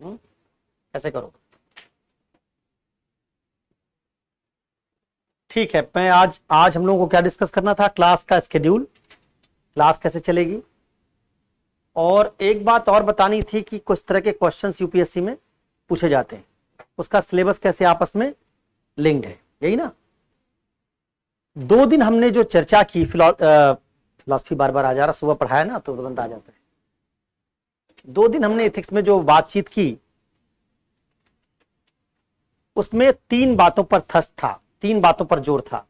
कैसे करो? ठीक है, मैं आज हम लोगों को क्या डिस्कस करना था? क्लास का स्केड्यूल, क्लास कैसे चलेगी, और एक बात और बतानी थी कि कुछ तरह के क्वेश्चंस यूपीएससी में पूछे जाते हैं, उसका सिलेबस कैसे आपस में लिंक्ड है, यही ना। 2 दिन हमने जो चर्चा की, फिलॉसफी बार बार आ जा रहा, सुबह पढ़ाया ना तो तुरंत आ जाता है। 2 दिन हमने एथिक्स में जो बातचीत की उसमें 3 बातों पर थस्त था, 3 बातों पर जोर था।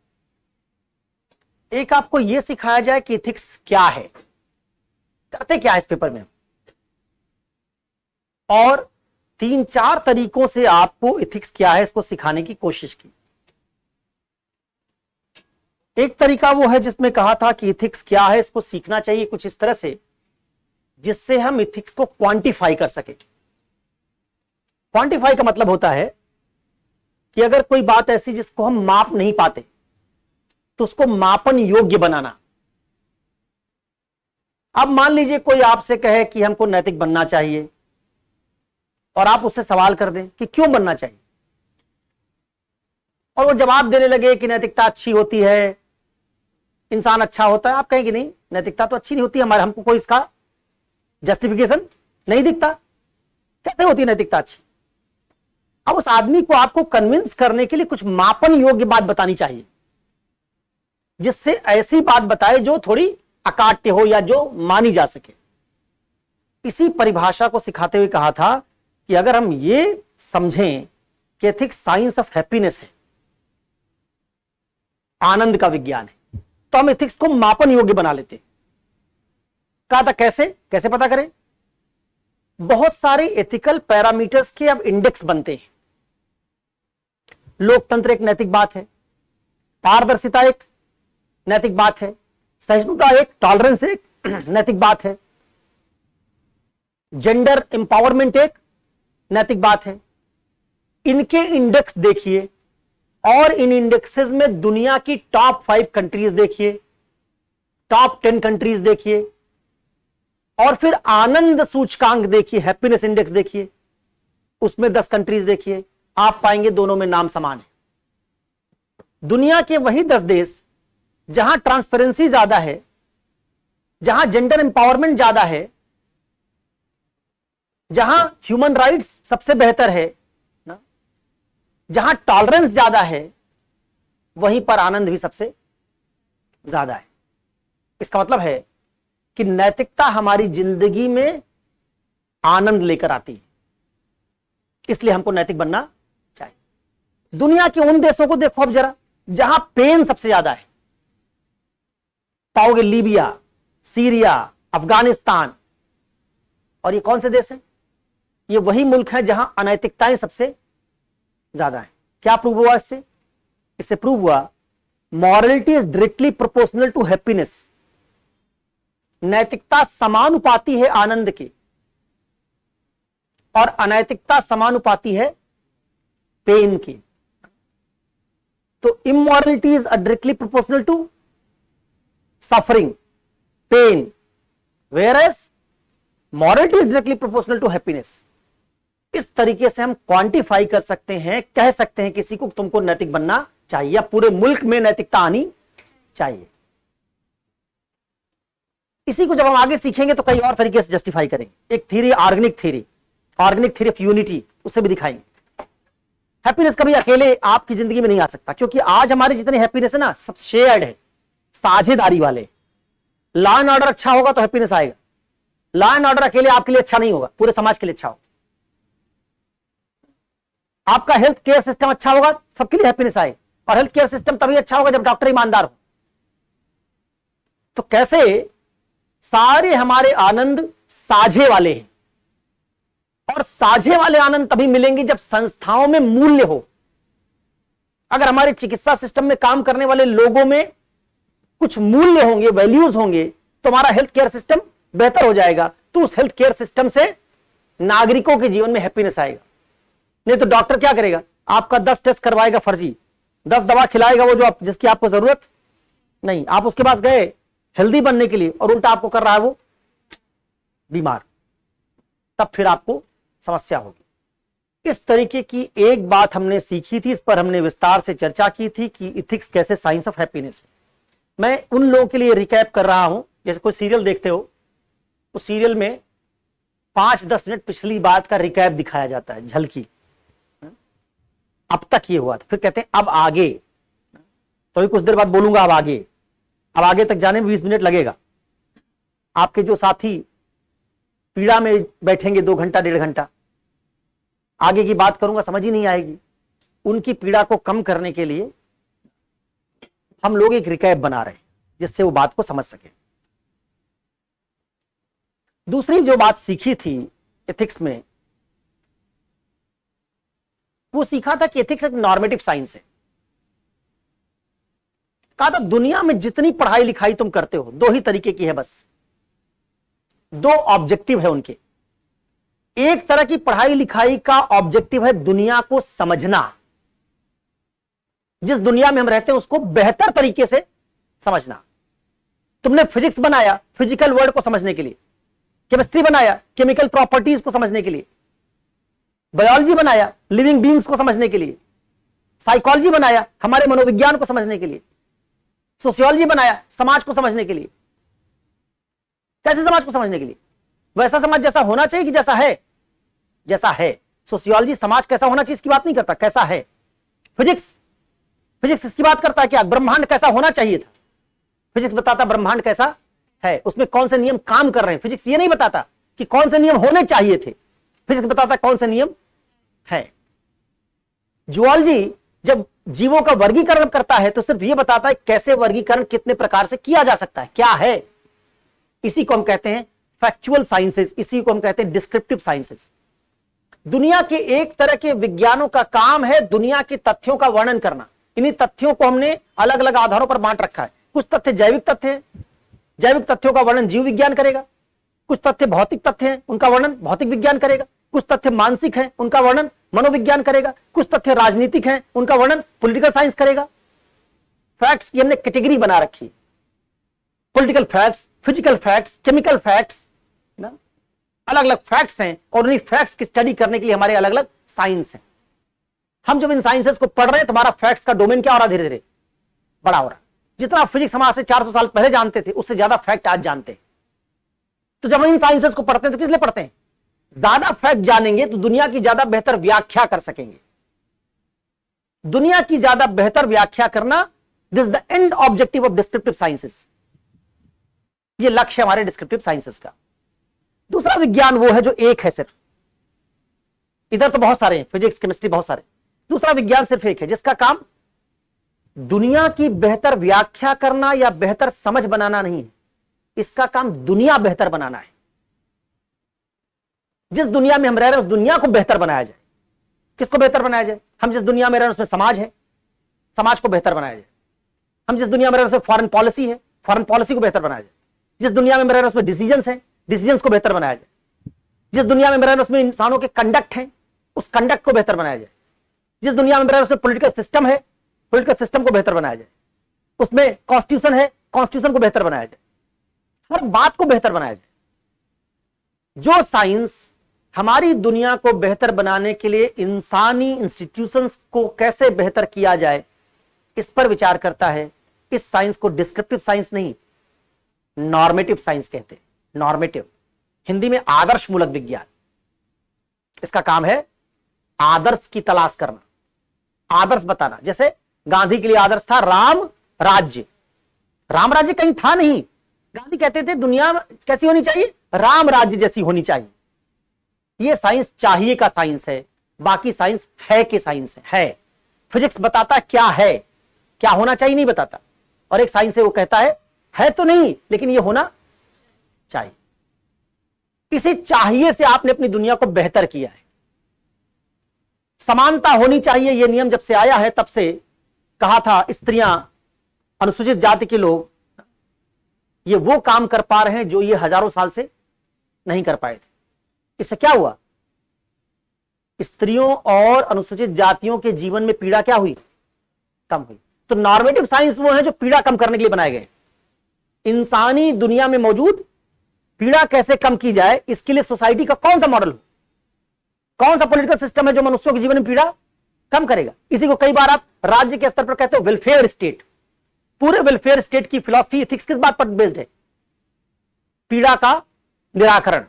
एक, आपको यह सिखाया जाए कि एथिक्स क्या है, करते क्या है इस पेपर में, और 3-4 तरीकों से आपको एथिक्स क्या है इसको सिखाने की कोशिश की। एक तरीका वो है जिसमें कहा था कि एथिक्स क्या है इसको सीखना चाहिए कुछ इस तरह से जिससे हम एथिक्स को क्वांटिफाई कर सके। क्वांटिफाई का मतलब होता है कि अगर कोई बात ऐसी जिसको हम माप नहीं पाते तो उसको मापन योग्य बनाना। अब मान लीजिए कोई आपसे कहे कि हमको नैतिक बनना चाहिए और आप उससे सवाल कर दें कि क्यों बनना चाहिए, और वो जवाब देने लगे कि नैतिकता अच्छी होती है, इंसान अच्छा होता है। आप कहेंगे नहीं, नैतिकता तो अच्छी नहीं होती, हमारे हमको कोई इसका जस्टिफिकेशन नहीं दिखता, कैसे होती है नैतिकता अच्छी। अब उस आदमी को आपको कन्विंस करने के लिए कुछ मापन योग्य बात बतानी चाहिए, जिससे ऐसी बात बताए जो थोड़ी अकाट्य हो या जो मानी जा सके। इसी परिभाषा को सिखाते हुए कहा था कि अगर हम ये समझें कि एथिक्स साइंस ऑफ हैप्पीनेस है, आनंद का विज्ञान है, तो हम एथिक्स को मापन योग्य बना लेते। कहा था कैसे पता करें? बहुत सारे एथिकल पैरामीटर्स के अब इंडेक्स बनते हैं। लोकतंत्र एक नैतिक बात है, पारदर्शिता एक नैतिक बात है, सहिष्णुता एक, टॉलरेंस एक नैतिक बात है, जेंडर एम्पावरमेंट एक नैतिक बात है। इनके इंडेक्स देखिए और इन इंडेक्सेस में दुनिया की टॉप 5 कंट्रीज देखिए, टॉप 10 कंट्रीज देखिए, और फिर आनंद सूचकांक देखिए, हैप्पीनेस इंडेक्स देखिए, उसमें 10 कंट्रीज देखिए, आप पाएंगे दोनों में नाम समान है। दुनिया के वही 10 देश जहां ट्रांसपेरेंसी ज्यादा है, जहां जेंडर एम्पावरमेंट ज्यादा है, जहां ह्यूमन राइट्स सबसे बेहतर है ना, जहां टॉलरेंस ज्यादा है, वहीं पर आनंद भी सबसे ज्यादा है। इसका मतलब है कि नैतिकता हमारी जिंदगी में आनंद लेकर आती है, इसलिए हमको नैतिक बनना चाहिए। दुनिया के उन देशों को देखो अब जरा जहां पेन सबसे ज्यादा है, पाओगे लीबिया, सीरिया, अफगानिस्तान, और ये कौन से देश हैं? ये वही मुल्क है जहां अनैतिकताएं सबसे ज्यादा है। क्या प्रूव हुआ इससे? इससे प्रूव हुआ morality is directly proportional to happiness. नैतिकता समानुपाती है आनंद की, और अनैतिकता समानुपाती है पेन की। तो immorality is directly proportional to suffering, pain, whereas morality is directly proportional to happiness। इस तरीके से हम क्वांटिफाई कर सकते हैं, कह सकते हैं किसी को तुमको नैतिक बनना चाहिए या पूरे मुल्क में नैतिकता आनी चाहिए। इसी को जब हम आगे सीखेंगे तो कई और तरीके से जस्टिफाई करेंगे। एक theory, organic theory of unity, उससे भी दिखाएंगे। हैप्पीनेस कभी अकेले आपकी जिंदगी में नहीं आ सकता, क्योंकि आज हमारी जितनी हैप्पीनेस है ना, सब शेयर्ड है, साझेदारी वाले। लॉ एंड ऑर्डर अच्छा होगा तो हैप्पीनेस आएगा। लॉ एंड ऑर्डर अकेले आपके लिए अच्छा नहीं होगा, पूरे समाज के लिए अच्छा होगा। आपका हेल्थ केयर सिस्टम अच्छा होगा, सबके लिए हैप्पीनेस आएगा, और हेल्थ केयर सिस्टम तभी अच्छा होगा जब डॉक्टर ईमानदार हो। तो कैसे सारे हमारे आनंद साझे वाले हैं, और साझे वाले आनंद तभी मिलेंगे जब संस्थाओं में मूल्य हो। अगर हमारे चिकित्सा सिस्टम में काम करने वाले लोगों में कुछ मूल्य होंगे, वैल्यूज होंगे, तो हमारा हेल्थ केयर सिस्टम बेहतर हो जाएगा। तो उस हेल्थ केयर सिस्टम से नागरिकों के जीवन में हैप्पीनेस आएगा। नहीं तो डॉक्टर क्या करेगा? आपका 10 टेस्ट करवाएगा फर्जी, 10 दवा खिलाएगा वो जो जिसकी आपको जरूरत नहीं। आप उसके पास गए हेल्दी बनने के लिए और उल्टा आपको कर रहा है वो बीमार, तब फिर आपको समस्या होगी। इस तरीके की एक बात हमने सीखी थी, इस पर हमने विस्तार से चर्चा की थी कि इथिक्स कैसे साइंस ऑफ हैप्पीनेस है। मैं उन लोगों के लिए रिकैप कर रहा हूं, जैसे कोई सीरियल देखते हो, उस सीरियल में 5-10 मिनट पिछली बात का रिकैप दिखाया जाता है, झलकी, अब तक ये हुआ था, फिर कहते हैं अब आगे, तो कुछ देर बाद बोलूंगा अब आगे तक जाने में 20 मिनट लगेगा। आपके जो साथी पीड़ा में बैठेंगे 2 घंटा 1.5 घंटा, आगे की बात करूंगा समझ ही नहीं आएगी। उनकी पीड़ा को कम करने के लिए हम लोग एक रिकैप बना रहे हैं जिससे वो बात को समझ सके। दूसरी जो बात सीखी थी एथिक्स में, वो सीखा था कि एथिक्स एक नॉर्मेटिव साइंस है। कहा था दुनिया में जितनी पढ़ाई लिखाई तुम करते हो 2 ही तरीके की है, बस 2 ऑब्जेक्टिव है उनके। एक तरह की पढ़ाई लिखाई का ऑब्जेक्टिव है दुनिया को समझना, जिस दुनिया में हम रहते हैं उसको बेहतर तरीके से समझना। तुमने फिजिक्स बनाया फिजिकल वर्ल्ड को समझने के लिए, केमिस्ट्री बनाया केमिकल प्रॉपर्टीज को समझने के लिए, बायोलॉजी बनाया लिविंग बीइंग्स को समझने के लिए, साइकोलॉजी बनाया हमारे मनोविज्ञान को समझने के लिए, सोशियोलॉजी बनाया समाज को समझने के लिए। कैसे समाज को समझने के लिए? वैसा समाज जैसा होना चाहिए कि जैसा है? जैसा है। सोशियोलॉजी समाज कैसा होना चाहिए इसकी बात नहीं करता, कैसा है। फिजिक्स इसकी बात करता है क्या ब्रह्मांड कैसा होना चाहिए था। फिजिक्स बताता ब्रह्मांड कैसा है, उसमें कौन से नियम काम कर रहे हैं। फिजिक्स ये नहीं बताता कि कौन से नियम होने चाहिए थे, फिजिक्स बताता कौन से नियम है। जूलॉजी जब जीवों का वर्गीकरण करता है तो सिर्फ ये बताता है कैसे वर्गीकरण कितने प्रकार से किया जा सकता है, क्या है। इसी को हम कहते हैं फैक्चुअल साइंसेस, इसी को हम कहते हैं डिस्क्रिप्टिव साइंसेस। दुनिया के एक तरह के विज्ञानों का काम है दुनिया के तथ्यों का वर्णन करना। इन्हीं तथ्यों को हमने अलग अलग आधारों पर बांट रखा है। कुछ तथ्य जैविक तथ्य हैं, जैविक तथ्यों का वर्णन जीव विज्ञान करेगा। कुछ तथ्य भौतिक तथ्य हैं, उनका वर्णन भौतिक विज्ञान करेगा। कुछ तथ्य मानसिक हैं, उनका वर्णन मनोविज्ञान करेगा। कुछ तथ्य राजनीतिक हैं, उनका वर्णन पॉलिटिकल साइंस करेगा। फैक्ट्स की हमने कैटेगरी बना रखी, political facts, physical facts, chemical facts, ना अलग अलग फैक्ट्स हैं और उन्हीं फैक्ट्स की स्टडी करने के लिए हमारे अलग अलग साइंस हैं। हम जब इन साइंसेस को पढ़ रहे हैं तो हमारा फैक्ट्स का डोमेन क्या हो रहा है, धीरे धीरे बड़ा हो रहा है। जितना फिजिक्स हम आज से 400 साल पहले जानते थे उससे ज्यादा फैक्ट आज जानते हैं। तो जब हम इन साइंसेस को पढ़ते हैं तो किस लिए पढ़ते हैं? ज्यादा फैक्ट जानेंगे तो दुनिया की ज्यादा बेहतर व्याख्या कर सकेंगे। दुनिया की ज्यादा बेहतर व्याख्या करना, this the end objective of descriptive sciences. ये लक्ष्य हमारे डिस्क्रिप्टिव साइंसेस का। दूसरा विज्ञान वो है जो एक है सिर्फ, इधर तो बहुत सारे हैं, फिजिक्स केमिस्ट्री बहुत सारे। दूसरा विज्ञान सिर्फ एक है जिसका काम दुनिया की बेहतर व्याख्या करना या बेहतर समझ बनाना नहीं है, इसका काम दुनिया बेहतर बनाना है। जिस दुनिया में हम रह रहे हैं उस दुनिया को बेहतर बनाया जाए। किसको बेहतर बनाया जाए? हम जिस दुनिया में रह रहे हैं उसमें समाज है, समाज को बेहतर बनाया जाए। हम जिस दुनिया में रह रहे हैं उसमें फॉरेन पॉलिसी है, फॉरेन पॉलिसी को बेहतर बनाया जाए। जिस दुनिया में रह रहे हैं उसमें डिसीजंस है, डिसीजंस को बेहतर बनाया जाए। जिस दुनिया में रह रहे हैं उसमें इंसानों के कंडक्ट है, उस कंडक्ट को बेहतर बनाया जाए। जिस दुनिया में रह रहे हैं उसमें पॉलिटिकल सिस्टम है, पॉलिटिकल सिस्टम को बेहतर बनाया जाए। उसमें कॉन्स्टिट्यूशन है, कॉन्स्टिट्यूशन को बेहतर बनाया जाए। हर बात को बेहतर बनाया जाए। जो साइंस हमारी दुनिया को बेहतर बनाने के लिए इंसानी इंस्टीट्यूशंस को कैसे बेहतर किया जाए इस पर विचार करता है, इस साइंस को डिस्क्रिप्टिव साइंस नहीं नॉर्मेटिव साइंस कहते हैं। नॉर्मेटिव हिंदी में आदर्श मूलक विज्ञान। इसका काम है आदर्श की तलाश करना, आदर्श बताना। जैसे गांधी के लिए आदर्श था राम राज्य। राम राज्य कहीं था नहीं, गांधी कहते थे दुनिया कैसी होनी चाहिए, राम राज्य जैसी होनी चाहिए। ये साइंस चाहिए का साइंस है, बाकी साइंस है के साइंस है। फिजिक्स बताता क्या है, क्या होना चाहिए नहीं बताता। और एक साइंस है वो कहता है तो नहीं लेकिन ये होना चाहिए। इसी चाहिए से आपने अपनी दुनिया को बेहतर किया है। समानता होनी चाहिए, यह नियम जब से आया है तब से कहा था स्त्रियां, अनुसूचित जाति के लोग ये वो काम कर पा रहे हैं जो ये हजारों साल से नहीं कर पाए थे। इससे क्या हुआ? स्त्रियों और अनुसूचित जातियों के जीवन में पीड़ा क्या हुई? कम हुई। तो नॉर्मेटिव साइंस वो है जो पीड़ा कम करने के लिए बनाए गए। इंसानी दुनिया में मौजूद पीड़ा कैसे कम की जाए, इसके लिए सोसाइटी का कौन सा मॉडल हो, कौन सा पॉलिटिकल सिस्टम है जो मनुष्यों के जीवन में पीड़ा कम करेगा? इसी को कई बार आप राज्य के स्तर पर कहते हो वेलफेयर स्टेट। पूरे वेलफेयर स्टेट की फिलॉसफी एथिक्स किस बात पर बेस्ड है? पीड़ा का निराकरण।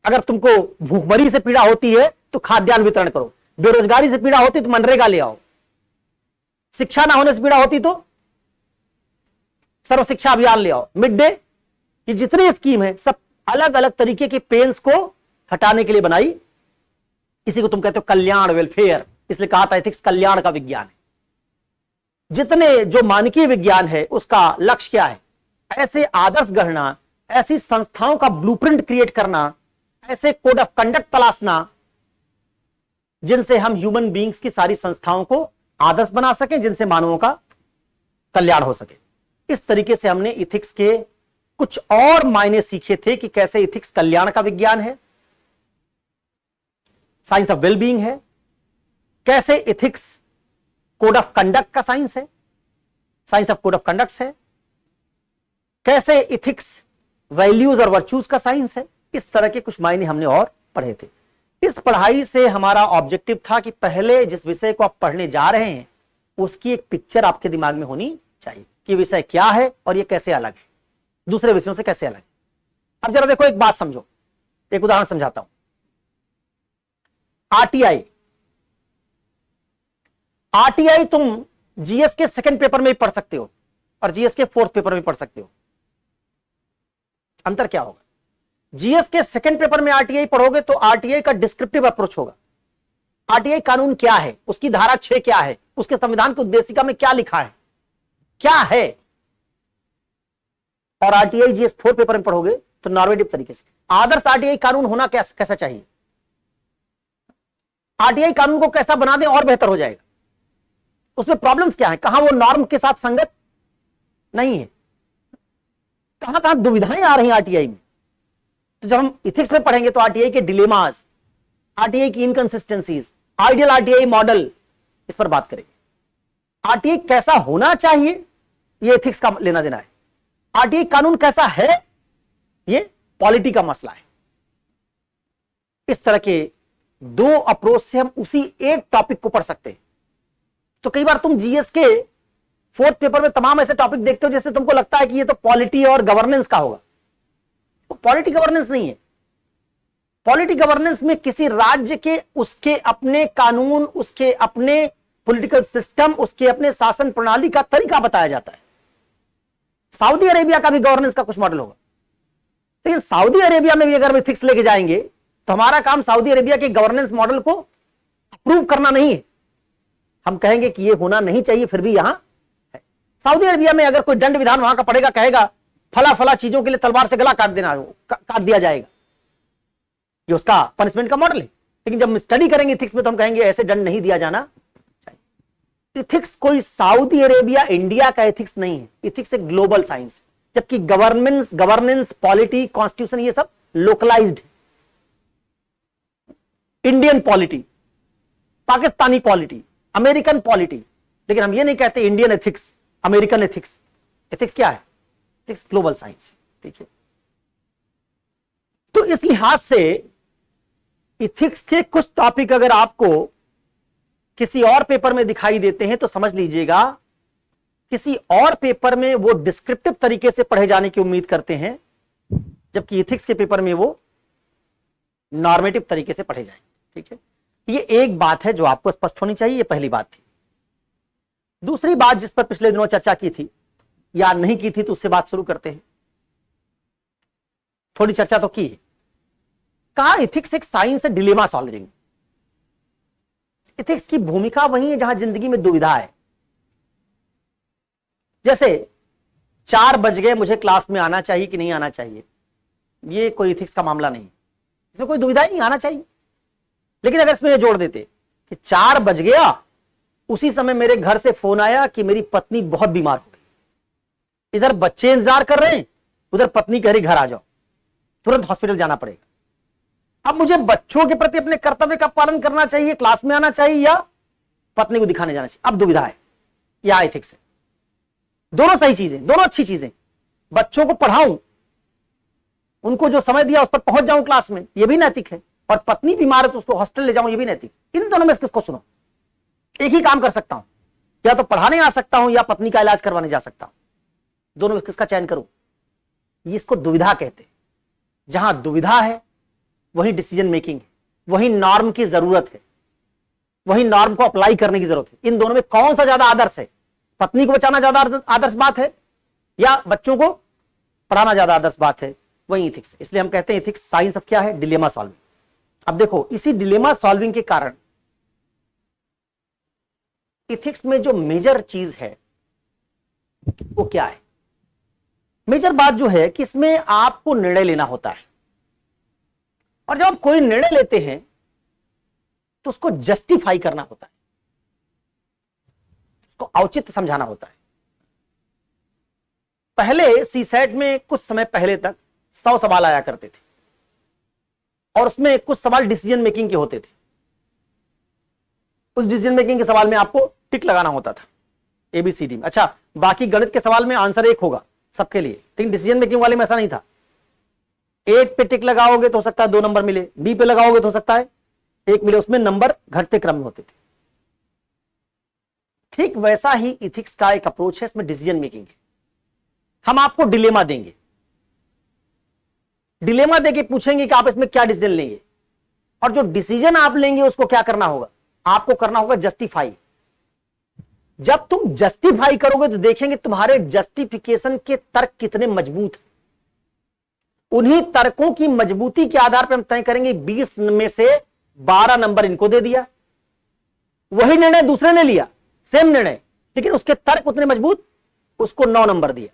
अगर तुमको भूखमरी से पीड़ा होती है तो खाद्यान्न वितरण करो, बेरोजगारी से पीड़ा होती तो मनरेगा ले आओ, शिक्षा ना होने से पीड़ा होती तो सर्व शिक्षा अभियान ले आओ, मिड डे, ये जितनी स्कीम है सब अलग अलग तरीके के पेन्स को हटाने के लिए बनाई। इसी को तुम कहते हो कल्याण, वेलफेयर। इसलिए कहा था एथिक्स कल्याण का विज्ञान है। जितने जो मानकीय विज्ञान है उसका लक्ष्य क्या है? ऐसे आदर्श गढ़ना, ऐसी संस्थाओं का ब्लूप्रिंट क्रिएट करना, ऐसे कोड ऑफ कंडक्ट तलाशना जिनसे हम ह्यूमन बीइंग्स की सारी संस्थाओं को आदर्श बना सकें, जिनसे मानवों का कल्याण हो सके। इस तरीके से हमने इथिक्स के कुछ और मायने सीखे थे कि कैसे इथिक्स कल्याण का विज्ञान है, साइंस ऑफ वेलबीइंग है, कैसे इथिक्स कोड ऑफ कंडक्ट का साइंस है, science of code of conduct है, कैसे इथिक्स वैल्यूज और वर्च्यूज का साइंस है। इस तरह के कुछ मायने हमने और पढ़े थे। इस पढ़ाई से हमारा ऑब्जेक्टिव था कि पहले जिस विषय को आप पढ़ने जा रहे हैं उसकी एक पिक्चर आपके दिमाग में होनी चाहिए कि विषय क्या है और ये कैसे अलग है, दूसरे विषयों से कैसे अलग है। अब जरा देखो, एक बात समझो, एक उदाहरण समझाता हूं। आरटीआई तुम जीएस के सेकंड पेपर में भी पढ़ सकते हो और जीएस के फोर्थ पेपर में पढ़ सकते हो। अंतर क्या होगा? जीएस के सेकंड पेपर में आरटीआई पढ़ोगे तो आरटीआई का डिस्क्रिप्टिव अप्रोच होगा। आरटीआई कानून क्या है, उसकी धारा 6 क्या है, उसके संविधान की उद्देशिका में क्या लिखा है, क्या है। और आरटीआई जीएस फोर्थ पेपर में पढ़ोगे तो नॉर्मेटिव तरीके से आदर्श आरटीआई कानून होना कैसा चाहिए, आरटीआई कानून को कैसा बना दें और बेहतर हो जाएगा, उसमें प्रॉब्लम्स क्या है, कहां वो नॉर्म के साथ संगत नहीं है, कहां कहां दुविधाएं आ रही हैं आरटीआई में। तो जब हम इथिक्स में पढ़ेंगे तो आरटीआई के डिलेमास, आरटीआई की इनकंसिस्टेंसीज, आइडियल आरटीआई मॉडल, इस पर बात करेंगे। आरटीआई कैसा होना चाहिए ये इथिक्स का लेना देना है, आरटीआई कानून कैसा है ये पॉलिटी का मसला है। इस तरह के दो अप्रोच से हम उसी एक टॉपिक को पढ़ सकते हैं। तो कई बार तुम जीएस के फोर्थ पेपर में तमाम ऐसे टॉपिक देखते हो जैसे तुमको लगता है कि ये तो पॉलिटी और गवर्नेंस का होगा। तो पॉलिटी गवर्नेंस नहीं है। पॉलिटी गवर्नेंस में किसी राज्य के उसके अपने कानून, उसके अपने पॉलिटिकल सिस्टम, उसके अपने शासन प्रणाली का तरीका बताया जाता है। सऊदी अरेबिया का भी गवर्नेंस का कुछ मॉडल होगा, लेकिन सऊदी अरेबिया में भी अगर हम एथिक्स लेके जाएंगे तो हमारा काम सऊदी अरेबिया के गवर्नेंस मॉडल को अप्रूव करना नहीं है। हम कहेंगे कि ये होना नहीं चाहिए, फिर भी यहां है। सऊदी अरेबिया में अगर कोई दंड विधान वहां का पड़ेगा, कहेगा फला फला चीजों के लिए तलवार से गला काट दिया जाएगा, ये उसका पनिशमेंट का मॉडल है। लेकिन जब हम स्टडी करेंगे इथिक्स में तो हम कहेंगे ऐसे दंड नहीं दिया जाना चाहिए। इथिक्स कोई सऊदी अरेबिया इंडिया का एथिक्स नहीं है, इथिक्स एक ग्लोबल साइंस है, जबकि गवर्नेंस, पॉलिटी, कॉन्स्टिट्यूशन ये सब लोकलाइज्ड है। Indian polity, Pakistani polity, American polity, लेकिन हम ये नहीं कहते Indian ethics, American ethics. Ethics क्या है? एथिक्स ग्लोबल साइंस है। ठीक है, तो इस लिहाज से इथिक्स के कुछ टॉपिक अगर आपको किसी और पेपर में दिखाई देते हैं तो समझ लीजिएगा किसी और पेपर में वो डिस्क्रिप्टिव तरीके से पढ़े जाने की उम्मीद करते हैं, जबकि इथिक्स के पेपर में वो नॉर्मेटिव तरीके से पढ़े जाएंगे। ठीक है, ये एक बात है जो आपको स्पष्ट होनी चाहिए, ये पहली बात थी। दूसरी बात जिस पर पिछले दिनों चर्चा की थी या नहीं की थी, तो उससे बात शुरू करते हैं। थोड़ी चर्चा तो की है, कहा इथिक्स एक साइंस है डिलेमा सॉल्विंग। इथिक्स की भूमिका वही है जहां जिंदगी में दुविधा है। जैसे 4 बज गए, मुझे क्लास में आना चाहिए कि नहीं आना चाहिए, ये कोई इथिक्स का मामला नहीं, इसमें कोई दुविधा ही नहीं, आना चाहिए। लेकिन अगर इसमें जोड़ देते कि 4 बज गया, उसी समय मेरे घर से फोन आया कि मेरी पत्नी बहुत बीमार हो गई, इधर बच्चे इंतजार कर रहे हैं, उधर पत्नी कह रही घर आ जाओ, तुरंत हॉस्पिटल जाना पड़ेगा। अब मुझे बच्चों के प्रति अपने कर्तव्य का पालन करना चाहिए, क्लास में आना चाहिए या पत्नी को दिखाने जाना चाहिए? अब दुविधा है, यह एथिक्स है। दोनों सही चीजें, दोनों अच्छी चीजें। बच्चों को पढ़ाऊं, उनको जो समय दिया उस पर पहुंच जाऊं क्लास में, यह भी नैतिक है। और पत्नी बीमार है तो उसको हॉस्पिटल ले जाऊं, ये भी नैतिक। इन दोनों में से किसको चुनो? एक ही काम कर सकता हूं, या तो पढ़ाने आ सकता हूं या पत्नी का इलाज करवाने जा सकता हूं। दोनों में किसका चयन करूं? इसको दुविधा कहते हैं। जहां दुविधा है वही डिसीजन मेकिंग है, वही नॉर्म की जरूरत है, वही नॉर्म को अप्लाई करने की जरूरत है। इन दोनों में कौन सा ज्यादा आदर्श है? पत्नी को बचाना ज्यादा आदर्श बात है या बच्चों को पढ़ाना ज्यादा आदर्श बात है? वही इथिक्स है। इसलिए हम कहते हैं इथिक्स साइंस ऑफ क्या है? Dilemma solving. अब देखो, इसी डिलेमा सॉल्विंग के कारण इथिक्स में जो मेजर चीज है वो क्या है? मेजर बात जो है कि इसमें आपको निर्णय लेना होता है, और जब आप कोई निर्णय लेते हैं तो उसको जस्टिफाई करना होता है, उसको औचित्य समझाना होता है। पहले सीसेट में कुछ समय पहले तक 100 सवाल आया करते थे, और उसमें कुछ सवाल डिसीजन मेकिंग के होते थे। उस डिसीजन मेकिंग के सवाल में आपको टिक लगाना होता था ABCD में। अच्छा, बाकी गणित के सवाल में आंसर एक होगा सबके लिए, लेकिन डिसीजन मेकिंग वाले में ऐसा नहीं था। ए पे टिक लगाओगे तो हो सकता है 2 नंबर मिले, बी पे लगाओगे तो हो सकता है 1 मिले। उसमें नंबर घटते क्रम में होते थे। ठीक वैसा ही इथिक्स का एक अप्रोच है, इसमें डिसीजन मेकिंग है। हम आपको डिलेमा देंगे, डिलेमा देके पूछेंगे कि आप इसमें क्या डिसीजन लेंगे, और जो डिसीजन आप लेंगे उसको क्या करना होगा? आपको करना होगा जस्टिफाई। जब तुम जस्टिफाई करोगे तो देखेंगे तुम्हारे जस्टिफिकेशन के तर्क कितने मजबूत हैं। उन्हीं तर्कों की मजबूती के आधार पर हम तय करेंगे 20 में से 12 नंबर इनको दे दिया। वही निर्णय दूसरे ने लिया, सेम निर्णय, लेकिन उसके तर्क उतने मजबूत, उसको 9 नंबर दिया।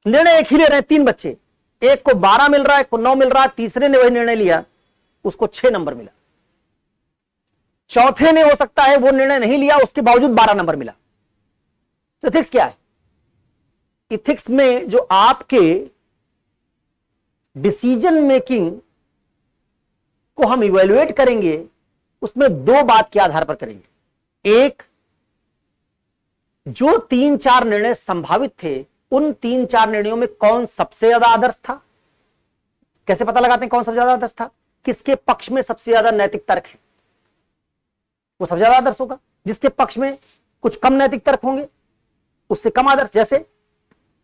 निर्णय एक ही ले रहे हैं 3 बच्चे, एक को 12 मिल रहा है, एक को 9 मिल रहा है। तीसरे ने वही निर्णय लिया, उसको 6 नंबर मिला। चौथे ने हो सकता है वो निर्णय नहीं लिया, उसके बावजूद 12 नंबर मिला। तो इथिक्स क्या है? इथिक्स में जो आपके डिसीजन मेकिंग को हम इवेल्युएट करेंगे, उसमें 2 बात के आधार पर करेंगे। एक, जो 3-4 निर्णय संभावित थे, उन 3-4 निर्णयों में कौन सबसे ज्यादा आदर्श था। कैसे पता लगाते हैं कौन सबसे ज्यादा आदर्श था? किसके पक्ष में सबसे ज्यादा नैतिक तर्क है, वो सबसे ज्यादा आदर्श होगा। जिसके पक्ष में कुछ कम नैतिक तर्क होंगे, उससे कम आदर्श। जैसे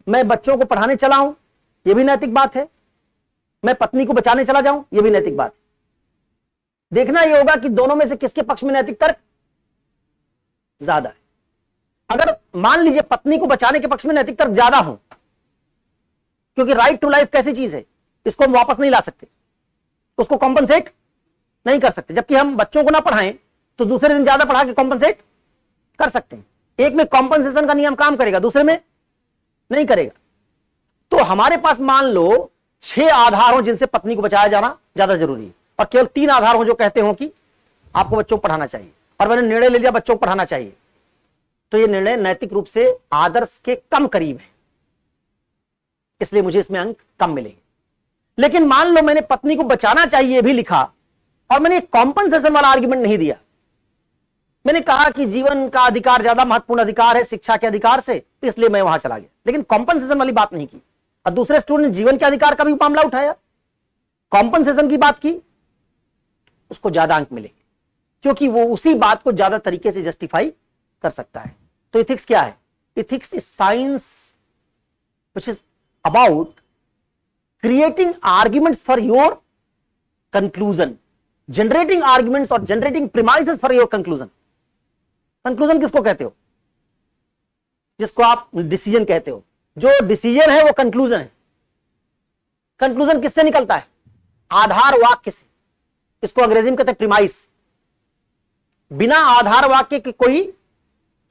मैं बच्चों को पढ़ाने चला हूं, यह भी नैतिक बात है। मैं पत्नी को बचाने चला जाऊं, यह भी नैतिक बात है। देखना यह होगा कि दोनों में से किसके पक्ष में नैतिक तर्क ज्यादा है। अगर मान लीजिए पत्नी को बचाने के पक्ष में नैतिक तर्क ज्यादा हो, क्योंकि राइट टू लाइफ कैसी चीज है, इसको हम वापस नहीं ला सकते, उसको कॉम्पनसेट नहीं कर सकते। जबकि हम बच्चों को ना पढ़ाएं तो दूसरे दिन ज्यादा पढ़ा के कॉम्पनसेट कर सकते हैं। एक में कॉम्पनसेशन का नियम काम करेगा, दूसरे में नहीं करेगा। तो हमारे पास मान लो 6 आधार हो जिनसे पत्नी को बचाया जाना ज्यादा जरूरी है, और केवल 3 आधार हो जो कहते हो कि आपको बच्चों को पढ़ाना चाहिए, और मैंने निर्णय ले लिया बच्चों को पढ़ाना चाहिए, तो यह निर्णय नैतिक रूप से आदर्श के कम करीब है, इसलिए मुझे इसमें अंक कम मिलेंगे। लेकिन मान लो मैंने पत्नी को बचाना चाहिए भी लिखा, और मैंने कॉम्पनसेशन वाला आर्ग्यूमेंट नहीं दिया। मैंने कहा कि जीवन का अधिकार ज्यादा महत्वपूर्ण अधिकार है शिक्षा के अधिकार से, इसलिए मैं वहां चला गया, लेकिन कॉम्पनसेशन वाली बात नहीं की। और दूसरे स्टूडेंट ने जीवन के अधिकार का भी मामला उठाया, कॉम्पनसेशन की बात की, उसको ज्यादा अंक मिलेंगे, क्योंकि वो उसी बात को ज्यादा तरीके से जस्टिफाई कर सकता है। तो इथिक्स क्या है? Ethics is science which is about creating arguments for your conclusion, generating arguments और generating premises for your conclusion. Conclusion किसको कहते हो? जिसको आप डिसीजन कहते हो। जो डिसीजन है वो कंक्लूजन है। कंक्लूजन किससे निकलता है? आधार वाक्य से। इसको अंग्रेजी में कहते हैं प्रीमाइस। बिना आधार वाक्य के कोई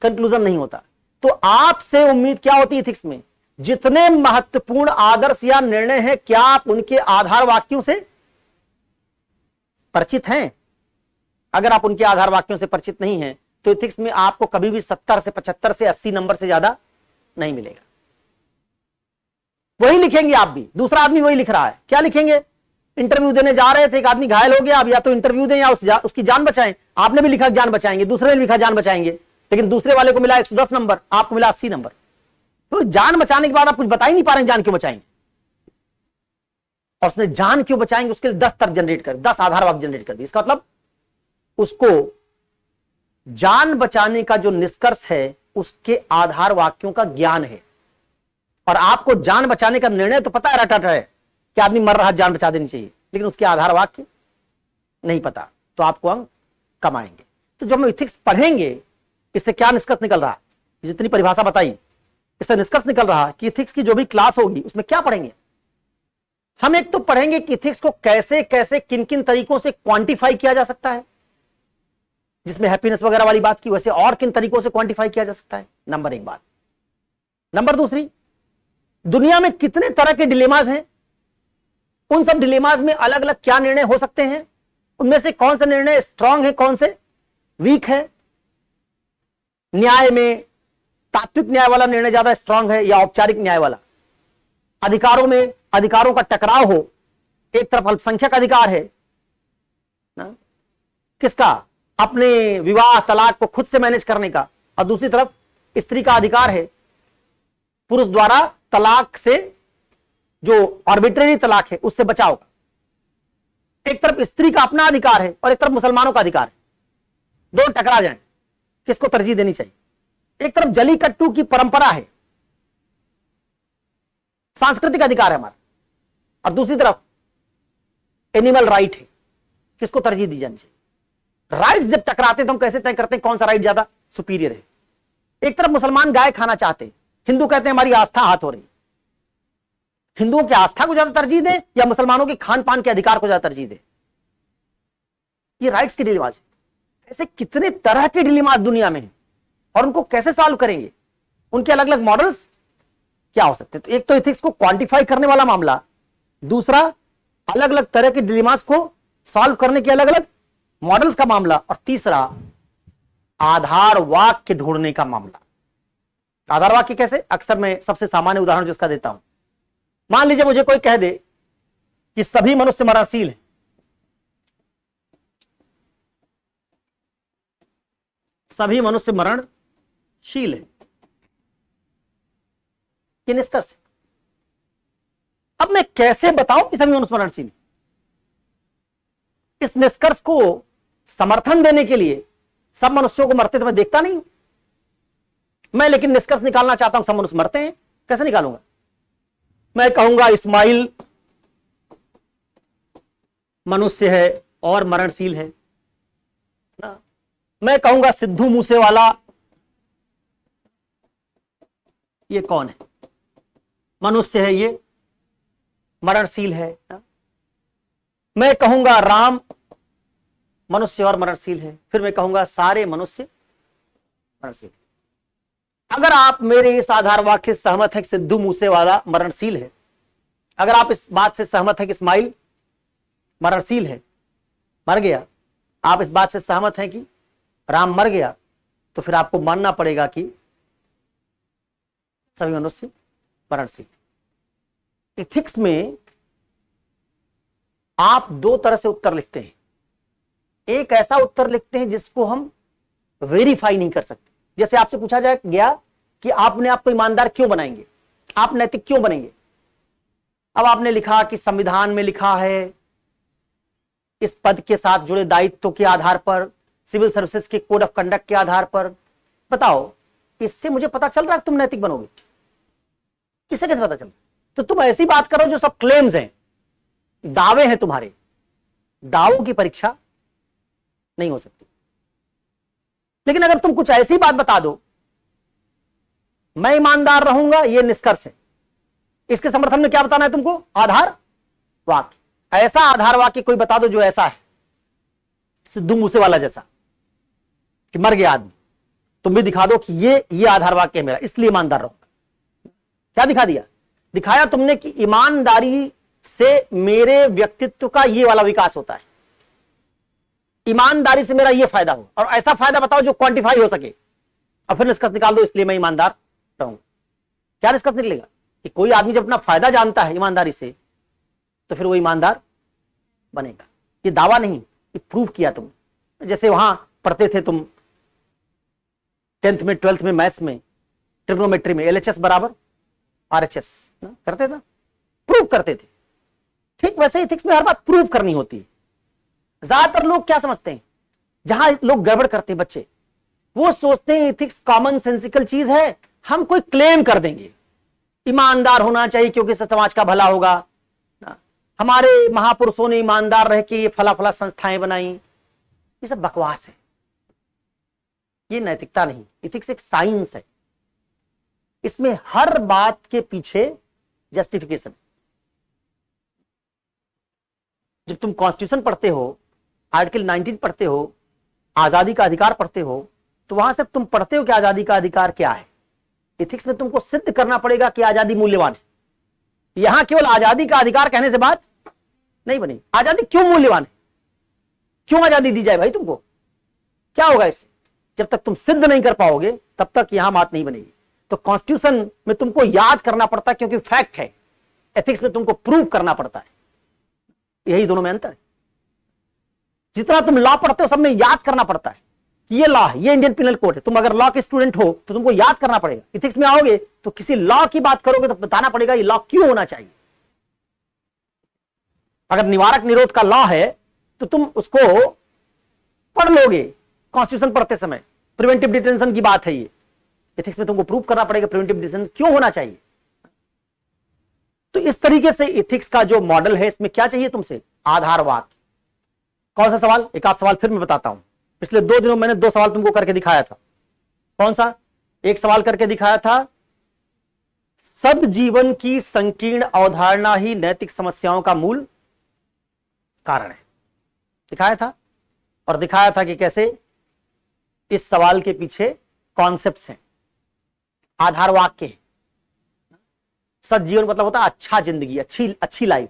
कंक्लूजन नहीं होता। तो आपसे उम्मीद क्या होती है इथिक्स में? जितने महत्वपूर्ण आदर्श या निर्णय है, क्या आप उनके आधार वाक्यों से परिचित हैं? अगर आप उनके आधार वाक्यों से परिचित नहीं हैं तो इथिक्स में आपको कभी भी 70 से 75 से 80 नंबर से ज्यादा नहीं मिलेगा। वही लिखेंगे आप भी, दूसरा आदमी वही लिख रहा है, क्या लिखेंगे? इंटरव्यू देने जा रहे थे, एक आदमी घायल हो गया, अब या तो इंटरव्यू दें या उसकी जान बचाएं। आपने भी लिखा जान बचाएंगे, दूसरे ने लिखा जान बचाएंगे, लेकिन दूसरे वाले को मिला 110 नंबर, आपको मिला 80 नंबर। तो जान बचाने के बाद आप कुछ बता ही नहीं पा रहे हैं जान क्यों बचाएंगे। और उसने जान क्यों बचाएंगे उसके लिए 10 तर्क जनरेट कर, 10 आधार वाक्य जनरेट कर दिए। इसका मतलब उसको जान बचाने का जो निष्कर्ष है उसके आधार वाक्यों का ज्ञान है। और आपको जान बचाने का निर्णय तो पता है रटा है कि आदमी मर रहा, जान बचा देनी चाहिए, लेकिन उसके आधार वाक्य नहीं पता, तो आपको अंक कम आएंगे। तो जब हम इथिक्स पढ़ेंगे इससे क्या निष्कर्ष निकल रहा है, जितनी परिभाषा बताई इससे निष्कर्ष निकल रहा कि इथिक्स की जो भी क्लास होगी उसमें क्या पढ़ेंगे हम। एक तो पढ़ेंगे कि इथिक्स को कैसे कैसे किन किन तरीकों से क्वांटिफाई किया जा सकता है, जिसमें हैप्पीनेस वगैरह वाली बात की, वैसे और किन तरीकों से क्वांटिफाई किया जा सकता है, नंबर एक बात। नंबर दूसरी, दुनिया में कितने तरह के डिलेमाज हैं, उन सब डिलेमाज में अलग अलग क्या निर्णय हो सकते हैं, उनमें से कौन सा निर्णय स्ट्रांग है, कौन से वीक है। न्याय में तात्विक न्याय वाला निर्णय ज्यादा स्ट्रांग है या औपचारिक न्याय वाला। अधिकारों में अधिकारों का टकराव हो, एक तरफ अल्पसंख्यक अधिकार है ना, किसका, अपने विवाह तलाक को खुद से मैनेज करने का, और दूसरी तरफ स्त्री का अधिकार है पुरुष द्वारा तलाक से, जो आर्बिट्रेरी तलाक है उससे बचाव का। एक तरफ स्त्री का अपना अधिकार है और एक तरफ मुसलमानों का अधिकार है, दोनों टकरा जाएं, किसको तरजीह देनी चाहिए। एक तरफ जली कट्टू की परंपरा है, सांस्कृतिक अधिकार है हमारा, और दूसरी तरफ एनिमल राइट है, किसको तरजीह दी जानी चाहिए। राइट्स जब टकराते तो हम कैसे तय करते हैं कौन सा राइट ज्यादा सुपीरियर है। एक तरफ मुसलमान गाय खाना चाहते हैं, हिंदू कहते हैं हमारी आस्था हाथ हो रही। हिंदुओं की आस्था को ज्यादा तरजीह दें या मुसलमानों के खान पान के अधिकार को ज्यादा तरजीह दें, ये राइट्स की डिलेमाज है। ऐसे कितने तरह के डिलेमाज दुनिया में हैं और उनको कैसे सॉल्व करेंगे, उनके अलग अलग मॉडल्स क्या हो सकते हैं। तो एक तो इथिक्स को क्वांटिफाई करने वाला मामला, दूसरा अलग अलग तरह के डिलेमास को सॉल्व करने के अलग अलग मॉडल्स का मामला, और तीसरा आधार वाक्य ढूंढने का मामला। आधार वाक्य कैसे, अक्सर मैं सबसे सामान्य उदाहरण जिसका देता हूं, मान लीजिए मुझे कोई कह दे कि सभी मनुष्य मरणशील हैं, सभी मनुष्य मरणशील है, ये निष्कर्ष है। अब मैं कैसे बताऊं कि सभी मनुष्य मरणशील हैं? इस निष्कर्ष को समर्थन देने के लिए सब मनुष्यों को मरते तो मैं देखता नहीं हूं मैं, लेकिन निष्कर्ष निकालना चाहता हूं सब मनुष्य मरते हैं, कैसे निकालूंगा। मैं कहूंगा इस्माइल मनुष्य है और मरणशील है ना, मैं कहूंगा सिद्धू मूसेवाला ये कौन है, मनुष्य है, ये मरणशील है ना? मैं कहूंगा राम मनुष्य और मरणशील है, फिर मैं कहूंगा सारे मनुष्य मरणशील। अगर आप मेरे इस आधार वाक्य से सहमत है कि सिद्धू मूसेवाला मरणशील है, अगर आप इस बात से सहमत है कि इस्माइल मरणशील है, मर गया, आप इस बात से सहमत हैं कि राम मर गया, तो फिर आपको मानना पड़ेगा कि सभी मनुष्य मरणशील। इथिक्स में आप दो तरह से उत्तर लिखते हैं। एक ऐसा उत्तर लिखते हैं जिसको हम वेरीफाई नहीं कर सकते। जैसे आपसे पूछा जाए गया कि आपने आपको ईमानदार क्यों बनाएंगे, आप नैतिक क्यों बनेंगे। अब आपने लिखा कि संविधान में लिखा है, इस पद के साथ जुड़े दायित्व के आधार पर, सिविल सर्विसेज के कोड ऑफ कंडक्ट के आधार पर। बताओ, इससे मुझे पता चल रहा है तुम नैतिक बनोगे? इससे कैसे पता चल? तो तुम ऐसी बात करो जो सब क्लेम्स हैं, दावे हैं तुम्हारे, दावों की परीक्षा नहीं हो सकती। लेकिन अगर तुम कुछ ऐसी बात बता दो, मैं ईमानदार रहूंगा, यह निष्कर्ष है, इसके समर्थन में क्या बताना है तुमको? आधार वाक्य। ऐसा आधार वाक्य कोई बता दो जो ऐसा है, सिद्धू मूसेवाला जैसा कि मर गया आदमी, तुम भी दिखा दो कि ये आधार वाक्य है मेरा, इसलिए ईमानदार रहूंगा। क्या दिखा दिया? दिखाया तुमने कि ईमानदारी से मेरे व्यक्तित्व का ये वाला विकास होता है, ईमानदारी से मेरा ये फायदा हो, और ऐसा फायदा बताओ जो क्वांटिफाई हो सके, और फिर निष्कर्ष निकाल दो इसलिए मैं ईमानदार रहूंगा। क्या निष्कर्ष निकलेगा? कि कोई आदमी जब अपना फायदा जानता है ईमानदारी से, तो फिर वो ईमानदार बनेगा। ये दावा नहीं, ये प्रूव किया तुम। जैसे वहां पढ़ते थे तुम 10th में 12th में मैथ्स में ट्रिग्नोमेट्री में LHS बराबर RHS करते ना, प्रूव करते थे ठीक वैसे इथिक्स में हर बात प्रूव करनी होती है। ज्यादातर लोग क्या समझते हैं, जहां लोग गड़बड़ करते हैं बच्चे, वो सोचते हैं इथिक्स कॉमन सेंसिकल चीज है, हम कोई क्लेम कर देंगे, ईमानदार होना चाहिए क्योंकि इससे समाज का भला होगा, हमारे महापुरुषों ने ईमानदार रह के ये फला फला संस्थाएं बनाई। ये सब बकवास है, ये नैतिकता नहीं। इथिक्स एक साइंस है, इसमें हर बात के पीछे जस्टिफिकेशन। जब तुम कॉन्स्टिट्यूशन पढ़ते हो, आर्टिकल 19 पढ़ते हो, आजादी का अधिकार पढ़ते हो, तो वहां से तुम पढ़ते हो कि आजादी का अधिकार क्या है। इथिक्स में तुमको सिद्ध करना पड़ेगा कि आजादी मूल्यवान है। यहां केवल आजादी का अधिकार कहने से बात नहीं बनेगी। आजादी क्यों मूल्यवान है, क्यों आजादी दी जाए भाई तुमको, क्या होगा इससे? जब तक तुम सिद्ध नहीं कर पाओगे तब तक यहां बात नहीं बनेगी। तो कॉन्स्टिट्यूशन में तुमको याद करना पड़ता है क्योंकि फैक्ट है, एथिक्स में तुमको प्रूव करना पड़ता है। यही दोनों में अंतर है। जितना तुम लॉ पढ़ते हो सब में याद करना पड़ता है कि ये लॉ है, ये इंडियन पिनल कोड है। तुम अगर लॉ के स्टूडेंट हो तो तुमको याद करना पड़ेगा। इथिक्स में आओगे तो किसी लॉ की बात करोगे तो बताना पड़ेगा ये लॉ क्यों होना चाहिए। अगर निवारक निरोध का लॉ है तो तुम उसको पढ़ लोगे कॉन्स्टिट्यूशन पढ़ते समय, प्रिवेंटिव डिटेंशन की बात है ये। एथिक्स में तुमको प्रूव करना पड़ेगा प्रिवेंटिव डिटेंशन क्यों होना चाहिए। तो इस तरीके से एथिक्स का जो मॉडल है, इसमें क्या चाहिए तुमसे, आधार वाक्य। कौन सा सवाल, एक आध सवाल फिर मैं बताता हूं। पिछले 2 दिनों मैंने 2 सवाल तुमको करके दिखाया था। कौन सा, एक सवाल करके दिखाया था, सद्जीवन की संकीर्ण अवधारणा ही नैतिक समस्याओं का मूल कारण है, दिखाया था। और दिखाया था कि कैसे इस सवाल के पीछे कॉन्सेप्ट्स हैं, आधार वाक्य है। सद्जीवन मतलब होता है अच्छा जिंदगी, अच्छी लाइफ।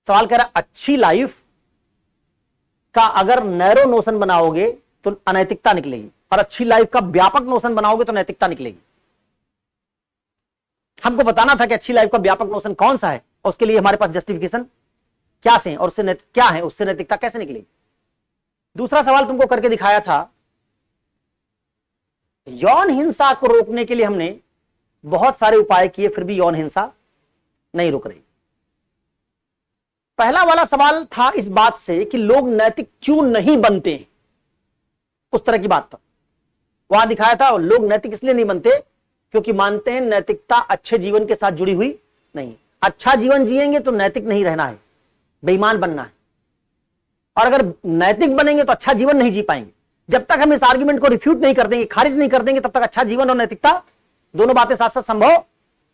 सवाल कह रहा है अच्छी लाइफ का अगर नैरो नोशन बनाओगे तो अनैतिकता निकलेगी, और अच्छी लाइफ का व्यापक नोशन बनाओगे तो नैतिकता निकलेगी। हमको बताना था कि अच्छी लाइफ का व्यापक नोशन कौन सा है, और उसके लिए हमारे पास जस्टिफिकेशन क्या से, और उससे क्या है, उससे नैतिकता कैसे निकलेगी। दूसरा सवाल तुमको करके दिखाया था, यौन हिंसा को रोकने के लिए हमने बहुत सारे उपाय किए, फिर भी यौन हिंसा नहीं रुक रही। पहला वाला सवाल था इस बात से कि लोग नैतिक क्यों नहीं बनते हैं, उस तरह की बात था। वहां दिखाया था लोग नैतिक इसलिए नहीं बनते क्योंकि मानते हैं नैतिकता अच्छे जीवन के साथ जुड़ी हुई नहीं। अच्छा जीवन जिएंगे तो नैतिक नहीं रहना है, बेईमान बनना है। और अगर नैतिक बनेंगे तो अच्छा जीवन नहीं जी पाएंगे। जब तक हम इस आर्गुमेंट को रिफ्यूट नहीं कर देंगे, खारिज नहीं कर देंगे, तब तक अच्छा जीवन और नैतिकता दोनों बातें साथ साथ संभव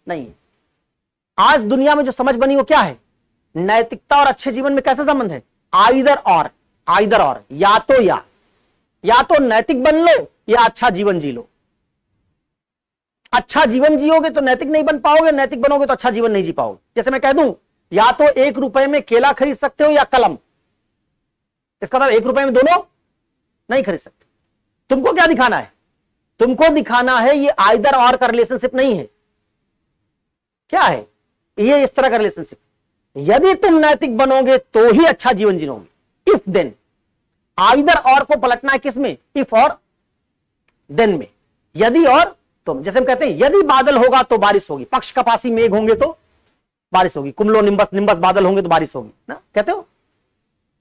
नहीं है। आज दुनिया में जो समझ बनी वो क्या है, नैतिकता और अच्छे जीवन में कैसा संबंध है, आइदर और, या तो नैतिक बन लो या अच्छा जीवन जी लो। अच्छा जीवन जियोगे तो नैतिक नहीं बन पाओगे, नैतिक बनोगे तो अच्छा जीवन नहीं जी पाओगे। जैसे मैं कह दूं या तो 1 रुपए में केला खरीद सकते हो या कलम, इसका मतलब 1 रुपए में दोनों नहीं खरीद सकते। तुमको क्या दिखाना है, तुमको दिखाना है ये आइदर और का रिलेशनशिप नहीं है। क्या है ये, इस तरह का रिलेशनशिप। यदि तुम नैतिक बनोगे तो ही अच्छा जीवन जियोगे। इफ देन, आइदर और को पलटना है किसमें, इफ और देन में, यदि और तुम। जैसे हम कहते हैं यदि बादल होगा तो बारिश होगी, पक्ष कपासी मेघ होंगे तो बारिश होगी, कुमलो निम्बस निम्बस बादल होंगे तो बारिश होगी ना, कहते हो,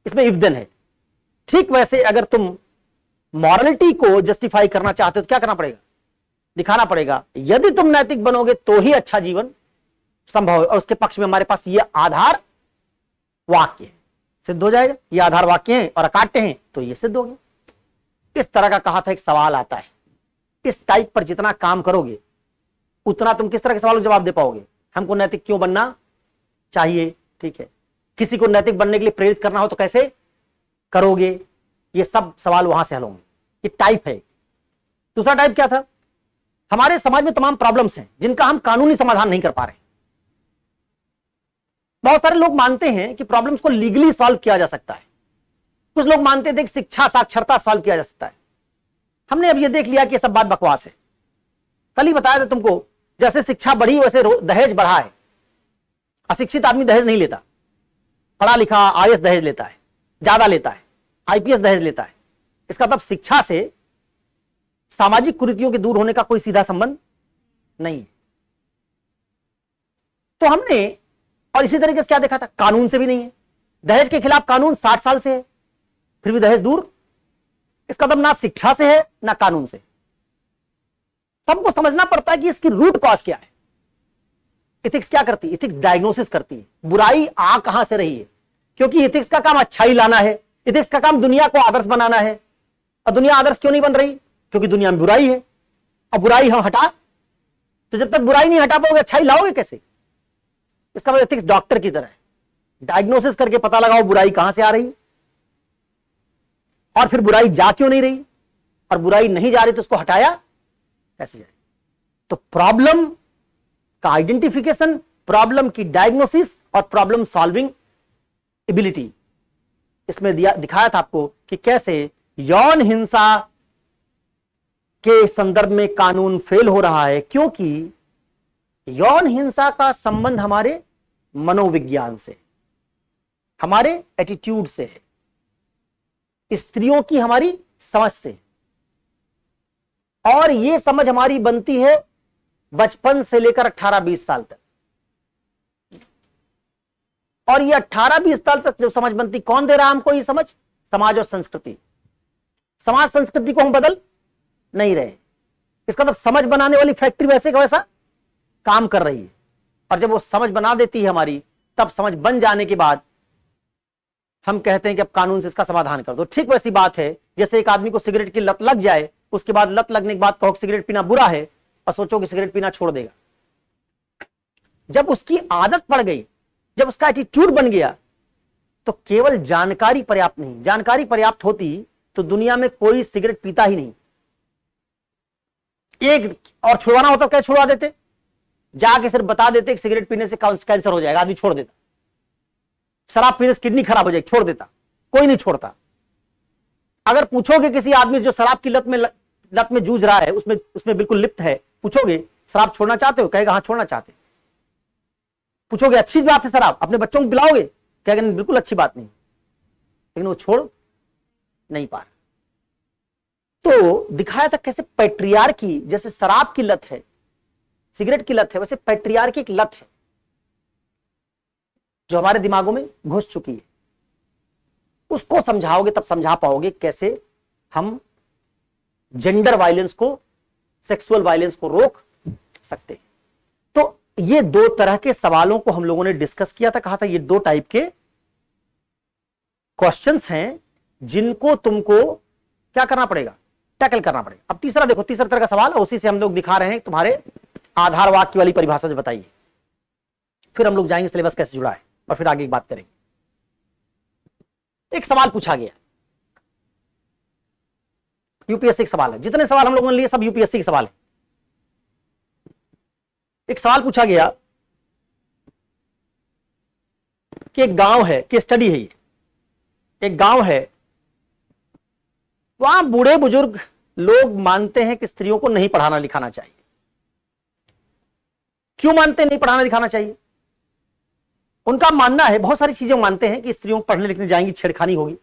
इसमें इफ देन है। ठीक वैसे अगर तुम मॉरलिटी को जस्टिफाई करना चाहते हो तो क्या करना पड़ेगा, दिखाना पड़ेगा यदि तुम नैतिक बनोगे तो ही अच्छा जीवन संभव है। और उसके पक्ष में हमारे पास ये आधार वाक्य है, सिद्ध हो जाएगा। ये आधार वाक्य है और अकाट्य हैं तो ये सिद्ध हो गया। इस तरह का कहा था एक सवाल आता है, इस टाइप पर जितना काम करोगे उतना तुम किस तरह के सवालों जवाब दे पाओगे। हमको नैतिक क्यों बनना चाहिए, ठीक है, किसी को नैतिक बनने के लिए प्रेरित करना हो तो कैसे करोगे, ये सब सवाल वहां से हल होंगे। ये टाइप है। दूसरा टाइप क्या था, हमारे समाज में तमाम प्रॉब्लम्स हैं जिनका हम कानूनी समाधान नहीं कर पा रहे। बहुत सारे लोग मानते हैं कि प्रॉब्लम्स को लीगली सॉल्व किया जा सकता है, कुछ लोग मानते थे कि शिक्षा साक्षरता सॉल्व किया जा सकता है। हमने अब ये देख लिया कि ये सब बात बकवास है। कल ही बताया था तुमको, जैसे शिक्षा बढ़ी वैसे दहेज बढ़ा है। अशिक्षित आदमी दहेज नहीं लेता, पढ़ा लिखा आईएएस दहेज लेता है, ज्यादा लेता है, आईपीएस दहेज लेता है। इसका मतलब शिक्षा से सामाजिक कुरीतियों के दूर होने का कोई सीधा संबंध नहीं है। तो हमने और इसी तरीके से क्या देखा था, कानून से भी नहीं है। दहेज के खिलाफ कानून 60 साल से है, फिर भी दहेज दूर। इसका मतलब ना शिक्षा से है ना कानून से। हमको समझना पड़ता है कि इसकी रूट कॉज क्या है। इथिक्स क्या करती है? इथिक्स डायग्नोसिस करती है, बुराई आ कहां से रही है, क्योंकि इथिक्स का काम अच्छाई लाना है, इथिक्स का काम दुनिया को आदर्श बनाना है। और दुनिया आदर्श क्यों नहीं बन रही? क्योंकि दुनिया में बुराई है। अब बुराई हम हटा, तो जब तक बुराई नहीं हटा पाओगे अच्छाई लाओगे कैसे? इसका मतलब एथिक्स डॉक्टर की तरह है, डायग्नोसिस करके पता लगाओ बुराई कहां से आ रही और फिर बुराई जा क्यों नहीं रही, और बुराई नहीं जा रही तो उसको हटाया कैसे जाए। तो प्रॉब्लम का आइडेंटिफिकेशन, प्रॉब्लम की डायग्नोसिस और प्रॉब्लम सॉल्विंग एबिलिटी, इसमें दिखाया था आपको कि कैसे यौन हिंसा के संदर्भ में कानून फेल हो रहा है, क्योंकि यौन हिंसा का संबंध हमारे मनोविज्ञान से, हमारे एटीट्यूड से है, स्त्रियों की हमारी समझ से। और यह समझ हमारी बनती है बचपन से लेकर 18-20 साल तक। और ये 18-20 साल तक जो समझ बनती, कौन दे रहा है हमको ये समझ? समाज और संस्कृति। समाज संस्कृति को हम बदल नहीं रहे। इसका मतलब समझ बनाने वाली फैक्ट्री वैसे का वैसा काम कर रही है, और जब वो समझ बना देती है हमारी, तब समझ बन जाने के बाद हम कहते हैं कि अब कानून से इसका समाधान कर दो। ठीक वैसी बात है जैसे एक आदमी को सिगरेट की लत लग जाए, उसके बाद लत लगने के बाद कहो सिगरेट पीना बुरा है, और सोचो कि सिगरेट पीना छोड़ देगा। जब उसकी आदत पड़ गई, जब उसका एटीट्यूड बन गया, तो केवल जानकारी पर्याप्त नहीं। जानकारी पर्याप्त होती तो दुनिया में कोई सिगरेट पीता ही नहीं। एक और छुड़वाना होता क्या छुड़वा देते? जाके सिर्फ बता देते कि सिगरेट पीने से कैंसर हो जाएगा, आदमी छोड़ देता। शराब पीने से किडनी खराब हो जाएगी, छोड़ देता। कोई नहीं छोड़ता। अगर पूछोगे किसी आदमी जो शराब की लत में जूझ रहा है, उसमें बिल्कुल लिप्त है, पूछोगे शराब छोड़ना चाहते हो, कहेगा हाँ छोड़ना चाहते। पूछोगे अच्छी बात है शराब, अपने बच्चों को पिलाओगे, कहेगा नहीं बिल्कुल अच्छी बात नहीं, लेकिन वो छोड़ नहीं पा रहा। तो दिखाया था कैसे पैट्रियार्की, जैसे शराब की लत है, सिगरेट की लत है, वैसे पैट्रियार्की की लत है जो हमारे दिमागों में घुस चुकी है। उसको समझाओगे तब समझा पाओगे कैसे हम जेंडर वायलेंस को, सेक्सुअल वायलेंस को रोक सकते हैं। तो ये दो तरह के सवालों को हम लोगों ने डिस्कस किया था। कहा था ये दो टाइप के क्वेश्चंस हैं जिनको तुमको क्या करना पड़ेगा, टैकल करना पड़ेगा। अब तीसरा देखो, तीसरा तरह का सवाल, उसी से हम लोग दिखा रहे हैं तुम्हारे आधार वाक्य वाली परिभाषा जो बताइए। फिर हम लोग जाएंगे सिलेबस कैसे जुड़ा है और फिर आगे की बात करेंगे। एक सवाल पूछा गया, यूपीएससी का सवाल है, जितने सवाल हम लोगों ने लिए सब यूपीएससी के सवाल है। एक सवाल पूछा गया कि एक गांव है, कि स्टडी है ये, एक गांव है, वहां बूढ़े बुजुर्ग लोग मानते हैं कि स्त्रियों को नहीं पढ़ाना लिखाना चाहिए। क्यों मानते हैं नहीं पढ़ाना लिखाना चाहिए? उनका मानना है, बहुत सारी चीजें मानते हैं कि स्त्रियों को पढ़ने लिखने जाएंगी छेड़खानी होगी,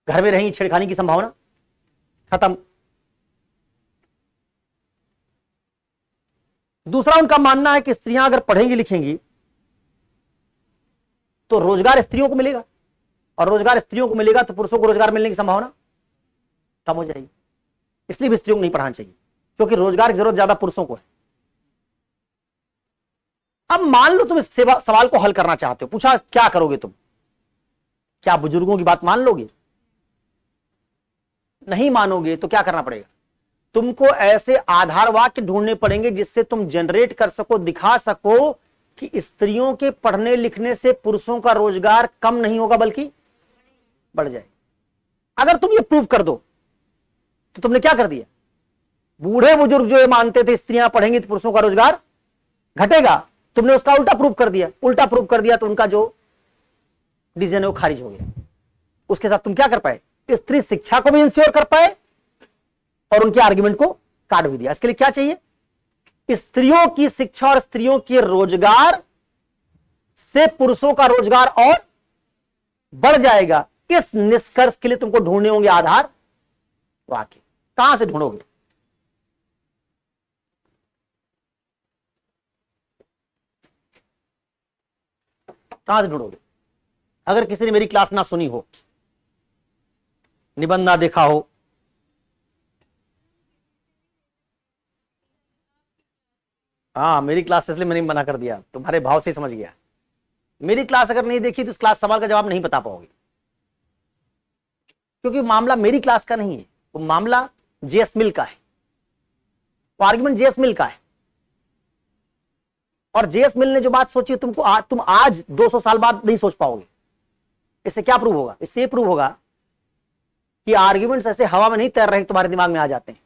घर में रहेंगी छेड़खानी की संभावना खत्म। दूसरा उनका मानना है कि स्त्रियां अगर पढ़ेंगी लिखेंगी तो रोजगार स्त्रियों को मिलेगा, और रोजगार स्त्रियों को मिलेगा तो पुरुषों को रोजगार मिलने की संभावना कम हो जाएगी। इसलिए भी स्त्रियों को नहीं पढ़ाना चाहिए, क्योंकि रोजगार की जरूरत ज्यादा पुरुषों को है। अब मान लो तुम इस सवाल को हल करना चाहते हो, पूछा क्या करोगे तुम? क्या बुजुर्गों की बात मान लोगे? नहीं मानोगे तो क्या करना पड़ेगा? तुमको ऐसे आधार वाक्य ढूंढने पड़ेंगे जिससे तुम जनरेट कर सको, दिखा सको कि स्त्रियों के पढ़ने लिखने से पुरुषों का रोजगार कम नहीं होगा बल्कि बढ़ जाए। अगर तुम ये प्रूव कर दो तो तुमने क्या कर दिया? बूढ़े बुजुर्ग जो ये मानते थे स्त्रियां पढ़ेंगी तो पुरुषों का रोजगार घटेगा, तुमने उसका उल्टा प्रूव कर दिया। उल्टा प्रूव कर दिया तो उनका जो डिसीजन है वो खारिज हो गया। उसके साथ तुम क्या कर पाए? स्त्री शिक्षा को भी इंश्योर कर पाए और उनके आर्ग्यूमेंट को काट भी दिया। इसके लिए क्या चाहिए? स्त्रियों की शिक्षा और स्त्रियों के रोजगार से पुरुषों का रोजगार और बढ़ जाएगा। इस निष्कर्ष के लिए तुमको ढूंढने होंगे आधार वाक्य। कहां से ढूंढोगे? कहां से ढूंढोगे? अगर किसी ने मेरी क्लास ना सुनी हो, निबंध ना देखा हो, हाँ मेरी क्लास इसलिए मैंने मना कर दिया, तुम्हारे भाव से समझ गया। मेरी क्लास अगर नहीं देखी तो इस क्लास सवाल का जवाब नहीं बता पाओगे, क्योंकि मामला मेरी क्लास का नहीं है, वो मामला जेएस मिल का है, वो आर्गुमेंट जेएस मिल का है। और जेएस मिल ने जो बात सोची तुम आज 200 साल बाद नहीं सोच पाओगे। इससे क्या प्रूव होगा? इससे ये प्रूव होगा कि आर्ग्यूमेंट्स ऐसे हवा में नहीं तैर रहे, तुम्हारे दिमाग में आ जाते हैं।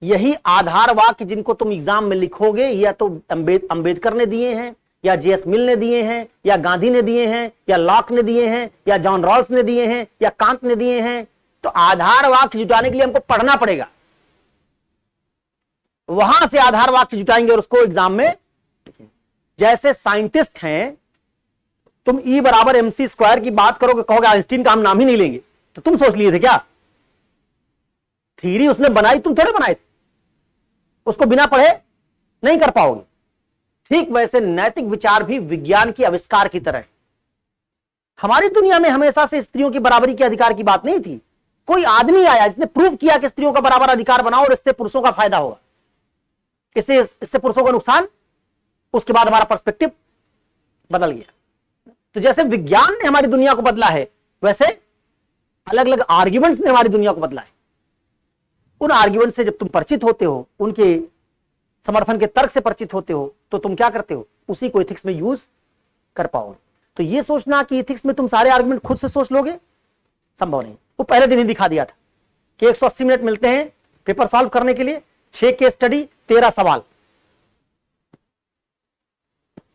यही आधार वाक्य जिनको तुम एग्जाम में लिखोगे, या तो अंबेडकर ने दिए हैं, या जेएस मिल ने दिए हैं, या गांधी ने दिए हैं, या लॉक ने दिए हैं, या जॉन रॉल्स ने दिए हैं, या कांत ने दिए हैं, तो आधार वाक्य जुटाने के लिए हमको पढ़ना पड़ेगा। वहां से आधार वाक्य जुटाएंगे और उसको एग्जाम में, जैसे साइंटिस्ट हैं, तुम E बराबर MC स्क्वायर की बात करोगे, कहोगे आइंस्टीन का हम नाम ही नहीं लेंगे, तो तुम सोच लिए थे क्या? थ्योरी उसने बनाई, तुम थोड़े बनाए थे, उसको बिना पढ़े नहीं कर पाओगे। ठीक वैसे नैतिक विचार भी विज्ञान की आविष्कार की तरह है। हमारी दुनिया में हमेशा से स्त्रियों की बराबरी के अधिकार की बात नहीं थी। कोई आदमी आया जिसने प्रूव किया कि स्त्रियों का बराबर अधिकार बनाओ और इससे पुरुषों का फायदा होगा, इससे पुरुषों का नुकसान। उसके बाद हमारा पर्सपेक्टिव बदल गया। तो जैसे विज्ञान ने हमारी दुनिया को बदला है, वैसे अलग अलग आर्ग्यूमेंट्स ने हमारी दुनिया को बदला है। उन आर्ग्यूमेंट से जब तुम परिचित होते हो, उनके समर्थन के तर्क से परिचित होते हो, तो तुम क्या करते हो? उसी को इथिक्स में यूज कर पाओगे। तो ये सोचना कि इथिक्स में तुम सारे आर्ग्यूमेंट खुद से सोच लोगे, संभव नहीं। वो पहले दिन ही दिखा दिया था कि 180 मिनट मिलते हैं पेपर सॉल्व करने के लिए, 6 केस स्टडी 13 सवाल।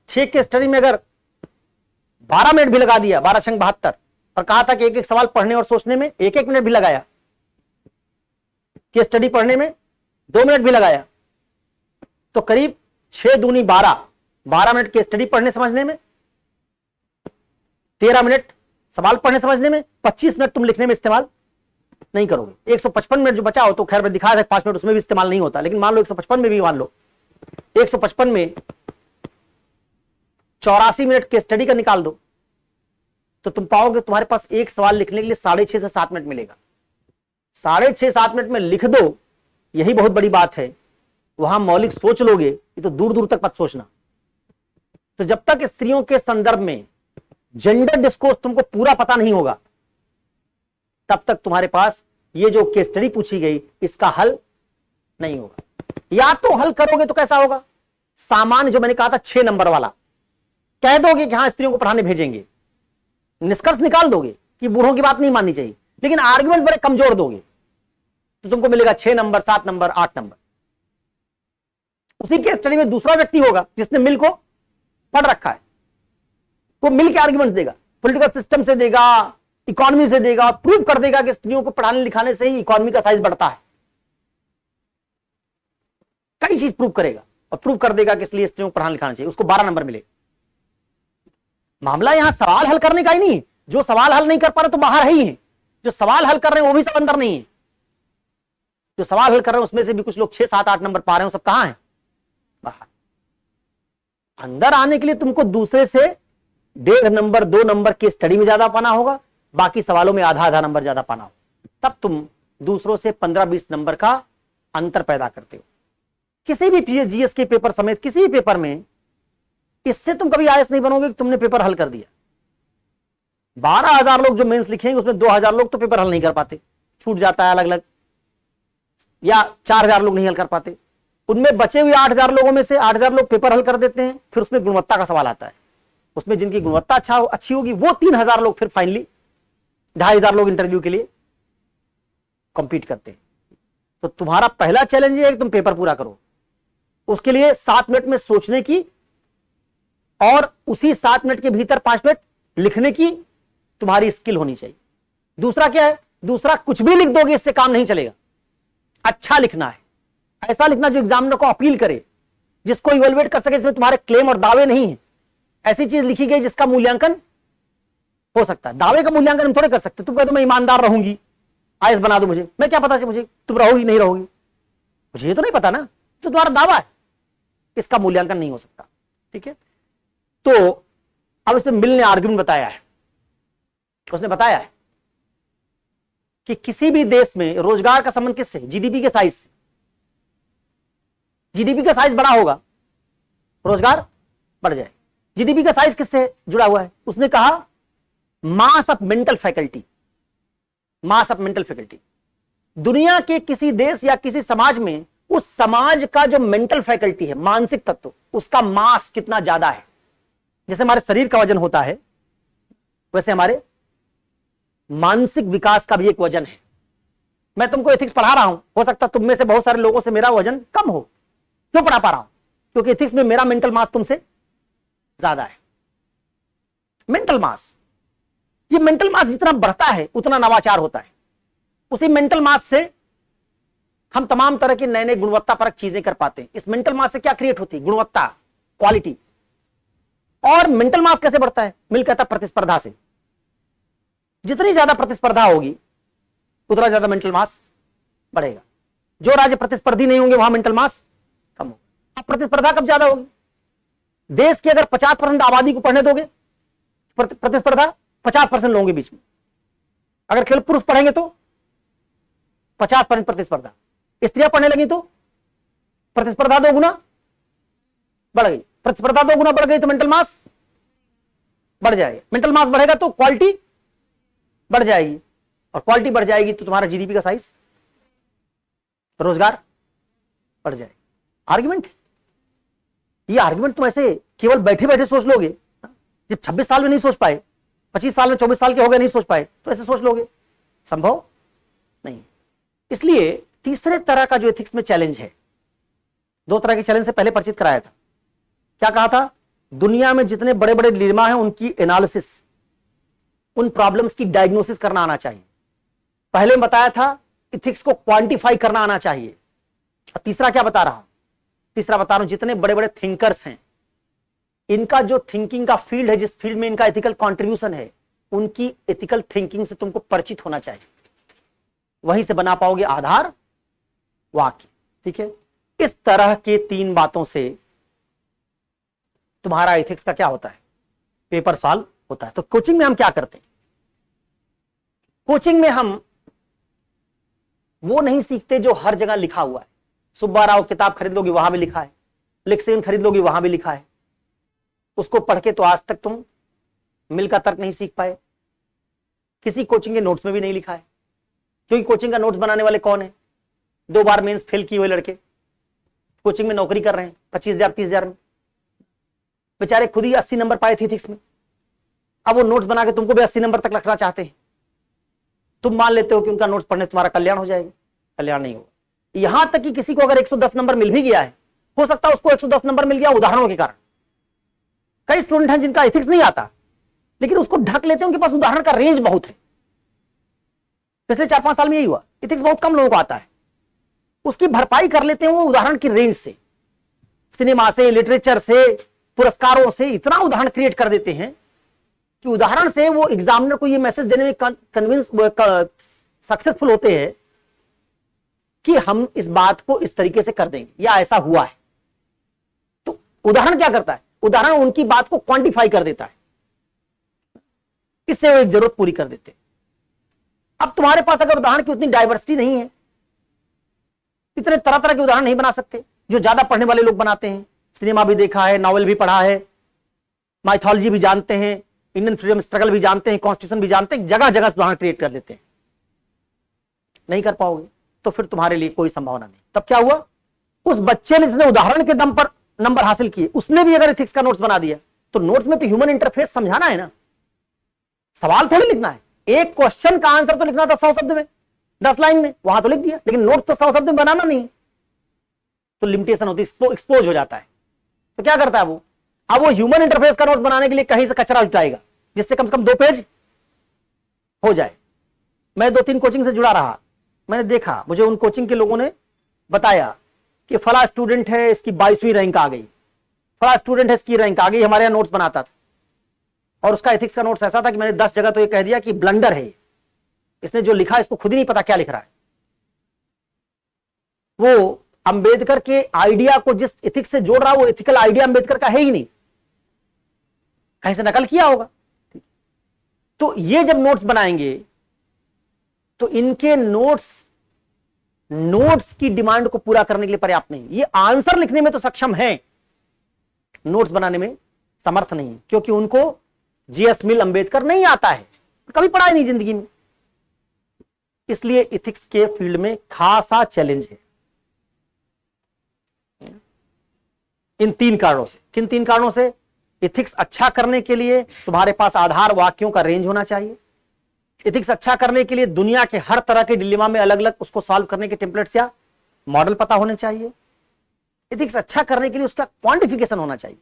6 केस स्टडी में अगर 12 मिनट भी लगा दिया, 12 × 72, और कहा था कि एक एक सवाल पढ़ने और सोचने में 1-1 मिनट भी लगाया, केस स्टडी पढ़ने में 2 मिनट भी लगाया, तो करीब 6 दूनी 12 मिनट केस स्टडी पढ़ने समझने में, 13 मिनट सवाल पढ़ने समझने में, 25 मिनट तुम लिखने में इस्तेमाल नहीं करोगे। 155 मिनट जो बचा हो, तो खैर मैं दिखाया था 5 मिनट उसमें भी इस्तेमाल नहीं होता, लेकिन मान लो 155 में भी, मान लो 155 में 84 मिनट केस स्टडी का निकाल दो, तो तुम पाओगे तुम्हारे पास एक सवाल लिखने के लिए 6.5 से 7 मिनट मिलेगा। 6.5-7 मिनट में लिख दो, यही बहुत बड़ी बात है। वहां मौलिक सोच लोगे, ये तो दूर दूर तक मत सोचना। तो जब तक स्त्रियों के संदर्भ में जेंडर डिस्कोर्स तुमको पूरा पता नहीं होगा, तब तक तुम्हारे पास ये जो केस स्टडी पूछी गई, इसका हल नहीं होगा। या तो हल करोगे तो कैसा होगा? सामान्य, जो मैंने कहा था 6 नंबर वाला, कह दोगे कि हाँ स्त्रियों को पढ़ाने भेजेंगे, निष्कर्ष निकाल दोगे कि बूढ़ों की बात नहीं माननी चाहिए, लेकिन आर्ग्यूमेंट्स बड़े कमजोर दोगे, तो तुमको मिलेगा 6 नंबर, 7 नंबर, 8 नंबर। उसी केस स्टडी में दूसरा व्यक्ति होगा जिसने मिल को पढ़ रखा है, वो मिल के आर्ग्यूमेंट्स देगा, पॉलिटिकल सिस्टम से देगा, इकोनॉमी से देगा, प्रूव कर देगा कि स्त्रियों को पढ़ाने लिखाने से ही इकोनॉमी का साइज बढ़ता है। कई चीज प्रूव करेगा और प्रूव कर देगा कि इसलिए स्त्रियों को पढ़ाने लिखाना चाहिए, उसको 12 नंबर मिले। मामला यहां सवाल हल करने का ही नहीं, जो सवाल हल नहीं कर पा रहे तो बाहर है ही है, जो सवाल हल कर रहे हैं वो भी सब अंदर नहीं है। जो सवाल हल कर रहे हैं उसमें से भी कुछ लोग 6, 7, 8 नंबर पा रहे हैं, सब कहां है? बाहर। अंदर आने के लिए तुमको दूसरे से 1.5 नंबर 2 नंबर की स्टडी में ज्यादा पाना होगा, बाकी सवालों में आधा नंबर ज्यादा पाना होगा, तब तुम दूसरों से 15-20 नंबर का अंतर पैदा करते हो। किसी भी जीएस के पेपर समेत किसी भी पेपर में इससे तुम कभी आईएएस नहीं बनोगे कि तुमने पेपर हल कर दिया। 12,000 लोग जो मेंस लिखेंगे उसमें 2,000 लोग तो पेपर हल नहीं कर पाते, छूट जाता है अलग अलग, या 4,000 लोग नहीं हल कर पाते। उनमें बचे हुए 8,000 लोगों में से 8,000 लोग पेपर हल कर देते हैं, फिर उसमें गुणवत्ता का सवाल आता है, उसमें जिनकी गुणवत्ता अच्छी होगी वो 3,000 लोग फिर फाइनली 2,500 लोग इंटरव्यू के लिए कंपीट करते हैं। तो तुम्हारा पहला चैलेंज ये है कि तुम पेपर पूरा करो, उसके लिए 7 मिनट में सोचने की और उसी 7 मिनट के भीतर 5 मिनट लिखने की तुम्हारी स्किल होनी चाहिए। दूसरा क्या है? दूसरा, कुछ भी लिख दोगे इससे काम नहीं चलेगा। अच्छा लिखना है, ऐसा लिखना जो एग्जामिनर को अपील करे, जिसको इवेलुएट कर सके, इसमें तुम्हारे क्लेम और दावे नहीं है। ऐसी चीज लिखी गई जिसका मूल्यांकन हो सकता है। दावे का मूल्यांकन हम थोड़े कर सकते। तुम कहते हो मैं ईमानदार रहूंगी, आईएएस बना दो मुझे, मैं क्या पता मुझे तुम रहोगी नहीं रहोगी, मुझे ये तो नहीं पता ना, तो तुम्हारा दावा है, इसका मूल्यांकन नहीं हो सकता। ठीक है, तो अब इसमें मिल ने आर्ग्यूमेंट बताया है, उसने बताया है कि किसी भी देश में रोजगार का संबंध किससे? जीडीपी के साइज से। जीडीपी का साइज बड़ा होगा, रोजगार बढ़ जाए। जीडीपी का साइज किससे जुड़ा हुआ है? उसने कहा mass of mental faculty. Mass of mental faculty, दुनिया के किसी देश या किसी समाज में उस समाज का जो मेंटल फैकल्टी है, मानसिक तत्व, उसका मास कितना ज्यादा है। जैसे हमारे शरीर का वजन होता है, वैसे हमारे मानसिक विकास का भी एक वजन है। मैं तुमको एथिक्स पढ़ा रहा हूं, हो सकता तुम में से बहुत सारे लोगों से मेरा वजन कम हो। क्यों पढ़ा पा रहा हूं? क्योंकि एथिक्स में मेरा मेंटल मास तुमसे ज्यादा है। मेंटल मास, ये मेंटल मास जितना बढ़ता है उतना नवाचार होता है। उसी मेंटल मास से हम तमाम तरह की नए नए गुणवत्तापरक चीजें कर पाते हैं। इस मेंटल मास से क्या क्रिएट होती है? गुणवत्ता, क्वालिटी। और मेंटल मास कैसे बढ़ता है? मिल कहता है प्रतिस्पर्धा से। जितनी ज्यादा प्रतिस्पर्धा होगी उतना ज्यादा मेंटल मास बढ़ेगा। जो राज्य प्रतिस्पर्धी नहीं होंगे वहां मेंटल मास कम होगा। अब प्रतिस्पर्धा कब ज्यादा होगी? देश की अगर 50% आबादी को पढ़ने दोगे, प्रतिस्पर्धा 50% लोगों के बीच में। अगर केवल पुरुष पढ़ेंगे तो 50% प्रतिस्पर्धा, स्त्रियां पढ़ने लगी तो प्रतिस्पर्धा 2 गुना बढ़ गई। प्रतिस्पर्धा 2 गुना बढ़ गई तो मेंटल मास बढ़ जाएगा। मेंटल मास बढ़ेगा तो क्वालिटी बढ़ जाएगी, और क्वालिटी बढ़ जाएगी तो तुम्हारा जीडीपी का साइज, रोजगार बढ़ जाएगा। आर्गुमेंट, ये आर्गुमेंट तुम ऐसे केवल बैठे बैठे सोच लोगे। जब 26 साल में नहीं सोच पाए, 25 साल में 24 साल के हो गए नहीं सोच पाए, तो ऐसे सोच लोगे? संभव नहीं। इसलिए तीसरे तरह का जो एथिक्स में चैलेंज है, 2 तरह के चैलेंज से पहले परिचित कराया था। क्या कहा था? दुनिया में जितने बड़े बड़े डिलेमा हैं उनकी एनालिसिस, उन प्रॉब्लम्स की डायग्नोसिस करना आना चाहिए। पहले बताया था एथिक्स को क्वांटिफाई करना आना चाहिए। और तीसरा क्या बता रहा हूं? तीसरा बता रहा हूं जितने बड़े बड़े थिंकर्स हैं, इनका जो थिंकिंग का फील्ड है, जिस फील्ड में इनका एथिकल कंट्रीब्यूशन है, उनकी एथिकल थिंकिंग से तुमको परिचित होना चाहिए। वहीं से बना पाओगे आधार वाक्य। ठीक है, इस तरह के 3 बातों से तुम्हारा एथिक्स का क्या होता है? पेपर सॉल्व होता है। तो कोचिंग में हम क्या करते हैं? कोचिंग में हम वो नहीं सीखते जो हर जगह लिखा हुआ है। सुब्बा राव किताब खरीद लोगी वहां भी लिखा है, लेक्सिकन खरीद लोगी वहां भी लिखा है। उसको पढ़ के तो आज तक तुम मिल का तर्क नहीं सीख पाए। किसी कोचिंग के नोट्स में भी नहीं लिखा है, क्योंकि कोचिंग का नोट्स बनाने वाले कौन है? 2 बार मेंस फेल किए हुए लड़के कोचिंग में नौकरी कर रहे हैं 25,000 30,000 में। बेचारे खुद ही 80 नंबर पाए थे एथिक्स में। अब वो नोट्स बना के तुमको भी 80 नंबर तक रखना चाहते हैं। तुम मान लेते हो कि उनका नोट्स पढ़ने तुम्हारा कल्याण हो जाएगा। कल्याण नहीं होगा। यहां तक कि किसी को अगर 110 नंबर मिल भी गया है, हो सकता है उसको 110 नंबर मिल गया उदाहरणों के कारण। कई स्टूडेंट हैं जिनका एथिक्स नहीं आता, लेकिन उसको ढक लेते हैं, उनके पास उदाहरण का रेंज बहुत है। पिछले 4-5 साल में यही हुआ, एथिक्स बहुत कम लोगों को आता है, उसकी भरपाई कर लेते हैं वो उदाहरण की रेंज से, सिनेमा से, लिटरेचर से, पुरस्कारों से इतना उदाहरण क्रिएट कर देते हैं कि उदाहरण से वो एग्जामिनर को ये मैसेज देने में कन्विंस सक्सेसफुल होते हैं कि हम इस बात को इस तरीके से कर देंगे या ऐसा हुआ है। तो उदाहरण क्या करता है? उदाहरण उनकी बात को क्वांटिफाई कर देता है, इससे वो एक जरूरत पूरी कर देते हैं। अब तुम्हारे पास अगर उदाहरण की उतनी डाइवर्सिटी नहीं है, इतने तरह तरह के उदाहरण नहीं बना सकते जो ज्यादा पढ़ने वाले लोग बनाते हैं। सिनेमा भी देखा है, नॉवेल भी पढ़ा है, माइथोलॉजी भी जानते हैं, इंडियन फ्रीडम स्ट्रगल भी जानते हैं, कॉन्स्टिट्यूशन भी जानते हैं, जगह जगह उदाहरण क्रिएट कर लेते हैं। नहीं कर पाओगे तो फिर तुम्हारे लिए कोई संभावना नहीं। तब क्या हुआ? उस बच्चे ने जिसने उदाहरण के दम पर नंबर हासिल किए, उसने भी अगर एथिक्स का नोट्स बना दिया, तो नोट्स में तो ह्यूमन इंटरफेस समझाना है ना, सवाल थोड़ी लिखना है। एक क्वेश्चन का आंसर तो लिखना था 100 शब्द में, 10 लाइन में, वहां तो लिख दिया, लेकिन नोट्स तो 100 शब्द में बनाना नहीं। तो लिमिटेशन होती है, एक्सपोज हो जाता है। तो क्या करता है वो? अब वो ह्यूमन इंटरफेस का नोट्स बनाने के लिए कहीं से कचरा जुटाएगा जिससे कम से कम 2 पेज हो जाए। मैं 2-3 कोचिंग से जुड़ा रहा, मैंने देखा, मुझे उन कोचिंग के लोगों ने बताया कि फला स्टूडेंट है, इसकी 22वीं रैंक आ गई, फला स्टूडेंट है, इसकी रैंक आ गई, हमारे यहां नोट्स बनाता था, और उसका एथिक्स का नोट्स ऐसा था कि मैंने 10 जगह तो ये कह दिया कि ब्लंडर है, इसने जो लिखा इसको खुद ही नहीं पता क्या लिख रहा है। वो अंबेडकर के आइडिया को जिस एथिक्स से जोड़ रहा है, वो एथिकल आइडिया अंबेडकर का है ही नहीं। कहीं से नकल किया होगा। तो ये जब नोट्स बनाएंगे तो इनके नोट्स की डिमांड को पूरा करने के लिए पर्याप्त नहीं। ये आंसर लिखने में तो सक्षम है, नोट्स बनाने में समर्थ नहीं है, क्योंकि उनको जीएस मिल अंबेडकर नहीं आता है, कभी पढ़ा ही नहीं जिंदगी में। इसलिए इथिक्स के फील्ड में खासा चैलेंज है इन 3 कारणों से। किन 3 कारणों से? इथिक्स अच्छा करने के लिए तुम्हारे पास आधार वाक्यों का रेंज होना चाहिए। इथिक्स अच्छा करने के लिए दुनिया के हर तरह के डिलेमा में अलग अलग उसको सॉल्व करने के टेम्पलेट्स या मॉडल पता होने चाहिए। इथिक्स अच्छा करने के लिए उसका क्वांटिफिकेशन होना चाहिए।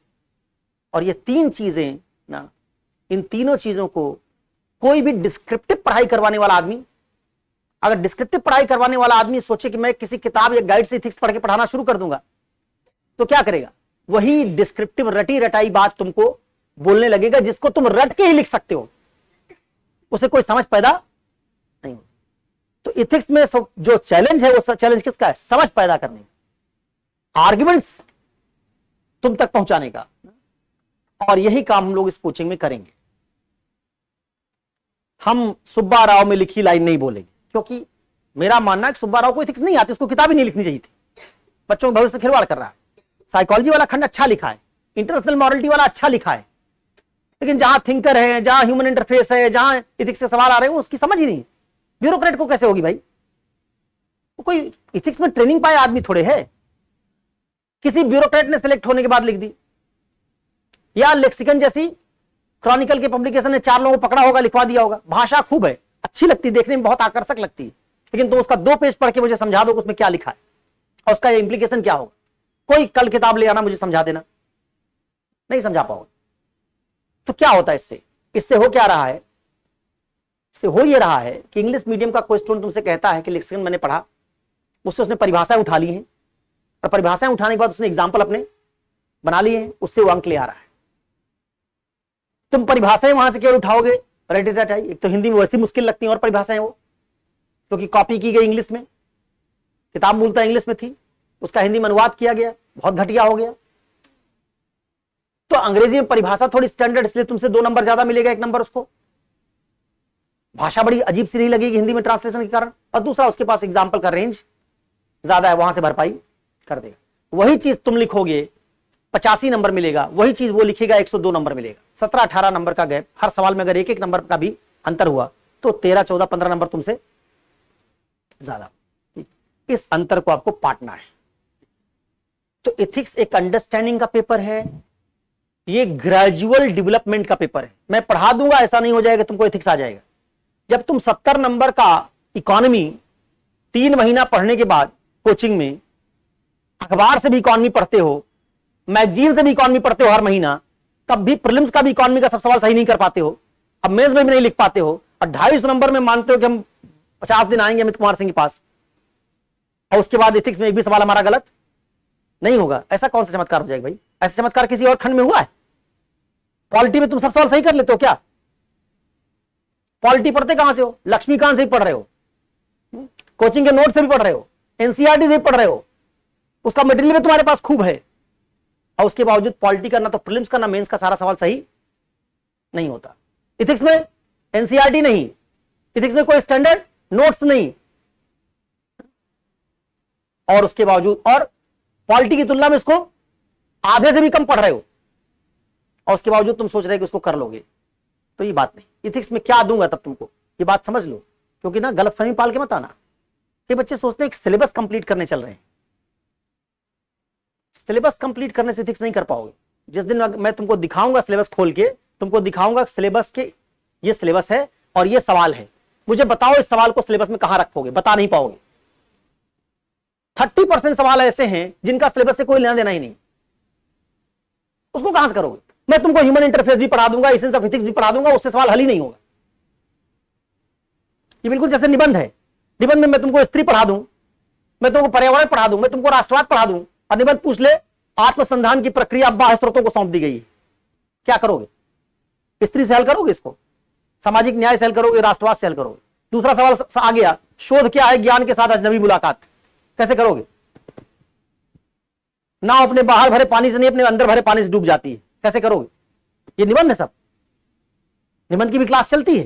और ये 3 चीजें ना, इन तीनों चीजों को कोई भी डिस्क्रिप्टिव पढ़ाई करवाने वाला आदमी, अगर डिस्क्रिप्टिव पढ़ाई करवाने वाला आदमी सोचे कि मैं किसी किताब या गाइड से इथिक्स पढ़ के पढ़ाना शुरू कर दूंगा, तो क्या करेगा? वही डिस्क्रिप्टिव रटी रटाई बात तुमको बोलने लगेगा जिसको तुम रट के ही लिख सकते हो, उसे कोई समझ पैदा नहीं होती। तो इथिक्स में जो चैलेंज है वो चैलेंज किसका है? समझ पैदा करने का, आर्ग्यूमेंट्स तुम तक पहुंचाने का। और यही काम हम लोग इस कोचिंग में करेंगे। हम सुब्बा राव में लिखी लाइन नहीं बोलेंगे, क्योंकि मेरा मानना है कि सुब्बा राव को इथिक्स नहीं आती, उसको किताब ही नहीं लिखनी चाहिए थी। बच्चों के भविष्य से खिलवाड़ कर रहा है। साइकोलॉजी वाला खंड अच्छा लिखा है, इंटरनेशनल मॉरलिटी वाला अच्छा लिखा है, लेकिन जहां थिंकर है, जहां ह्यूमन इंटरफेस है, जहां इथिक्स से सवाल आ रहे हैं उसकी समझ ही नहीं। ब्यूरोक्रेट को कैसे होगी भाई? वो कोई इथिक्स में ट्रेनिंग पाए आदमी थोड़े है। किसी ब्यूरोक्रेट ने सिलेक्ट होने के बाद लिख दी, या लेक्सिकन जैसी क्रॉनिकल के पब्लिकेशन ने 4 लोगों को पकड़ा होगा, लिखवा दिया होगा। भाषा खूब है, अच्छी लगती है, देखने में बहुत आकर्षक लगती है, लेकिन तुम उसका 2 पेज पढ़ के मुझे समझा दो उसमें क्या लिखा है और उसका इंप्लीकेशन क्या होगा। कोई कल किताब ले आना, मुझे समझा देना, नहीं समझा पाओगे। तो क्या होता है इससे हो क्या रहा है? इससे हो ये रहा है कि इंग्लिश मीडियम का कोई स्टूडेंट तुमसे कहता है कि लेक्सिकन मैंने पढ़ा, उससे उसने परिभाषाएं उठा ली हैं, और परिभाषाएं उठाने के बाद उसने एग्जाम्पल अपने बना लिए हैं, उससे वो अंक ले आ रहा है। तुम परिभाषाएं वहां से केवल उठाओगे रट रटाई, एक तो हिंदी में वैसी मुश्किल लगती है, और परिभाषाएं वो क्योंकि कॉपी की गई इंग्लिश में, किताब मूलतः इंग्लिश में थी, उसका हिंदी में अनुवाद किया गया, बहुत घटिया हो गया। तो अंग्रेजी में परिभाषा थोड़ी स्टैंडर्ड, इसलिए तुमसे 2 नंबर ज्यादा मिलेगा, 1 नंबर उसको। भाषा बड़ी अजीब सी नहीं लगेगी हिंदी में ट्रांसलेशन के कारण, और दूसरा उसके पास एग्जाम्पल का रेंज ज्यादा है, वहां से भरपाई कर देगा। वही चीज तुम लिखोगे 85 नंबर मिलेगा, वही चीज वो लिखेगा 102 नंबर मिलेगा। 17-18 नंबर का गैप, हर सवाल में अगर 1-1 नंबर का भी अंतर हुआ तो 13, 14, 15 नंबर तुमसे ज्यादा। इस अंतर को आपको पाटना है। तो एथिक्स एक अंडरस्टैंडिंग का पेपर है, ये ग्रेजुअल डेवलपमेंट का पेपर है। मैं पढ़ा दूंगा, ऐसा नहीं हो जाएगा तुमको एथिक्स आ जाएगा। जब तुम 70 नंबर का इकोनॉमी 3 महीना पढ़ने के बाद कोचिंग में अखबार से भी इकोनॉमी पढ़ते हो, मैगजीन से भी इकोनॉमी पढ़ते हो हर महीना, तब भी प्रीलिम्स का भी इकोनॉमी का सब सवाल सही नहीं कर पाते हो, अब मेंस में भी नहीं लिख पाते हो, और 250 नंबर में मानते हो कि हम 50 दिन आएंगे अमित कुमार सिंह के पास, और उसके बाद एथिक्स में एक भी सवाल हमारा गलत नहीं होगा। ऐसा कौन सा चमत्कार हो जाएगा भाई? ऐसा चमत्कार किसी और खंड में हुआ है? पॉलिटी में तुम सब सवाल सही कर लेते हो क्या? पॉलिटी पढ़ते कहां से हो? लक्ष्मीकांत से ही पढ़ रहे हो, कोचिंग के नोट से भी पढ़ रहे हो, एनसीईआरटी से भी पढ़ रहे हो, उसका मटेरियल भी तुम्हारे पास खूब है, और उसके बावजूद पॉलिटी का ना तो प्रीलिम्स का ना मेंस का सारा सवाल सही नहीं होता। इथिक्स में एनसीईआरटी नहीं, इथिक्स में कोई स्टैंडर्ड नोट्स नहीं, और उसके बावजूद, और पॉलिटी की तुलना में इसको आधे से भी कम पढ़ रहे हो, और उसके बावजूद तुम सोच रहे हो कि उसको कर लोगे। तो ये बात नहीं। इथिक्स में क्या दूंगा तब तुमको, ये बात समझ लो, क्योंकि ना गलतफहमी पाल के मत आना कि बच्चे सोचते हैं कि सिलेबस कंप्लीट करने चल रहे हैं। सिलेबस कंप्लीट करने से इथिक्स नहीं कर पाओगे। जिस दिन मैं तुमको दिखाऊंगा सिलेबस खोल के, तुमको दिखाऊंगा सिलेबस के ये सिलेबस है और ये सवाल है, मुझे बताओ इस सवाल को सिलेबस में कहां रखोगे, बता नहीं पाओगे। 30% सवाल ऐसे हैं जिनका सिलेबस से कोई लेना देना ही नहीं, उसको कहां से करोगे? मैं तुमको ह्यूमन इंटरफेस भी पढ़ा दूंगा, एसेंस ऑफ एथिक्स भी पढ़ा दूंगा, उससे सवाल हल ही नहीं होगा। ये बिल्कुल जैसे निबंध है, निबंध में मैं तुमको स्त्री पढ़ा दूं, मैं तुमको पर्यावरण पढ़ा दूं, मैं तुमको राष्ट्रवाद पढ़ा दूं, और निबंध पूछ ले आत्मसंधान की प्रक्रिया बाह्य स्रोतों को सौंप दी गई है, क्या करोगे? स्त्री से हल करोगे इसको, सामाजिक न्याय से हल करोगे, राष्ट्रवाद से हल करोगे? दूसरा सवाल आ गया, शोध क्या है ज्ञान के साथ अजनबी मुलाकात, कैसे करोगे? नाव अपने बाहर भरे पानी से नहीं अपने अंदर भरे पानी से डूब जाती है, कैसे करोगे? ये निबंध है सब। निबंध की भी क्लास चलती है।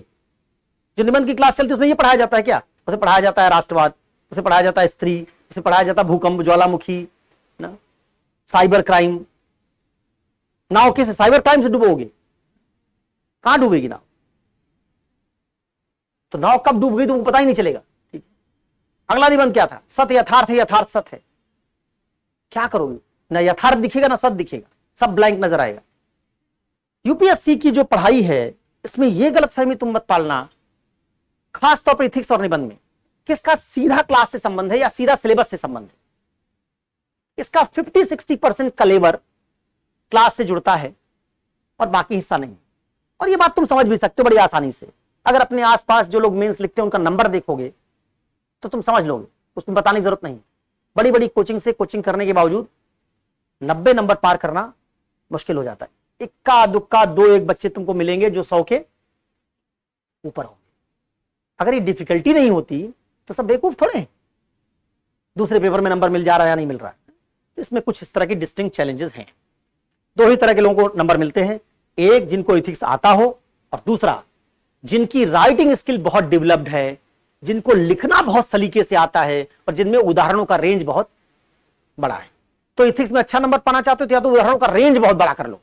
जो निबंध की क्लास चलती है उसमें ये पढ़ाया जाता है क्या? उसे पढ़ाया जाता है राष्ट्रवाद, उसे पढ़ाया जाता है स्त्री, उसे पढ़ाया जाता है भूकंप, ज्वालामुखी ना, साइबर क्राइम। नाव किस साइबर क्राइम से डूबोगे? कहां डूबेगी नाव? तो नाव कब डूब गई तुमको पता ही नहीं चलेगा। ठीक है, अगला निबंध क्या था? सत्य यथार्थ है, यथार्थ सत्य है। क्या करोगे? ना यथार्थ दिखेगा ना सत्य दिखेगा, सब ब्लैंक नजर आएगा। यूपीएससी की जो पढ़ाई है इसमें यह गलतफहमी तुम मत पालना, खास तौर पर इथिक्स और निबंध में, कि इसका सीधा क्लास से संबंध है या सीधा सिलेबस से संबंध है। इसका 50-60% कलेवर क्लास से जुड़ता है और बाकी हिस्सा नहीं। और यह बात तुम समझ भी सकते हो बड़ी आसानी से। अगर अपने आसपास जो लोग मेंस लिखते हैं उनका नंबर देखोगे तो तुम समझ लोगे, उसमें बताने की जरूरत नहीं। बड़ी बड़ी कोचिंग से कोचिंग करने के बावजूद 90 नंबर पार करना मुश्किल हो जाता है। इक्का दुक्का 2-1 बच्चे तुमको मिलेंगे जो 100 के ऊपर होंगे। अगर ये डिफिकल्टी नहीं होती तो सब बेवकूफ थोड़े हैं। दूसरे पेपर में नंबर मिल जा रहा है या नहीं मिल रहा है। तो इसमें कुछ इस तरह की डिस्टिंक्ट चैलेंजेस हैं। दो ही तरह के लोगों को नंबर मिलते हैं, एक जिनको इथिक्स आता हो और दूसरा जिनकी राइटिंग स्किल बहुत डेवलप्ड है, जिनको लिखना बहुत सलीके से आता है और जिनमें उदाहरणों का रेंज बहुत बड़ा है। तो इथिक्स में अच्छा नंबर पाना चाहते हो तो या तो उदाहरणों का रेंज बहुत बड़ा कर लो,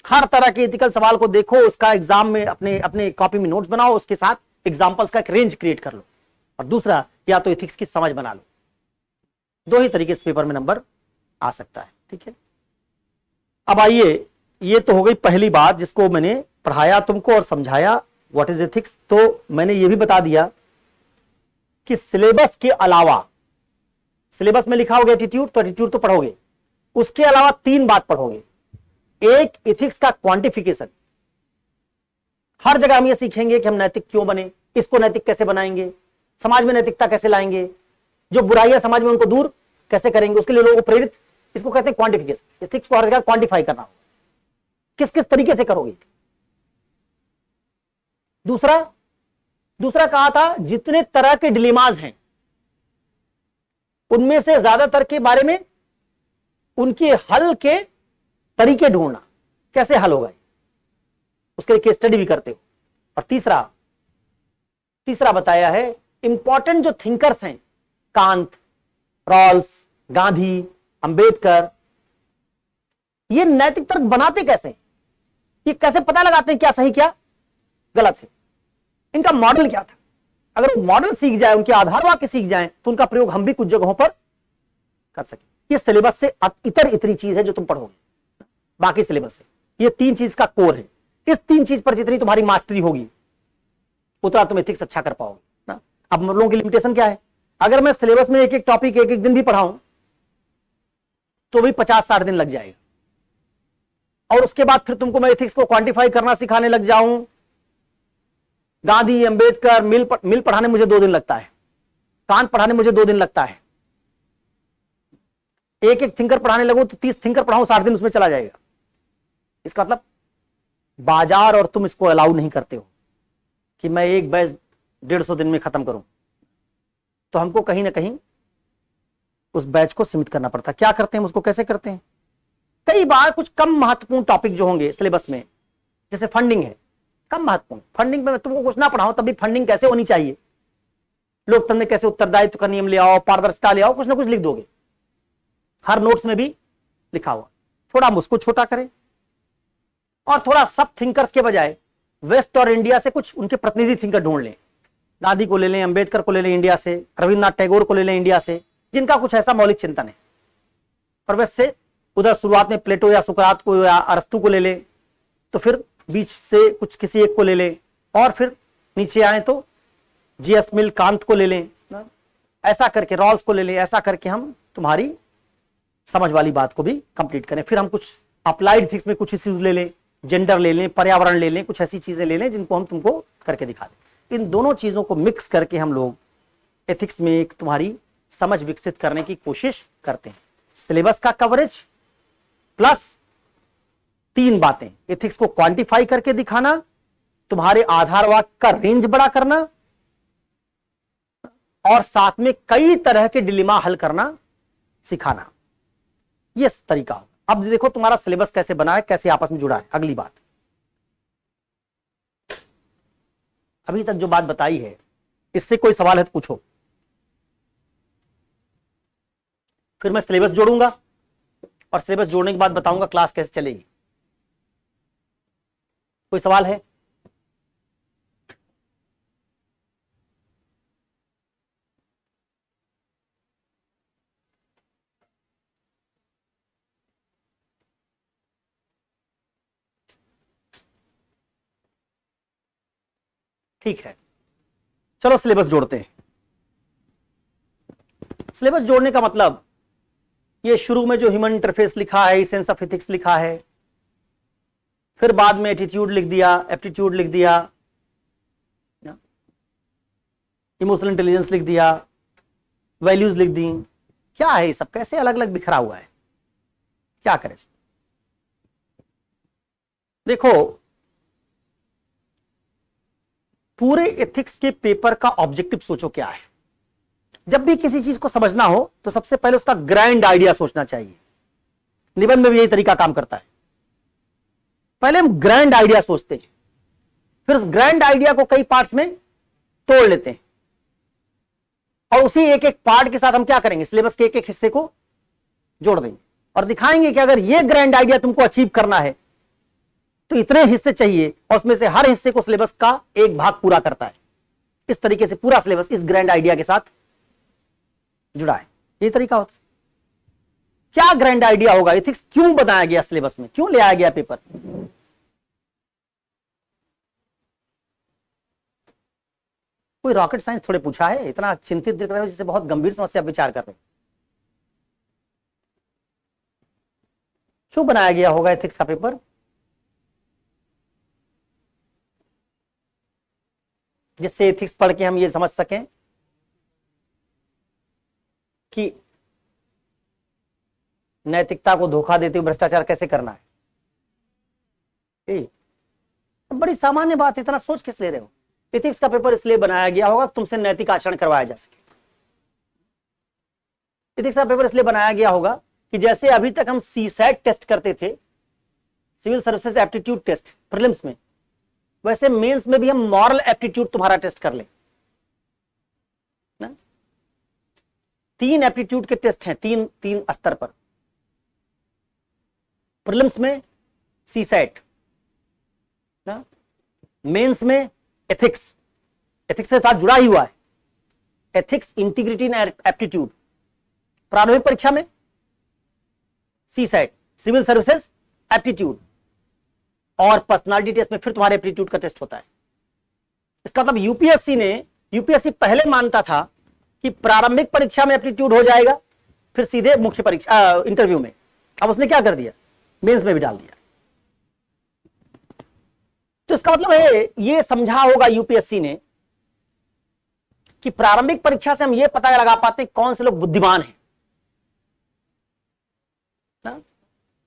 हर तरह के एथिकल सवाल को देखो, उसका एग्जाम में अपने अपने कॉपी में नोट्स बनाओ, उसके साथ एग्जाम्पल्स का एक रेंज क्रिएट कर लो। और दूसरा, या तो एथिक्स की समझ बना लो। दो ही तरीके से पेपर में नंबर आ सकता है। ठीक है, अब आइए, ये तो हो गई पहली बात जिसको मैंने पढ़ाया तुमको और समझाया, व्हाट इज एथिक्स। तो मैंने ये भी बता दिया कि सिलेबस के अलावा, सिलेबस में लिखा होगा एटीट्यूड, तो एटीट्यूड तो पढ़ोगे, उसके अलावा 3 बात पढ़ोगे। एक, एथिक्स का क्वांटिफिकेशन। हर जगह हम ये सीखेंगे कि हम नैतिक क्यों बने, इसको नैतिक कैसे बनाएंगे, समाज में नैतिकता कैसे लाएंगे, जो बुराइयां समाज में उनको दूर कैसे करेंगे, उसके लिए लोगों को प्रेरित, इसको कहते हैं क्वांटिफिकेशन। एथिक्स को हर जगह क्वांटिफाई करना होगा, किस किस तरीके से करोगे। दूसरा कहा था जितने तरह के डिलेमाज हैं उनमें से ज्यादातर के बारे में उनके हल के तरीके ढूंढना, कैसे हल होगा, उसके लिए केस स्टडी भी करते हो। और तीसरा बताया है इंपॉर्टेंट जो थिंकर्स हैं, कांत, रॉल्स, गांधी, अंबेडकर, ये नैतिक तर्क बनाते कैसे, ये कैसे पता लगाते हैं क्या सही क्या गलत है, इनका मॉडल क्या था। अगर वो मॉडल सीख जाए, उनके आधार वाक्य सीख जाए, तो उनका प्रयोग हम भी कुछ जगहों पर कर सके। ये सिलेबस से इतनी चीज है जो तुम पढ़ोगे, बाकी सिलेबस से ये 3 चीज का कोर है। इस 3 चीज पर जितनी तुम्हारी मास्टरी होगी उतना तुम एथिक्स अच्छा कर पाओगे ना। अब हम लोगों की लिमिटेशन क्या है, अगर मैं सिलेबस में एक एक टॉपिक एक एक दिन भी पढ़ाऊं तो भी 50-60 दिन लग जाएगा। और उसके बाद फिर तुमको मैं एथिक्स को क्वांटिफाई करना सिखाने लग जाऊं, गांधी, अंबेडकर, मिल पढ़ाने मुझे 2 दिन लगता है, कांत पढ़ाने मुझे 2 दिन लगता है, एक एक थिंकर पढ़ाने लगूं तो 30 थिंकर पढ़ाऊं, 60 दिन उसमें चला जाएगा। इसका मतलब बाजार और तुम इसको अलाउ नहीं करते हो कि मैं एक बैच 150 दिन में खत्म करूं, तो हमको कहीं ना कहीं उस बैच को सीमित करना पड़ता है। क्या करते हैं उसको, कैसे करते हैं, कई बार कुछ कम महत्वपूर्ण टॉपिक जो होंगे सिलेबस में, जैसे फंडिंग है, कम महत्वपूर्ण, फंडिंग में मैं तुमको कुछ ना पढ़ाऊं तब भी फंडिंग कैसे होनी चाहिए, लोकतंत्र कैसे उत्तरदायित्व का नियम ले आओ, पारदर्शिता ले आओ, कुछ ना कुछ लिख दोगे, हर नोट्स में भी लिखा हुआ। थोड़ा हम उसको छोटा करें और थोड़ा सब थिंकर्स के बजाय वेस्ट और इंडिया से कुछ उनके प्रतिनिधि थिंकर ढूंढ लें, गांधी को ले लें, अंबेडकर को ले लें इंडिया से, रविन्द्रनाथ टैगोर को ले लें इंडिया से, जिनका कुछ ऐसा मौलिक चिंतन है। और वैसे उधर शुरुआत में प्लेटो या सुकरात को या अरस्तु को ले लें, तो फिर बीच से कुछ किसी एक को ले लें, और फिर नीचे आए तो जीएस मिल, कांत को ले लें, ऐसा करके रॉल्स को ले लें, ऐसा करके हम तुम्हारी समझ वाली बात को भी कंप्लीट करें। फिर हम कुछ अप्लाइड एथिक्स में कुछ इश्यूज ले लें, जेंडर ले लें, पर्यावरण ले लें, कुछ ऐसी चीजें ले लें जिनको हम तुमको करके दिखा दें। इन दोनों चीजों को मिक्स करके हम लोग एथिक्स में एक तुम्हारी समझ विकसित करने की कोशिश करते हैं। सिलेबस का कवरेज प्लस 3 बातें, एथिक्स को क्वांटिफाई करके दिखाना, तुम्हारे आधार वाक्य का रेंज बड़ा करना, और साथ में कई तरह के डिलेमा हल करना सिखाना। यह तरीका होगा। अब देखो तुम्हारा सिलेबस कैसे बना है, कैसे आपस में जुड़ा है। अगली बात, अभी तक जो बात बताई है इससे कोई सवाल है तो पूछो, फिर मैं सिलेबस जोड़ूंगा और सिलेबस जोड़ने के बाद बताऊंगा क्लास कैसे चलेगी। कोई सवाल है? ठीक है, चलो सिलेबस जोड़ते हैं। सिलेबस जोड़ने का मतलब, ये शुरू में जो ह्यूमन इंटरफेस लिखा है, सेंस ऑफ एथिक्स लिखा है, फिर बाद में एटीट्यूड लिख दिया, एप्टीट्यूड लिख दिया, इमोशनल इंटेलिजेंस लिख दिया, वैल्यूज लिख दी, क्या है ये सब, कैसे अलग अलग बिखरा हुआ है, क्या करें? देखो, पूरे एथिक्स के पेपर का ऑब्जेक्टिव सोचो क्या है। जब भी किसी चीज को समझना हो तो सबसे पहले उसका ग्रैंड आइडिया सोचना चाहिए। निबंध में भी यही तरीका काम करता है। पहले हम ग्रैंड आइडिया सोचते हैं, फिर उस ग्रैंड आइडिया को कई पार्ट्स में तोड़ लेते हैं और उसी एक एक पार्ट के साथ हम क्या करेंगे, सिलेबस के एक एक हिस्से को जोड़ देंगे और दिखाएंगे कि अगर ये ग्रैंड आइडिया तुमको अचीव करना है तो इतने हिस्से चाहिए और उसमें से हर हिस्से को सिलेबस का एक भाग पूरा करता है। इस तरीके से पूरा सिलेबस इस ग्रैंड आइडिया के साथ जुड़ा है। ये तरीका होता है। क्या ग्रैंड आइडिया होगा, एथिक्स क्यों बनाया गया सिलेबस में, क्यों ले आया गया पेपर? कोई रॉकेट साइंस थोड़े पूछा है, इतना चिंतित दिख रहे हो जैसे बहुत गंभीर समस्या विचार कर रहे हो। क्यों बनाया गया होगा एथिक्स का पेपर? जिससे एथिक्स पढ़ के हम ये समझ सकें कि नैतिकता को धोखा देते हुए भ्रष्टाचार कैसे करना है। बड़ी सामान्य बात, इतना सोच किस ले रहे हो? एथिक्स का पेपर इसलिए बनाया गया होगा तुमसे नैतिक आचरण करवाया जा सके। एथिक्स का पेपर इसलिए बनाया गया होगा कि जैसे अभी तक हम सीसैट टेस्ट करते थे, civil services aptitude test prelims में, वैसे मेंस में भी हम मॉरल एप्टीट्यूड तुम्हारा टेस्ट कर ले ना। 3 एप्टीट्यूड के टेस्ट हैं, तीन स्तर पर। प्रीलिम्स में सीसैट ना, मेंस में एथिक्स, एथिक्स के साथ जुड़ा ही हुआ है, एथिक्स, इंटीग्रिटी एंड एप्टीट्यूड। प्रारंभिक परीक्षा में सीसैट, सिविल सर्विसेज एप्टीट्यूड, और पर्सनालिटी टेस्ट में फिर तुम्हारे एप्टीट्यूड का टेस्ट होता है। इसका मतलब यूपीएससी पहले मानता था कि प्रारंभिक परीक्षा में एप्टीट्यूड हो जाएगा, फिर सीधे मुख्य परीक्षा इंटरव्यू में। अब उसने क्या कर दिया, मेंस में भी डाल दिया। तो इसका मतलब है, ये समझा होगा यूपीएससी ने कि प्रारंभिक परीक्षा से हम ये पता लगा पाते कौन से लोग बुद्धिमान हैं ना?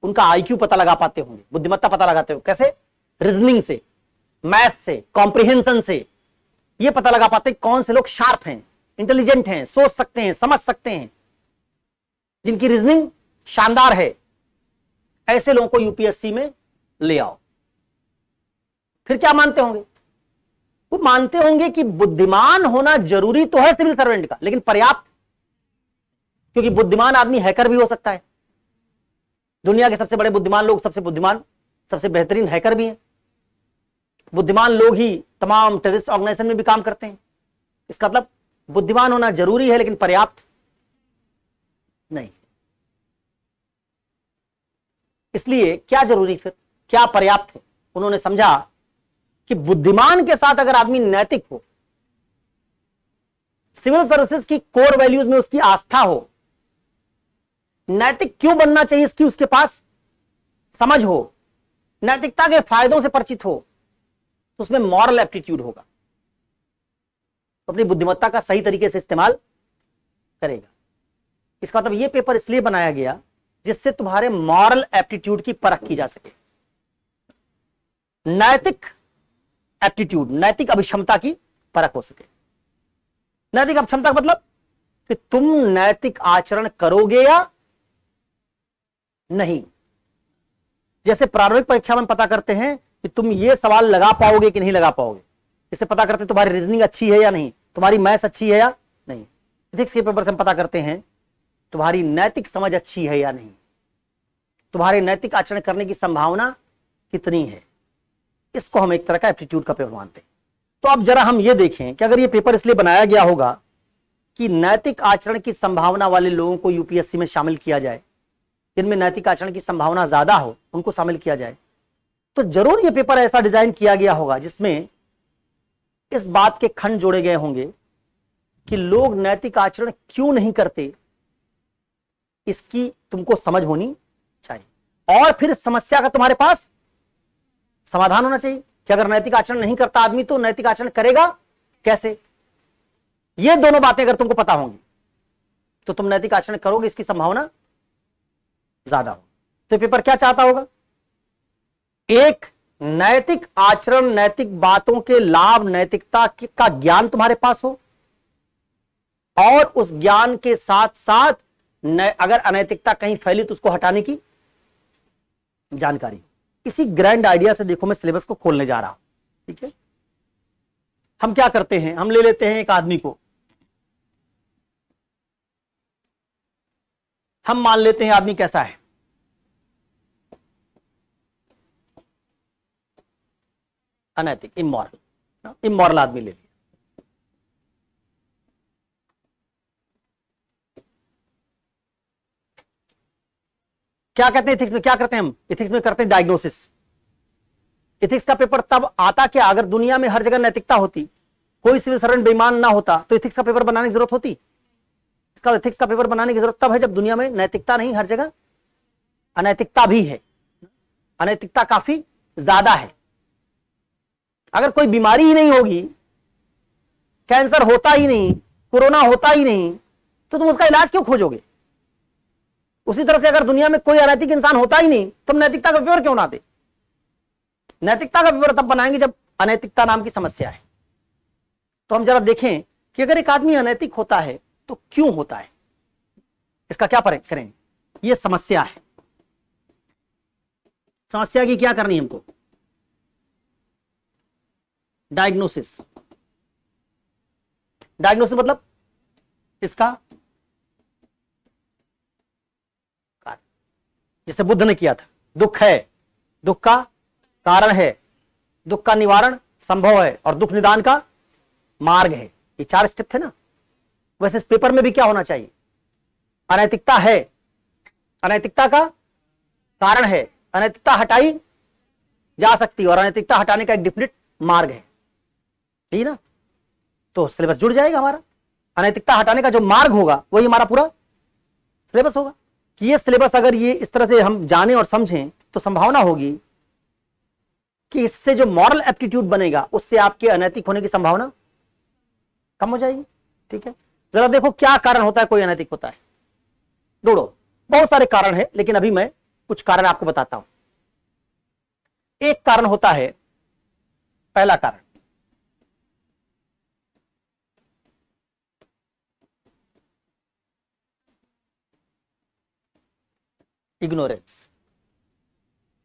उनका आईक्यू पता लगा पाते होंगे, बुद्धिमत्ता पता लगाते हो कैसे? रीजनिंग से, मैथ से, कॉम्प्रिहेंशन से ये पता लगा पाते कौन से लोग शार्प हैं, इंटेलिजेंट हैं, सोच सकते हैं, समझ सकते हैं, जिनकी रीजनिंग शानदार है। ऐसे लोगों को यूपीएससी में ले आओ। फिर क्या मानते होंगे? वो मानते होंगे कि बुद्धिमान होना जरूरी तो है सिविल सर्वेंट का, लेकिन पर्याप्त, क्योंकि बुद्धिमान आदमी हैकर भी हो सकता है। दुनिया के सबसे बड़े बुद्धिमान लोग सबसे बुद्धिमान, सबसे बेहतरीन हैकर भी हैं। बुद्धिमान लोग ही तमाम टेररिस्ट ऑर्गेनाइजेशन में भी काम करते हैं। इसका मतलब बुद्धिमान होना जरूरी है लेकिन पर्याप्त नहीं। इसलिए क्या जरूरी, फिर क्या पर्याप्त है? उन्होंने समझा कि बुद्धिमान के साथ अगर आदमी नैतिक हो, सिविल सर्विसेज की कोर वैल्यूज में उसकी आस्था हो, नैतिक क्यों बनना चाहिए इसकी उसके पास समझ हो, नैतिकता के फायदों से परिचित हो, तो उसमें मॉरल एप्टीट्यूड होगा, तो अपनी बुद्धिमत्ता का सही तरीके से इस्तेमाल करेगा। इसका मतलब यह पेपर इसलिए बनाया गया जिससे तुम्हारे मॉरल एप्टीट्यूड की परख की जा सके। नैतिक एप्टीट्यूड, नैतिक अभिक्षमता की परख हो सके। नैतिक अभिक्षमता का मतलब कि तुम नैतिक आचरण करोगे या नहीं, जैसे प्रारंभिक परीक्षा में पता करते हैं कि तुम ये सवाल लगा पाओगे कि नहीं लगा पाओगे, इससे पता करते हैं तुम्हारी रीजनिंग अच्छी है या नहीं, तुम्हारी मैथ्स अच्छी है या नहीं। एथिक्स के पेपर से हम पता करते हैं तुम्हारी नैतिक समझ अच्छी है या नहीं, तुम्हारे नैतिक आचरण करने की संभावना कितनी है। इसको हम एक तरह का एप्टीट्यूड का पेपर मानते हैं। तो अब जरा हम ये देखें कि अगर ये पेपर इसलिए बनाया गया होगा कि नैतिक आचरण की संभावना वाले लोगों को यूपीएससी में शामिल किया जाए, जिनमें नैतिक आचरण की संभावना ज्यादा हो उनको शामिल किया जाए, तो जरूर ये पेपर ऐसा डिजाइन किया गया होगा जिसमें इस बात के खंड जोड़े गए होंगे कि लोग नैतिक आचरण क्यों नहीं करते, इसकी तुमको समझ होनी चाहिए। और फिर इस समस्या का तुम्हारे पास समाधान होना चाहिए कि अगर नैतिक आचरण नहीं करता आदमी तो नैतिक आचरण करेगा कैसे। ये दोनों बातें अगर तुमको पता होंगी तो तुम नैतिक आचरण करोगे, इसकी संभावना ज्यादा हो। तो पेपर क्या चाहता होगा, एक नैतिक आचरण, नैतिक बातों के लाभ, नैतिकता का ज्ञान तुम्हारे पास हो, और उस ज्ञान के साथ साथ अगर अनैतिकता कहीं फैली तो उसको हटाने की जानकारी। इसी ग्रैंड आइडिया से देखो मैं सिलेबस को खोलने जा रहा हूं। ठीक है, हम क्या करते हैं, हम ले लेते हैं एक आदमी को, हम मान लेते हैं आदमी कैसा है, अनैतिक, इमोरल आदमी ले लिया। क्या कहते हैं एथिक्स में, क्या करते हैं हम एथिक्स में, करते हैं डायग्नोसिस। एथिक्स का पेपर तब आता क्या, अगर दुनिया में हर जगह नैतिकता होती, कोई सिविल सर्वेंट बेईमान ना होता तो एथिक्स का पेपर बनाने की जरूरत होती। इसका एथिक्स का पेपर बनाने की जरूरत तब है जब दुनिया में नैतिकता नहीं, हर जगह अनैतिकता भी है, अनैतिकता काफी ज्यादा है। अगर कोई बीमारी ही नहीं होगी, कैंसर होता ही नहीं, कोरोना होता ही नहीं, तो तुम उसका इलाज क्यों खोजोगे। उसी तरह से अगर दुनिया में कोई अनैतिक इंसान होता ही नहीं, तुम नैतिकता का पेपर क्यों ना दे। नैतिकता का पेपर तब बनाएंगे जब अनैतिकता नाम की समस्या है। तो हम जरा देखें कि अगर एक आदमी अनैतिक होता है तो क्यों होता है, इसका क्या करेंगे। यह समस्या है, समस्या की क्या करनी है हमको, डायग्नोसिस। डायग्नोसिस मतलब इसका, जिसे बुद्ध ने किया था, दुख है, दुख का कारण है, दुख का निवारण संभव है, और दुख निदान का मार्ग है। ये 4 स्टेप थे ना। वैसे इस पेपर में भी क्या होना चाहिए, अनैतिकता है, अनैतिकता का कारण है, अनैतिकता हटाई जा सकती है, और अनैतिकता हटाने का एक डिफिनिट मार्ग है। ठीक ना, तो सिलेबस जुड़ जाएगा हमारा। अनैतिकता हटाने का जो मार्ग होगा वही हमारा पूरा सिलेबस होगा। कि ये सिलेबस अगर ये इस तरह से हम जाने और समझें तो संभावना होगी कि इससे जो मॉरल एप्टीट्यूड बनेगा उससे आपके अनैतिक होने की संभावना कम हो जाएगी। ठीक है, जरा देखो क्या कारण होता है कोई अनैतिक होता है, ढूंढो। बहुत सारे कारण है, लेकिन अभी मैं कुछ कारण आपको बताता हूं। एक कारण होता है, पहला कारण, इग्नोरेंस,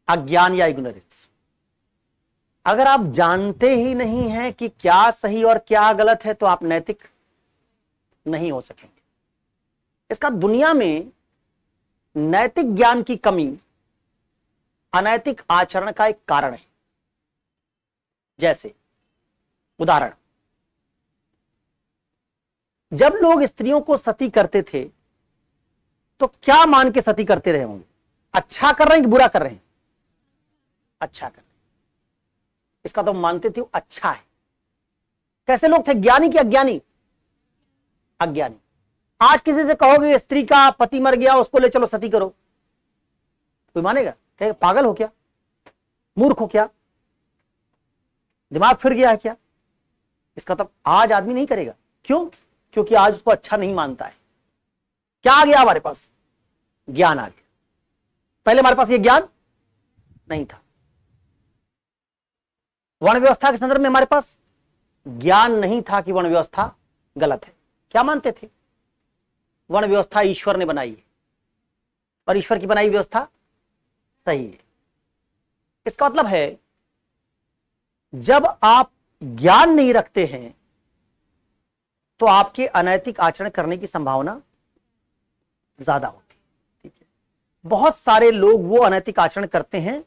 अज्ञान या इग्नोरेंस। अगर आप जानते ही नहीं हैं कि क्या सही और क्या गलत है तो आप नैतिक नहीं हो सकेंगे। इसका दुनिया में नैतिक ज्ञान की कमी अनैतिक आचरण का एक कारण है। जैसे उदाहरण, जब लोग स्त्रियों को सती करते थे तो क्या मान के सती करते रहे होंगे, अच्छा कर रहे हैं कि बुरा कर रहे हैं, अच्छा कर रहे हैं। इसका तो मानते थे अच्छा है। कैसे लोग थे, ज्ञानी कि अज्ञानी, अज्ञानी। आज किसी से कहोगे स्त्री का पति मर गया उसको ले चलो सती करो, कोई मानेगा, कहेगा पागल हो क्या, मूर्ख हो क्या, दिमाग फिर गया है क्या। इसका तो आज आदमी नहीं करेगा। क्यों, क्योंकि आज उसको अच्छा नहीं मानता है। क्या आ गया हमारे पास, ज्ञान आ गया। पहले हमारे पास ये ज्ञान नहीं था। वर्ण व्यवस्था के संदर्भ में हमारे पास ज्ञान नहीं था कि वर्ण व्यवस्था गलत है। क्या मानते थे, वर्ण व्यवस्था ईश्वर ने बनाई है और ईश्वर की बनाई व्यवस्था सही है। इसका मतलब है जब आप ज्ञान नहीं रखते हैं तो आपके अनैतिक आचरण करने की संभावना ज्यादा होती है। ठीक है, बहुत सारे लोग वो अनैतिक आचरण करते हैं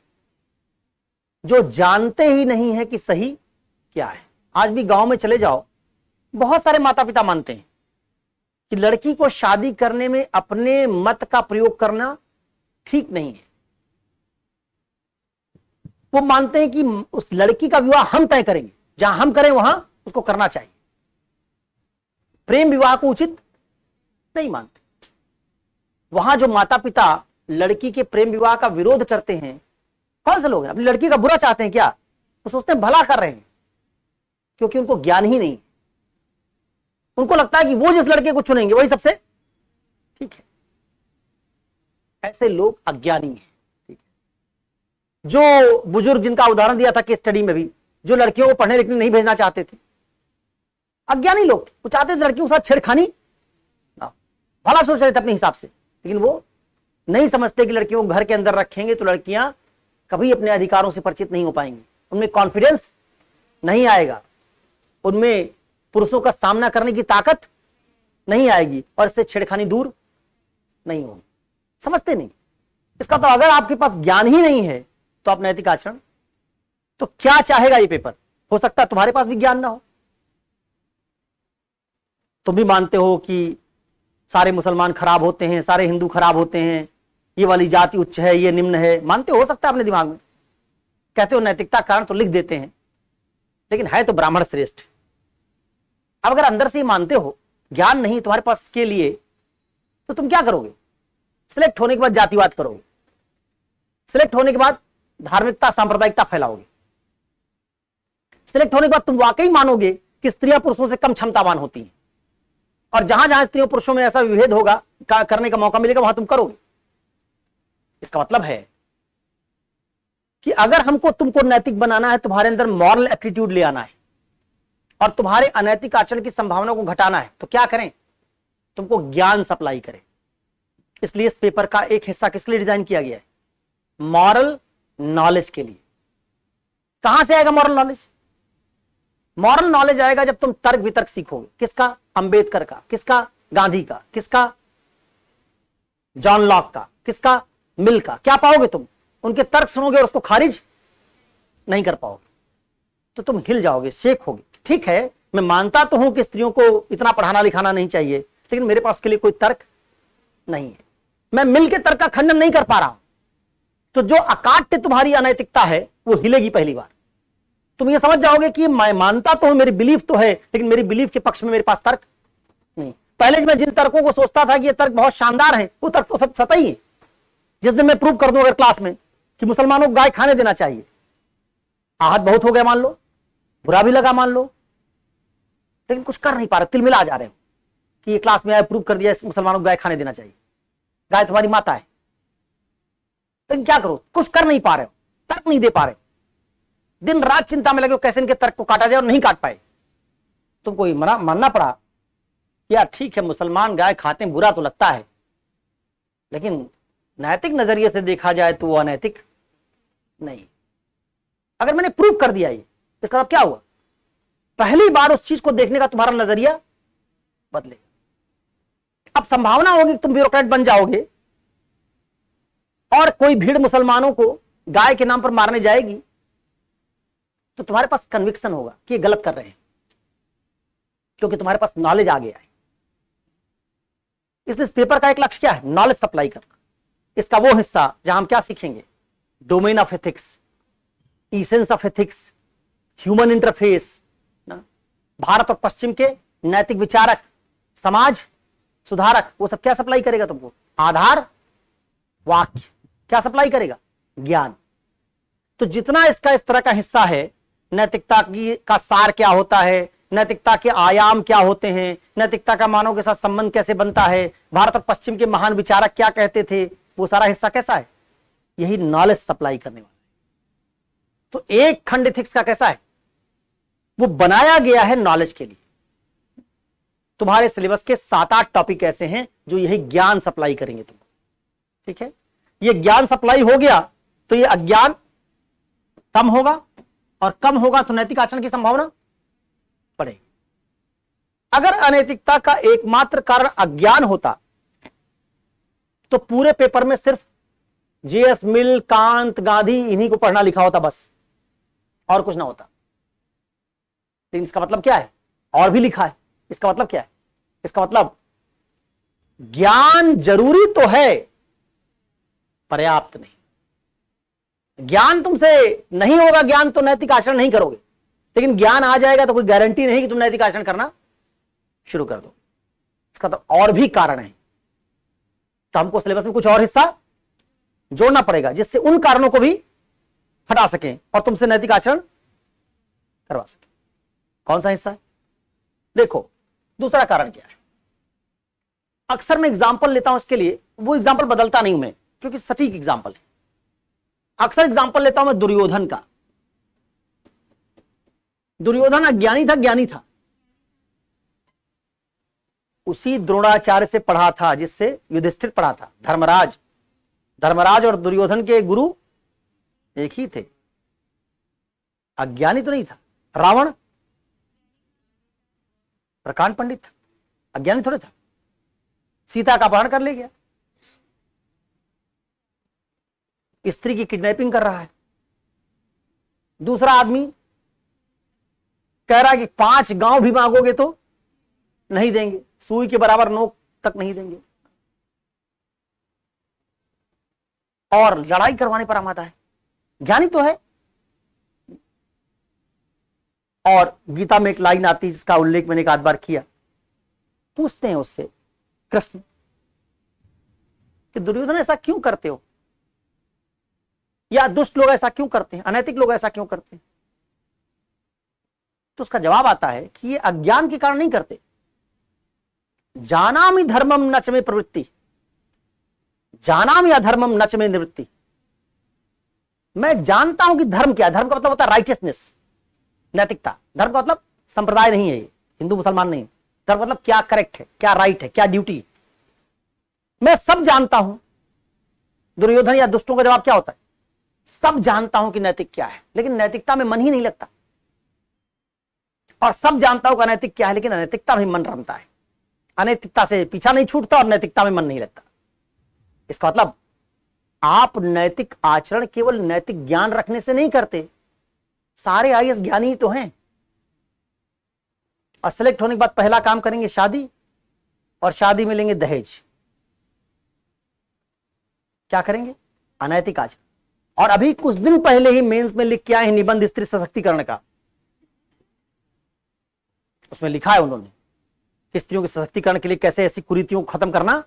जो जानते ही नहीं है कि सही क्या है। आज भी गांव में चले जाओ, बहुत सारे माता पिता मानते हैं कि लड़की को शादी करने में अपने मत का प्रयोग करना ठीक नहीं है। वो मानते हैं कि उस लड़की का विवाह हम तय करेंगे, जहां हम करें वहां उसको करना चाहिए। प्रेम विवाह को उचित नहीं मानते। वहां जो माता पिता लड़की के प्रेम विवाह का विरोध करते हैं, कौन से लोग हैं? अपनी लड़की का बुरा चाहते हैं क्या? वो सोचते हैं भला कर रहे हैं, क्योंकि उनको ज्ञान ही नहीं। उनको लगता है कि वो जिस लड़के को चुनेंगे वही सबसे ठीक है। ऐसे लोग अज्ञानी हैं। ठीक है, जो बुजुर्ग जिनका उदाहरण दिया था कि स्टडी में भी, जो लड़कियों को पढ़ने लिखने नहीं भेजना चाहते थे, अज्ञानी लोग थे। वो चाहते थे लड़कियों के साथ छेड़खानी, भला सोच रहे थे अपने हिसाब से, लेकिन वो नहीं समझते कि लड़कियों को घर के अंदर रखेंगे तो लड़कियां कभी अपने अधिकारों से परिचित नहीं हो पाएंगी, उनमें कॉन्फिडेंस नहीं आएगा, उनमें पुरुषों का सामना करने की ताकत नहीं आएगी और इससे छेड़खानी दूर नहीं होगी। समझते नहीं। इसका तो अगर आपके पास ज्ञान ही नहीं है तो आप नैतिक आचरण तो क्या चाहेगा ये पेपर? हो सकता है तुम्हारे पास भी ज्ञान ना हो। तुम भी मानते हो कि सारे मुसलमान खराब होते हैं, सारे हिंदू खराब होते हैं, ये वाली जाति उच्च है, ये निम्न है, मानते हो सकता है अपने दिमाग में। कहते हो नैतिकता कारण तो लिख देते हैं, लेकिन है तो ब्राह्मण श्रेष्ठ। अब अगर अंदर से ही मानते हो, ज्ञान नहीं तुम्हारे पास के लिए, तो तुम क्या करोगे? सिलेक्ट होने के बाद जातिवाद करोगे, सिलेक्ट होने के बाद धार्मिकता सांप्रदायिकता फैलाओगे, सिलेक्ट होने के बाद तुम वाकई मानोगे कि स्त्रियां पुरुषों से कम क्षमतावान होती हैं, और जहां जहां स्त्रियों पुरुषों में ऐसा विभेद होगा करने का मौका मिलेगा वहां तुम करोगे। इसका मतलब है कि अगर हमको तुमको नैतिक बनाना है, तुम्हारे अंदर मॉरल एप्टीट्यूड ले आना है और तुम्हारे अनैतिक आचरण की संभावना को घटाना है, तो क्या करें? तुमको ज्ञान सप्लाई करें। इसलिए इस पेपर का एक हिस्सा किसके लिए डिजाइन किया गया है? मॉरल नॉलेज के लिए। कहां से आएगा मॉरल नॉलेज? मॉरल नॉलेज आएगा जब तुम तर्क वितर्क सीखोगे। किसका? अंबेडकर का। किसका? गांधी का। किसका? जॉन लॉक का। किसका? मिल का। क्या पाओगे तुम? उनके तर्क सुनोगे और उसको खारिज नहीं कर पाओगे, तो तुम हिल जाओगे, शेक होगे। ठीक है, मैं मानता तो हूं कि स्त्रियों को इतना पढ़ाना लिखाना नहीं चाहिए, लेकिन मेरे पास उसके लिए कोई तर्क नहीं है। मैं मिल के तर्क का खंडन नहीं कर पा रहा हूं, तो जो अकाट्य तुम्हारी अनैतिकता है वो हिलेगी पहली बार। तुम ये समझ जाओगे कि मैं मानता तो हूं, मेरी बिलीफ तो है, लेकिन मेरी बिलीफ के पक्ष में मेरे पास तर्क नहीं। पहले मैं जिन तर्कों को सोचता था कि ये तर्क बहुत शानदार है, वो तर्क तो सब सतही है। जिस दिन मैं प्रूव कर दूं अगर क्लास में कि मुसलमानों को गाय खाने देना चाहिए, आहत बहुत हो गया मान लो, बुरा भी लगा मान लो, लेकिन कुछ कर नहीं पा रहे, तिलमिला जा रहे हो कि ये क्लास में आया, प्रूव कर दिया मुसलमानों को गाय खाने देना चाहिए, गाय तुम्हारी माता है, लेकिन क्या करो? कुछ कर नहीं पा रहे हो, तर्क नहीं दे पा रहे, दिन रात चिंता में लगे हो कैसे इनके तर्क को काटा जाए और नहीं काट पाए। तुमको ये मानना पड़ा यार ठीक है, मुसलमान गाय खाते हैं, बुरा तो लगता है, लेकिन नैतिक नजरिए से देखा जाए तो वो अनैतिक नहीं। अगर मैंने प्रूव कर दिया ये, इसका मतलब क्या हुआ? पहली बार उस चीज को देखने का तुम्हारा नजरिया बदलेगा। अब संभावना होगी कि तुम ब्यूरोक्रेट बन जाओगे और कोई भीड़ मुसलमानों को गाय के नाम पर मारने जाएगी, तो तुम्हारे पास कन्विक्शन होगा कि ये गलत कर रहे हैं, क्योंकि तुम्हारे पास नॉलेज आ गया है। इसलिए इस पेपर का एक लक्ष्य क्या है? नॉलेज सप्लाई करना। इसका वो हिस्सा जहां हम क्या सीखेंगे? Domain of ethics, essence of ethics, human interface, Bharat और पश्चिम के नैतिक विचारक, समाज सुधारक, वो सब क्या सप्लाई करेगा तुमको? आधार वाक्य। क्या सप्लाई करेगा? ज्ञान। तो जितना इसका इस तरह का हिस्सा है, नैतिकता की का सार क्या होता है, नैतिकता के आयाम क्या होते हैं, नैतिकता का मानव के साथ संबंध कैसे बनता है, भारत और पश्चिम के महान विचारक क्या कहते थे, वो सारा हिस्सा कैसा है? यही नॉलेज सप्लाई करने वाला। तो एक खंड एथिक्स का कैसा है? वो बनाया गया है नॉलेज के लिए। तुम्हारे सिलेबस के 7-8 टॉपिक ऐसे हैं जो यही ज्ञान सप्लाई करेंगे तुमको। ठीक है, ये ज्ञान सप्लाई हो गया तो ये अज्ञान कम होगा, और कम होगा तो नैतिक आचरण की संभावना बढ़ेगी। अगर अनैतिकता का एकमात्र कारण अज्ञान होता तो पूरे पेपर में सिर्फ J.S. मिल, कांत, गांधी, इन्हीं को पढ़ना लिखा होता बस, और कुछ ना होता। लेकिन इसका मतलब क्या है? और भी लिखा है। इसका मतलब क्या है? इसका मतलब ज्ञान जरूरी तो है, पर्याप्त नहीं। ज्ञान तुमसे नहीं होगा, ज्ञान तो नैतिक आचरण नहीं करोगे, लेकिन ज्ञान आ जाएगा तो कोई गारंटी नहीं कि तुम नैतिक आचरण करना शुरू कर दो। इसका तो और भी कारण है, तो हमको सिलेबस में कुछ और हिस्सा जोड़ना पड़ेगा जिससे उन कारणों को भी हटा सकें और तुमसे नैतिक आचरण करवा सकें। कौन सा हिस्सा है? देखो, दूसरा कारण क्या है। अक्सर मैं एग्जाम्पल लेता हूं इसके लिए, वो एग्जाम्पल बदलता नहीं हूं मैं, क्योंकि सटीक एग्जाम्पल है। अक्सर एग्जाम्पल लेता हूं मैं दुर्योधन का। दुर्योधन अज्ञानी था, ज्ञानी था। उसी द्रोणाचार्य से पढ़ा था जिससे युधिष्ठिर पढ़ा था, धर्मराज। धर्मराज और दुर्योधन के गुरु एक ही थे। अज्ञानी तो नहीं था। रावण प्रकांड पंडित था, अज्ञानी थोड़े था। सीता का अपहरण कर ले गया, स्त्री की किडनैपिंग कर रहा है। दूसरा आदमी कह रहा है कि 5 गांव भी मांगोगे तो नहीं देंगे, सुई के बराबर नोक तक नहीं देंगे, और लड़ाई करवाने पर आमादा है। ज्ञानी तो है। और गीता में एक लाइन आती है जिसका उल्लेख मैंने एक आध बार किया। पूछते हैं उससे कृष्ण कि दुर्योधन ऐसा क्यों करते हो, या दुष्ट लोग ऐसा क्यों करते हैं, अनैतिक लोग ऐसा क्यों करते हैं? तो उसका जवाब आता है कि ये अज्ञान के कारण नहीं करते। जानामि धर्मम नच में प्रवृत्ति, जानामि अधर्मम नच में निवृत्ति। मैं जानता हूं कि धर्म क्या है। धर्म का मतलब होता है राइटियसनेस, नैतिकता। धर्म का मतलब संप्रदाय नहीं है, ये हिंदू मुसलमान नहीं। धर्म मतलब क्या करेक्ट है, क्या राइट है, क्या ड्यूटी। मैं सब जानता हूं। दुर्योधन या दुष्टों का जवाब क्या होता है? सब जानता हूं कि नैतिक क्या है, लेकिन नैतिकता में मन ही नहीं लगता। और सब जानता हूं कि अनैतिक क्या है, लेकिन अनैतिकता में मन रमता है। अनैतिकता से पीछा नहीं छूटता और नैतिकता में मन नहीं लगता। इसका मतलब आप नैतिक आचरण केवल नैतिक ज्ञान रखने से नहीं करते। सारे आईएएस ज्ञानी ही तो हैं। और सेलेक्ट होने के बाद पहला काम करेंगे शादी, और शादी में लेंगे दहेज। क्या करेंगे? अनैतिक आचरण। और अभी कुछ दिन पहले ही मेंस में लिख के आए हैं निबंध स्त्री सशक्तिकरण का। उसमें लिखा है उन्होंने कि स्त्रियों के सशक्तिकरण के लिए कैसे ऐसी कुरीतियों को खत्म करना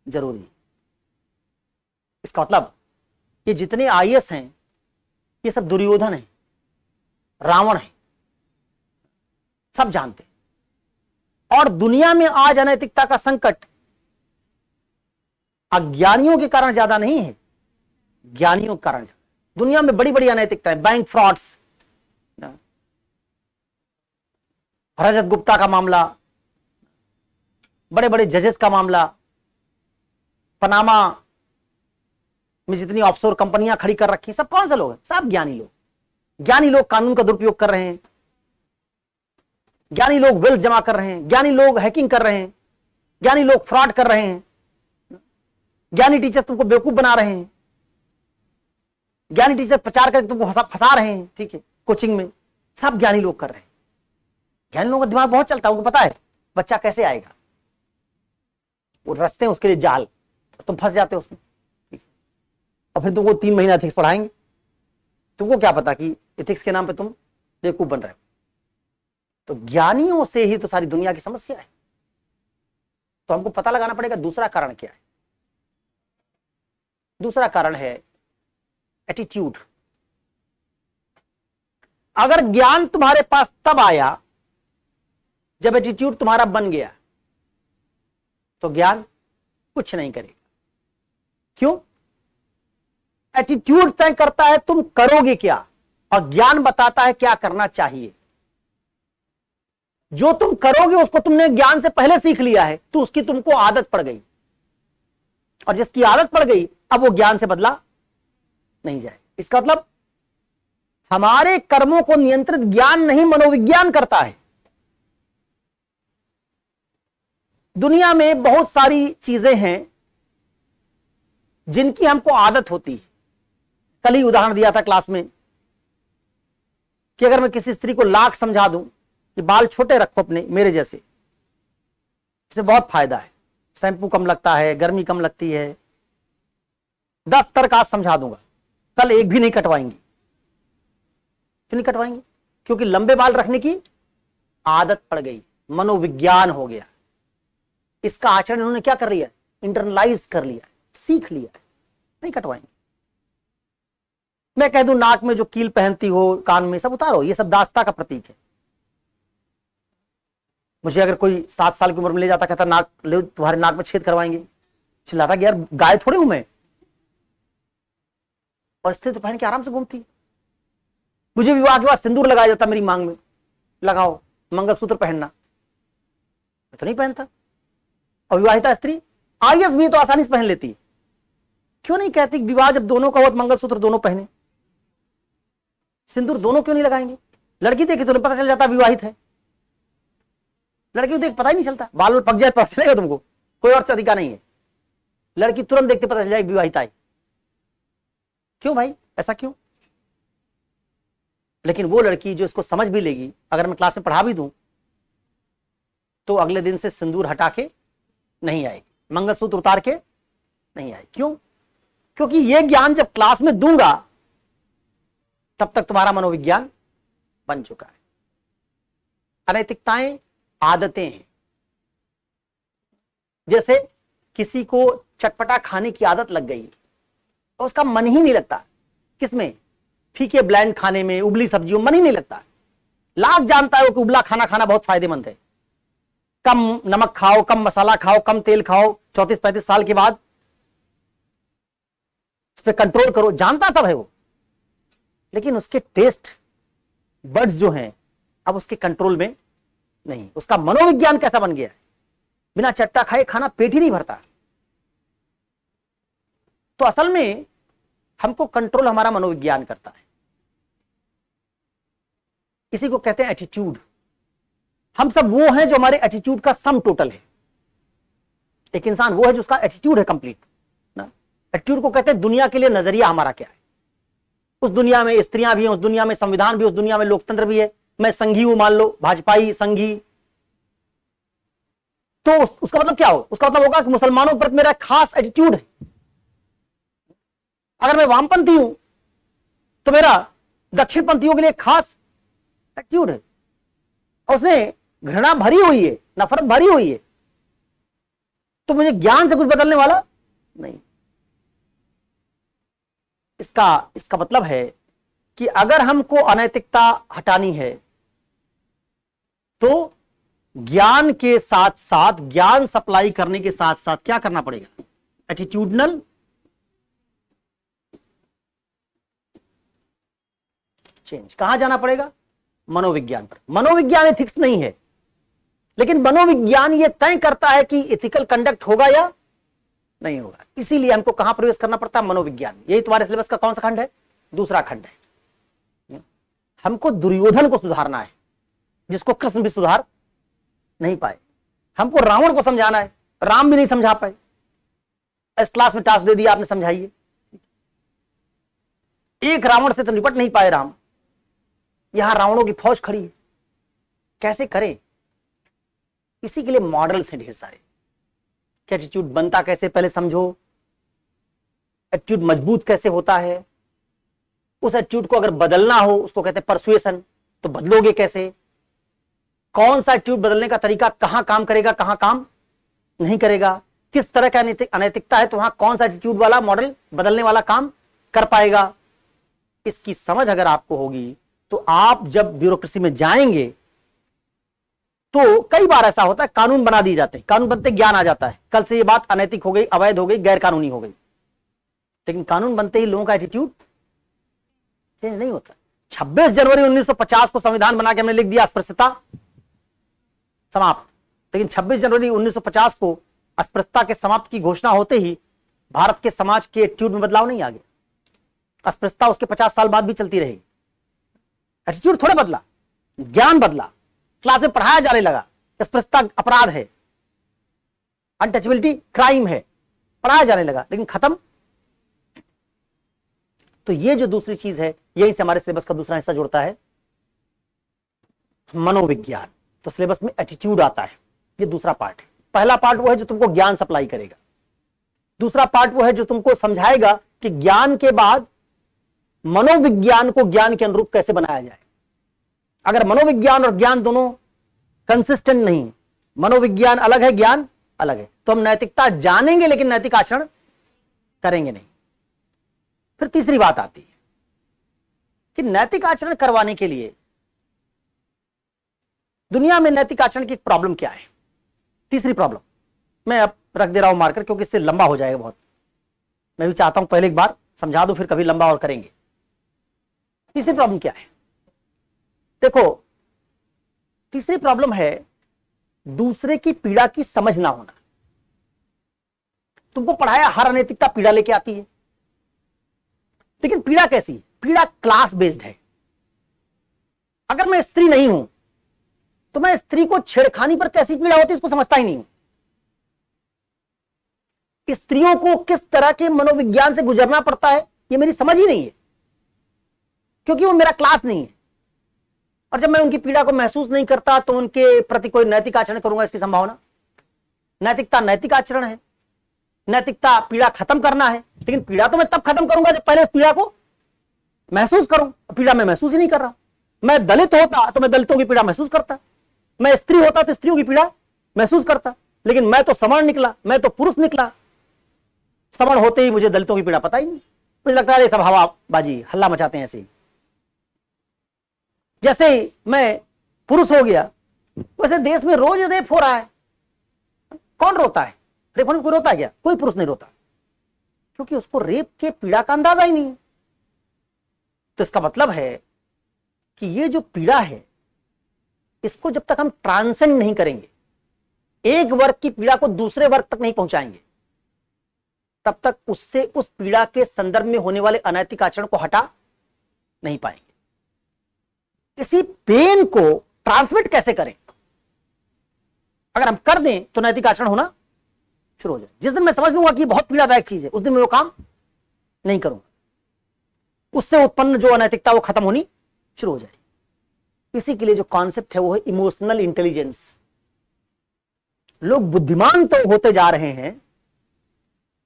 जरूरी है। इसका मतलब ये जितने आईएएस हैं ये सब दुर्योधन है, रावण है, सब जानते हैं। और दुनिया में आज अनैतिकता का संकट अज्ञानियों के कारण ज्यादा नहीं है, ज्ञानियों के कारण। दुनिया में बड़ी बड़ी अनैतिकता है। बैंक फ्रॉड्स, रजत गुप्ता का मामला, बड़े बड़े जजेस का मामला, पनामा में जितनी ऑफशोर कंपनियां खड़ी कर रखी, सब कौन से लोग हैं? सब ज्ञानी लोग। ज्ञानी लोग कानून का दुरुपयोग कर रहे हैं, ज्ञानी लोग वेल्थ जमा कर रहे हैं, ज्ञानी लोग हैकिंग कर रहे हैं, ज्ञानी लोग फ्रॉड कर रहे हैं, ज्ञानी टीचर्स तुमको बेवकूफ बना रहे हैं, ज्ञानी टीचर प्रचार करके तुमको फंसा रहे हैं, ठीक है, कोचिंग में। सब ज्ञानी लोग कर रहे हैं। ज्ञानी लोगों का दिमाग बहुत चलता है, उनको पता है बच्चा कैसे आएगा। वो रचते हैं उसके लिए जाल, तुम फंस जाते हो उसमें। और फिर तुमको 3 महीना एथिक्स पढ़ाएंगे। तुमको क्या पता कि एथिक्स के नाम पे तुम बेवकूफ बन रहे हो। तो ज्ञानियों से ही तो सारी दुनिया की समस्या है। तो हमको पता लगाना पड़ेगा दूसरा कारण क्या है। दूसरा कारण है एटीट्यूड। अगर ज्ञान तुम्हारे पास तब आया जब एटीट्यूड तुम्हारा बन गया, तो ज्ञान कुछ नहीं करेगा। क्यों? एटीट्यूड तय करता है तुम करोगे क्या, और ज्ञान बताता है क्या करना चाहिए। जो तुम करोगे उसको तुमने ज्ञान से पहले सीख लिया है, तो उसकी तुमको आदत पड़ गई। और जिसकी आदत पड़ गई अब वो ज्ञान से बदला नहीं जाए। इसका मतलब हमारे कर्मों को नियंत्रित ज्ञान नहीं, मनोविज्ञान करता है। दुनिया में बहुत सारी चीजें हैं जिनकी हमको आदत होती है। कल ही उदाहरण दिया था क्लास में कि अगर मैं किसी स्त्री को लाख समझा दूं कि बाल छोटे रखो अपने, मेरे जैसे, इससे बहुत फायदा है, शैम्पू कम लगता है, गर्मी कम लगती है, 10 तर्क आज समझा दूंगा, कल एक भी नहीं कटवाएंगी। क्यों नहीं कटवाएंगे? क्योंकि लंबे बाल रखने की आदत पड़ गई, मनोविज्ञान हो गया। इसका आचरण उन्होंने क्या कर लिया? इंटरनलाइज कर लिया, सीख लिया, नहीं कटवाएंगे। मैं कह दूं नाक में जो कील पहनती हो, कान में, सब उतारो, ये सब दास्ता का प्रतीक है। मुझे अगर कोई 7 साल की उम्र में ले जाता, कहता नाक ले, तुम्हारे नाक में छेद करवाएंगे, चिल्लाता कि यार गाय थोड़े हूं मैं। और स्त्री तो पहन के आराम से घूमती। मुझे विवाह के बाद सिंदूर लगाया जाता मेरी मांग में, लगाओ, मंगलसूत्र पहनना, मैं तो नहीं पहनता। और विवाहिता स्त्री आईएएस भी तो आसानी से पहन लेती। क्यों नहीं कहती विवाह जब दोनों का हो, मंगलसूत्र दोनों पहने, सिंदूर दोनों क्यों नहीं लगाएंगे? लड़की देखी तो पता चल जाता विवाहित है, लड़की को देख पता ही नहीं चलता, बाल पक जाए पता चलेगा तुमको, कोई और तरीका नहीं है। लड़की तुरंत देखते पता चल जाए विवाहिता है। क्यों भाई, ऐसा क्यों? लेकिन वो लड़की जो इसको समझ भी लेगी, अगर मैं क्लास में पढ़ा भी दूं तो अगले दिन से सिंदूर हटा के नहीं आएगी, मंगलसूत्र उतार के नहीं आएगी। क्यों? क्योंकि ये ज्ञान जब क्लास में दूंगा तब तक तुम्हारा मनोविज्ञान बन चुका है। अनैतिकताएं आदतें हैं। जैसे किसी को चटपटा खाने की आदत लग गई और उसका मन ही नहीं लगता, किसमें? फीके ब्लैंड खाने में, उबली सब्जियों, मन ही नहीं लगता। लाख जानता है वो कि उबला खाना खाना बहुत फायदेमंद है, कम नमक खाओ, कम मसाला खाओ, कम तेल खाओ, 34-35 साल के बाद इस पे कंट्रोल करो, जानता सब है वो। लेकिन उसके टेस्ट बड्स जो हैं अब उसके कंट्रोल में नहीं। उसका मनोविज्ञान कैसा बन गया है? बिना चट्टा खाए खाना पेट ही नहीं भरता। तो असल में हमको कंट्रोल हमारा मनोविज्ञान करता है। इसी को कहते हैं एटीट्यूड। हम सब वो हैं जो हमारे एटीट्यूड का सम टोटल है। एक इंसान वो है जो उसका एटीट्यूड है कंप्लीट ना। एटीट्यूड को कहते हैं दुनिया के लिए नजरिया हमारा क्या है। उस दुनिया में स्त्रियां भी हैं, उस दुनिया में संविधान भी, उस दुनिया में लोकतंत्र भी है। मैं संघी हूं, मान लो भाजपाई संघी, तो उसका मतलब क्या हो? उसका मतलब होगा कि मुसलमानों के प्रति मेरा खास एटीट्यूड है। अगर मैं वामपंथी हूं तो मेरा दक्षिण पंथियों के लिए खास एटीट्यूड है, और उसमें घृणा भरी हुई है, नफरत भरी हुई है। तो मुझे ज्ञान से कुछ बदलने वाला नहीं। इसका मतलब है कि अगर हमको अनैतिकता हटानी है तो ज्ञान के साथ साथ, ज्ञान सप्लाई करने के साथ साथ क्या करना पड़ेगा? Attitudinal change. कहां जाना पड़ेगा? मनोविज्ञान पर। मनोविज्ञान एथिक्स नहीं है, लेकिन मनोविज्ञान यह तय करता है कि एथिकल कंडक्ट होगा या नहीं होगा। इसीलिए हमको कहां प्रवेश करना पड़ता है? मनोविज्ञान। यही तुम्हारे सिलेबस का कौन सा खंड है? दूसरा खंड है। हमको दुर्योधन को सुधारना है, जिसको कृष्ण भी सुधार नहीं पाए। हमको रावण को समझाना है, राम भी नहीं समझा पाए। इस क्लास में टास्क दे दिया आपने, समझाइए। एक रावण से तो निपट नहीं पाए राम, यहां रावणों की फौज खड़ी है। कैसे करें? इसी के लिए मॉडल्स हैं ढेर सारे। एटीट्यूड बनता कैसे, पहले समझो। एटीट्यूड मजबूत कैसे होता है? उस एटीट्यूड को अगर बदलना हो, उसको कहते हैं परसुएशन। तो बदलोगे कैसे? कौन सा एटीट्यूड बदलने का तरीका कहां काम करेगा, कहां काम नहीं करेगा? किस तरह का अनैतिकता है तो वहां कौन सा एटीट्यूड वाला मॉडल बदलने वाला काम कर पाएगा? इसकी समझ अगर आपको होगी तो आप जब ब्यूरोक्रेसी में जाएंगे तो कई बार ऐसा होता है कानून बना दिए जाते हैं, कानून बनते ज्ञान आ जाता है, कल से ये बात अनैतिक हो गई, अवैध हो गई, गैर कानूनी हो गई। लेकिन कानून बनते ही लोगों का एटीट्यूड चेंज नहीं होता। 26 जनवरी 1950 को संविधान बना के हमने लिख दिया अस्पृश्यता समाप्त। लेकिन 26 जनवरी 1950 को अस्पृश्यता के समाप्त की घोषणा होते ही भारत के समाज के एटीट्यूड में बदलाव नहीं आ गया। अस्पृश्यता उसके 50 साल बाद भी चलती रहेगी। एटीट्यूड थोड़े बदला, ज्ञान बदला, क्लास में पढ़ाया जाने लगा अस्पृश्यता अपराध है, अनटचेबिलिटी क्राइम है, पढ़ाया जाने लगा, लेकिन खत्म। तो ये जो दूसरी चीज है, यही से हमारे सिलेबस का दूसरा हिस्सा जुड़ता है, मनोविज्ञान। तो सिलेबस में एटीट्यूड आता है, ये दूसरा पार्ट है। पहला पार्ट वो है जो तुमको ज्ञान सप्लाई करेगा, दूसरा पार्ट वो है जो तुमको समझाएगा कि ज्ञान के बाद मनोविज्ञान को ज्ञान के अनुरूप कैसे बनाया जाए। अगर मनोविज्ञान और ज्ञान दोनों कंसिस्टेंट नहीं, मनोविज्ञान अलग है, ज्ञान अलग है, तो हम नैतिकता जानेंगे लेकिन नैतिक आचरण करेंगे नहीं। फिर तीसरी बात आती है कि नैतिक आचरण करवाने के लिए दुनिया में नैतिक आचरण की प्रॉब्लम क्या है। तीसरी प्रॉब्लम मैं अब रख दे रहा हूं मार्कर, क्योंकि इससे लंबा हो जाएगा बहुत। मैं भी चाहता हूं पहले एक बार समझा दूं, फिर कभी लंबा और करेंगे। तीसरी प्रॉब्लम क्या है? देखो, तीसरी प्रॉब्लम है दूसरे की पीड़ा की समझ ना होना। तुमको पढ़ाया हर अनैतिकता पीड़ा लेके आती है, लेकिन पीड़ा कैसी है? पीड़ा क्लास बेस्ड है। अगर मैं स्त्री नहीं हूं तो मैं स्त्री को छेड़खानी पर कैसी पीड़ा होती है इसको समझता ही नहीं हूं। स्त्रियों को किस तरह के मनोविज्ञान से गुजरना पड़ता है ये मेरी समझ ही नहीं है, क्योंकि वो मेरा क्लास नहीं है। और जब मैं उनकी पीड़ा को महसूस नहीं करता तो उनके प्रति कोई नैतिक आचरण करूंगा इसकी संभावना। नैतिकता नैतिक आचरण है, नैतिकता पीड़ा खत्म करना है, लेकिन पीड़ा तो मैं तब खत्म करूंगा जब पहले पीड़ा को महसूस करूं। पीड़ा मैं महसूस ही नहीं कर रहा हूं। मैं दलित होता तो मैं दलितों की पीड़ा महसूस करता, मैं स्त्री होता तो स्त्रियों की पीड़ा महसूस करता, लेकिन मैं तो सवर्ण निकला, मैं तो पुरुष निकला। सवर्ण होते ही मुझे दलितों की पीड़ा पता ही नहीं। मुझे लगता है ये सब हवाबाजी, हल्ला मचाते हैं। ऐसे ही जैसे ही मैं पुरुष हो गया वैसे देश में रोज रेप हो रहा है। कौन रोता है? रेप होने में कोई रोता है क्या? कोई पुरुष नहीं रोता, क्योंकि उसको रेप के पीड़ा का अंदाजा ही नहीं है। तो इसका मतलब है कि ये जो पीड़ा है इसको जब तक हम ट्रांसेंड नहीं करेंगे, एक वर्ग की पीड़ा को दूसरे वर्ग तक नहीं पहुंचाएंगे, तब तक उससे उस पीड़ा के संदर्भ में होने वाले अनैतिक आचरण को हटा नहीं पाएंगे। इसी पेन को ट्रांसमिट कैसे करें? अगर हम कर दें तो नैतिक आचरण होना शुरू हो जाए। जिस दिन मैं समझ लूंगा कि बहुत पीड़ादायक चीज है, उस दिन मैं वो काम नहीं करूंगा, उससे उत्पन्न जो अनैतिकता वो खत्म होनी शुरू हो जाएगी। इसी के लिए जो कॉन्सेप्ट है वो है इमोशनल इंटेलिजेंस। लोग बुद्धिमान तो होते जा रहे हैं,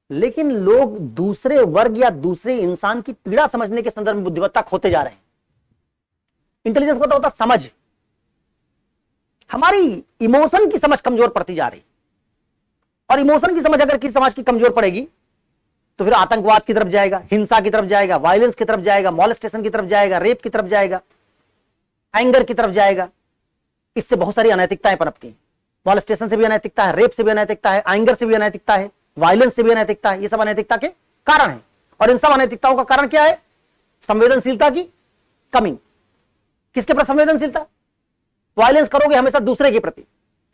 लेकिन लोग दूसरे वर्ग या दूसरे इंसान की पीड़ा समझने के संदर्भ में बुद्धिमत्ता खोते जा रहे हैं। इंटेलिजेंस मतलब होता समझ। हमारी इमोशन की समझ कमजोर पड़ती जा रही, और इमोशन की समझ अगर किसी समाज की कमजोर पड़ेगी तो फिर आतंकवाद की तरफ जाएगा, हिंसा की तरफ जाएगा, वायलेंस की तरफ जाएगा, मॉलेस्टेशन की तरफ जाएगा, रेप की तरफ जाएगा, एंगर की तरफ जाएगा। इससे बहुत सारी अनैतिकताएं पनपती हैं। मॉलेस्टेशन से भी अनैतिकता है, रेप से भी अनैतिकता है, एंगर से भी अनैतिकता है, वायलेंस से भी अनैतिकता है। ये सब अनैतिकता के कारण है। और इन सब अनैतिकताओं का कारण क्या है? संवेदनशीलता की कमी। किसके प्रति संवेदनशीलता? वायलेंस करोगे हमेशा दूसरे के प्रति,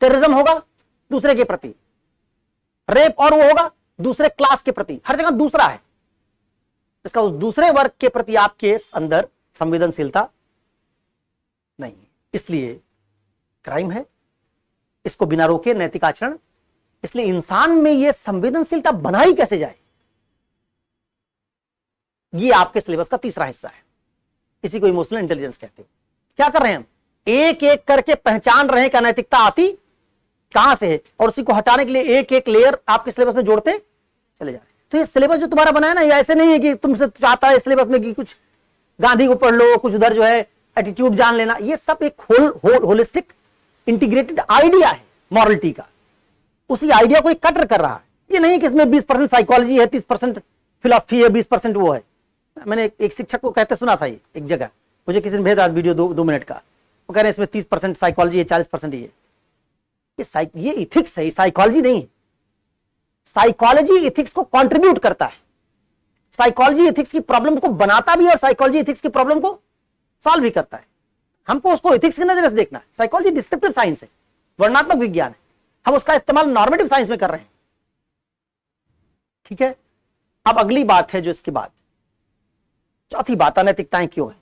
टेररिज्म होगा दूसरे के प्रति, रेप और वो होगा दूसरे क्लास के प्रति, हर जगह दूसरा है। इसका उस दूसरे वर्ग के प्रति आपके अंदर संवेदनशीलता नहीं है, इसलिए क्राइम है। इसको बिना रोके नैतिक आचरण। इसलिए इंसान में यह संवेदनशीलता बनाई कैसे जाए, ये आपके सिलेबस का तीसरा हिस्सा है। इसी को इमोशनल इंटेलिजेंस कहते हैं। क्या कर रहे हैं हम? एक एक करके पहचान रहे हैं कि अनैतिकता आती कहां से है, और उसी को हटाने के लिए एक एक लेयर आपके सिलेबस में जोड़ते चले जा रहे हैं। तो ये सिलेबस जो तुम्हारा बना है ना, ये ऐसे नहीं है कि तुमसे चाहता है सिलेबस में कि कुछ गांधी को पढ़ लो, कुछ उधर जो है एटीट्यूड जान लेना। ये सब एक होलिस्टिक इंटीग्रेटेड आइडिया है मॉरलिटी का। उसी आइडिया को कटर कर रहा है। ये नहीं कि इसमें 20% साइकोलॉजी है, 30% फिलॉसफी है, 20% वो है। मैंने एक शिक्षक को कहते सुना था ये एक जगह, मुझे किसी ने भेजा वीडियो 2 मिनट का। वो कह रहे हैं इसमें 30% साइकोलॉजी है, 40% ये ये इथिक्स है, साइकोलॉजी नहीं है। साइकोलॉजी इथिक्स को कंट्रीब्यूट करता है। साइकोलॉजी इथिक्स की प्रॉब्लम को बनाता भी है और साइकोलॉजी इथिक्स की प्रॉब्लम को सॉल्व भी करता है। हमको उसको इथिक्स की नजर से देखना है। साइकोलॉजी डिस्क्रिप्टिव साइंस है, वर्णनात्मक विज्ञान है। हम उसका इस्तेमाल नॉर्मेटिव साइंस में कर रहे हैं। ठीक है। अब अगली बात है जो इसके बाद चौथी बात, अनैतिकताएं क्यों है।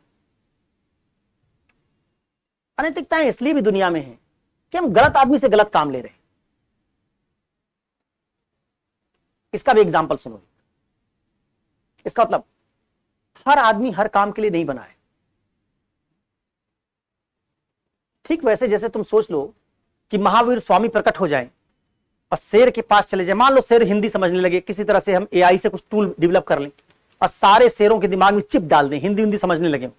अनैतिकताएं इसलिए भी दुनिया में है कि हम गलत आदमी से गलत काम ले रहे हैं। इसका भी एग्जाम्पल सुनो। इसका मतलब हर आदमी हर काम के लिए नहीं बना है। ठीक वैसे जैसे तुम सोच लो कि महावीर स्वामी प्रकट हो जाए और शेर के पास चले जाए। मान लो शेर हिंदी समझने लगे, किसी तरह से हम एआई से कुछ टूल डेवलप कर लें और सारे शेरों के दिमाग में चिप डाल दें, हिंदी समझने लगे,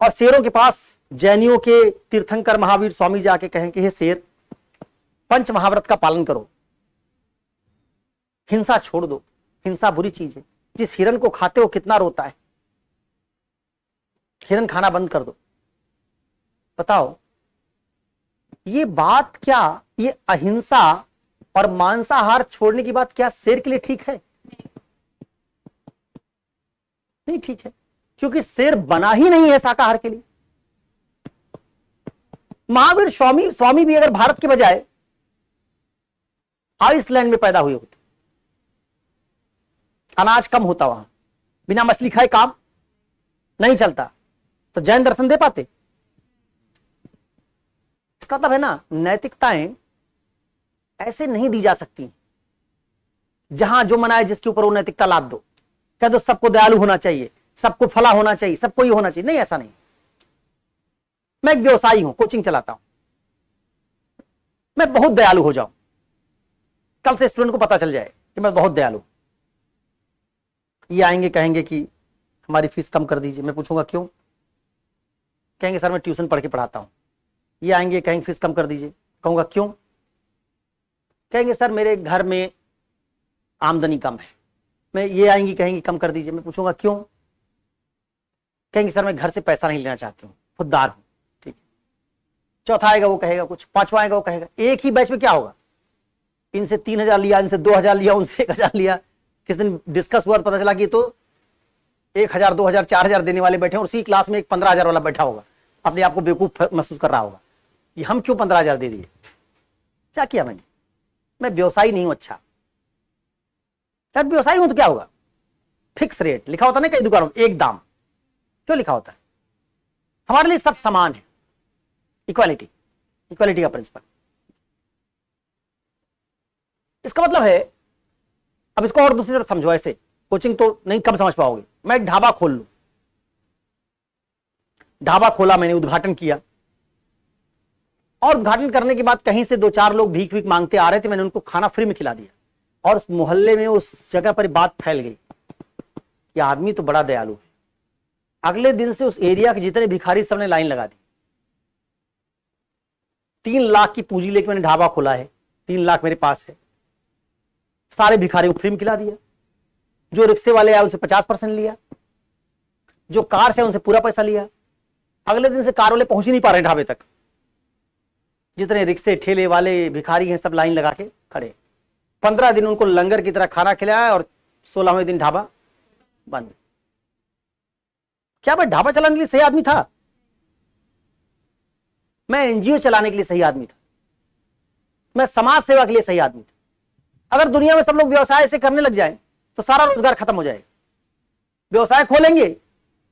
और शेरों के पास जैनियों के तीर्थंकर महावीर स्वामी जाके कहें कि हे शेर, पंच महाव्रत का पालन करो, हिंसा छोड़ दो, हिंसा बुरी चीज है, जिस हिरन को खाते हो कितना रोता है, हिरन खाना बंद कर दो। बताओ ये बात क्या, ये अहिंसा और मांसाहार छोड़ने की बात क्या शेर के लिए ठीक है? नहीं ठीक है, क्योंकि शेर बना ही नहीं है शाकाहार के लिए। महावीर स्वामी भी अगर भारत के बजाय आइसलैंड में पैदा हुए होते, अनाज कम होता वहां, बिना मछली खाए काम नहीं चलता, तो जैन दर्शन दे पाते? इसका मतलब है ना, नैतिकताएं ऐसे नहीं दी जा सकती। जहां जो मनाए जिसके ऊपर वो नैतिकता लाद दो, कह दो सबको दयालु होना चाहिए, सबको फला होना चाहिए, सबको ये होना चाहिए। नहीं, ऐसा नहीं। मैं एक व्यवसायी हूं, कोचिंग चलाता हूं, मैं बहुत दयालु हो जाऊं, कल से स्टूडेंट को पता चल जाए कि मैं बहुत दयालु, ये आएंगे कहेंगे कि हमारी फीस कम कर दीजिए। मैं पूछूंगा क्यों? कहेंगे सर मैं ट्यूशन पढ़ के पढ़ाता हूं। ये आएंगे कहेंगे फीस कम कर दीजिए, कहूंगा क्यों? कहेंगे सर मेरे घर में आमदनी कम है। मैं ये आएंगी कहेंगे कम कर दीजिए, मैं पूछूंगा क्यों? कहेंगे सर मैं घर से पैसा नहीं लेना चाहती हूँ, खुददार हूं। ठीक है, चौथा आएगा वो कहेगा कुछ, पांचवा आएगा वो कहेगा। एक ही बैच में क्या होगा, इनसे 3,000 लिया, इनसे 2,000 लिया, उनसे 1,000 लिया। किस दिन डिस्कस हुआ तो पता चला कि तो 1,000 2,000 4,000 देने वाले बैठे और उसी क्लास में एक 15,000 वाला बैठा होगा, अपने आप को बेवकूफ महसूस कर रहा होगा कि हम क्यों 15,000 दे दिए। क्या किया मैंने? मैं व्यवसायी नहीं हूं। अच्छा यार व्यवसायी हूं तो क्या होगा, फिक्स रेट लिखा होता ना कई दुकानों में, एक दाम क्यों लिखा होता है? हमारे लिए सब समान है, इक्वालिटी, इक्वालिटी का प्रिंसिपल। इसका मतलब है, अब इसको और दूसरी तरफ समझो, ऐसे कोचिंग तो नहीं कम समझ पाओगे। मैं एक ढाबा खोल लूं, ढाबा खोला मैंने, उद्घाटन किया, और उद्घाटन करने के बाद कहीं से 2-4 लोग भीख भीख मांगते आ रहे थे, मैंने उनको खाना फ्री में खिला दिया, और उस मोहल्ले में उस जगह पर बात फैल गई कि आदमी तो बड़ा दयालु है। अगले दिन से उस एरिया के जितने भिखारी सबने लाइन लगा दी। 3 लाख की पूंजी लेकर मैंने ढाबा खोला है, 3 लाख मेरे पास है, सारे भिखारियों को फ्री में खिला दिया। जो रिक्शे वाले आए उनसे 50% लिया, जो कार से उनसे पूरा पैसा लिया। अगले दिन से कार वाले पहुंच ही नहीं पा रहे ढाबे तक, जितने रिक्शे ठेले वाले भिखारी हैं सब लाइन लगा के खड़े। 15 दिन उनको लंगर की तरह खाना खिलाया और 16वें दिन ढाबा बंद। क्या मैं ढाबा चलाने के लिए सही आदमी था? मैं एनजीओ चलाने के लिए सही आदमी था, मैं समाज सेवा के लिए सही आदमी था। अगर दुनिया में सब लोग व्यवसाय से करने लग जाए तो सारा रोजगार खत्म हो जाएगा। व्यवसाय खोलेंगे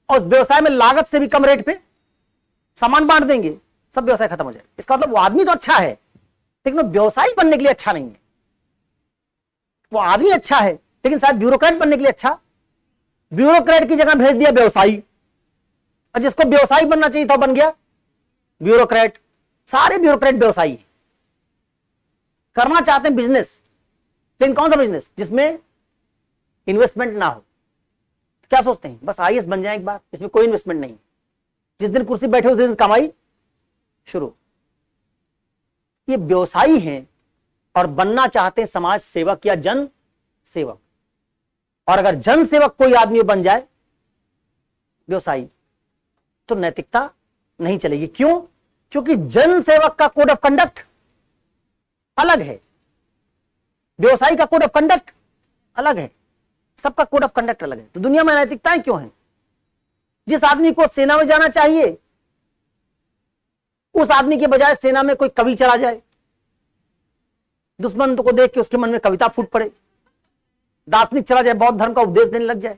और उस व्यवसाय में लागत से भी कम रेट पे सामान बांट देंगे, सब व्यवसाय खत्म हो जाएगा। इसका मतलब वो आदमी तो अच्छा है लेकिन वो व्यवसायी बनने के लिए अच्छा नहीं है। वो आदमी अच्छा है लेकिन शायद ब्यूरोक्रेट बनने के लिए अच्छा, ब्यूरोक्रेट की जगह भेज दिया व्यवसायी, और जिसको व्यवसायी बनना चाहिए था बन गया ब्यूरोक्रेट। सारे ब्यूरोक्रेट व्यवसायी करना चाहते हैं बिजनेस, लेकिन कौन सा बिजनेस जिसमें इन्वेस्टमेंट ना हो। क्या सोचते हैं बस आईएएस बन जाए एक बार, इसमें कोई इन्वेस्टमेंट नहीं, जिस दिन कुर्सी बैठे उस दिन कमाई शुरू। ये व्यवसायी हैं और बनना चाहते हैं समाज सेवक या जन सेवक। और अगर जन सेवक कोई आदमी बन जाए व्यवसायी तो नैतिकता नहीं चलेगी। क्यों? क्योंकि जन सेवक का कोड ऑफ कंडक्ट अलग है, व्यवसायी का कोड ऑफ कंडक्ट अलग है, सबका कोड ऑफ कंडक्ट अलग है। तो दुनिया में नैतिकताएं क्यों हैं? जिस आदमी को सेना में जाना चाहिए उस आदमी के बजाय सेना में कोई कवि चला जाए, दुश्मन को देख के उसके मन में कविता फूट पड़े, दार्शनिक चला जाए, बौद्ध धर्म का उपदेश देने लग जाए,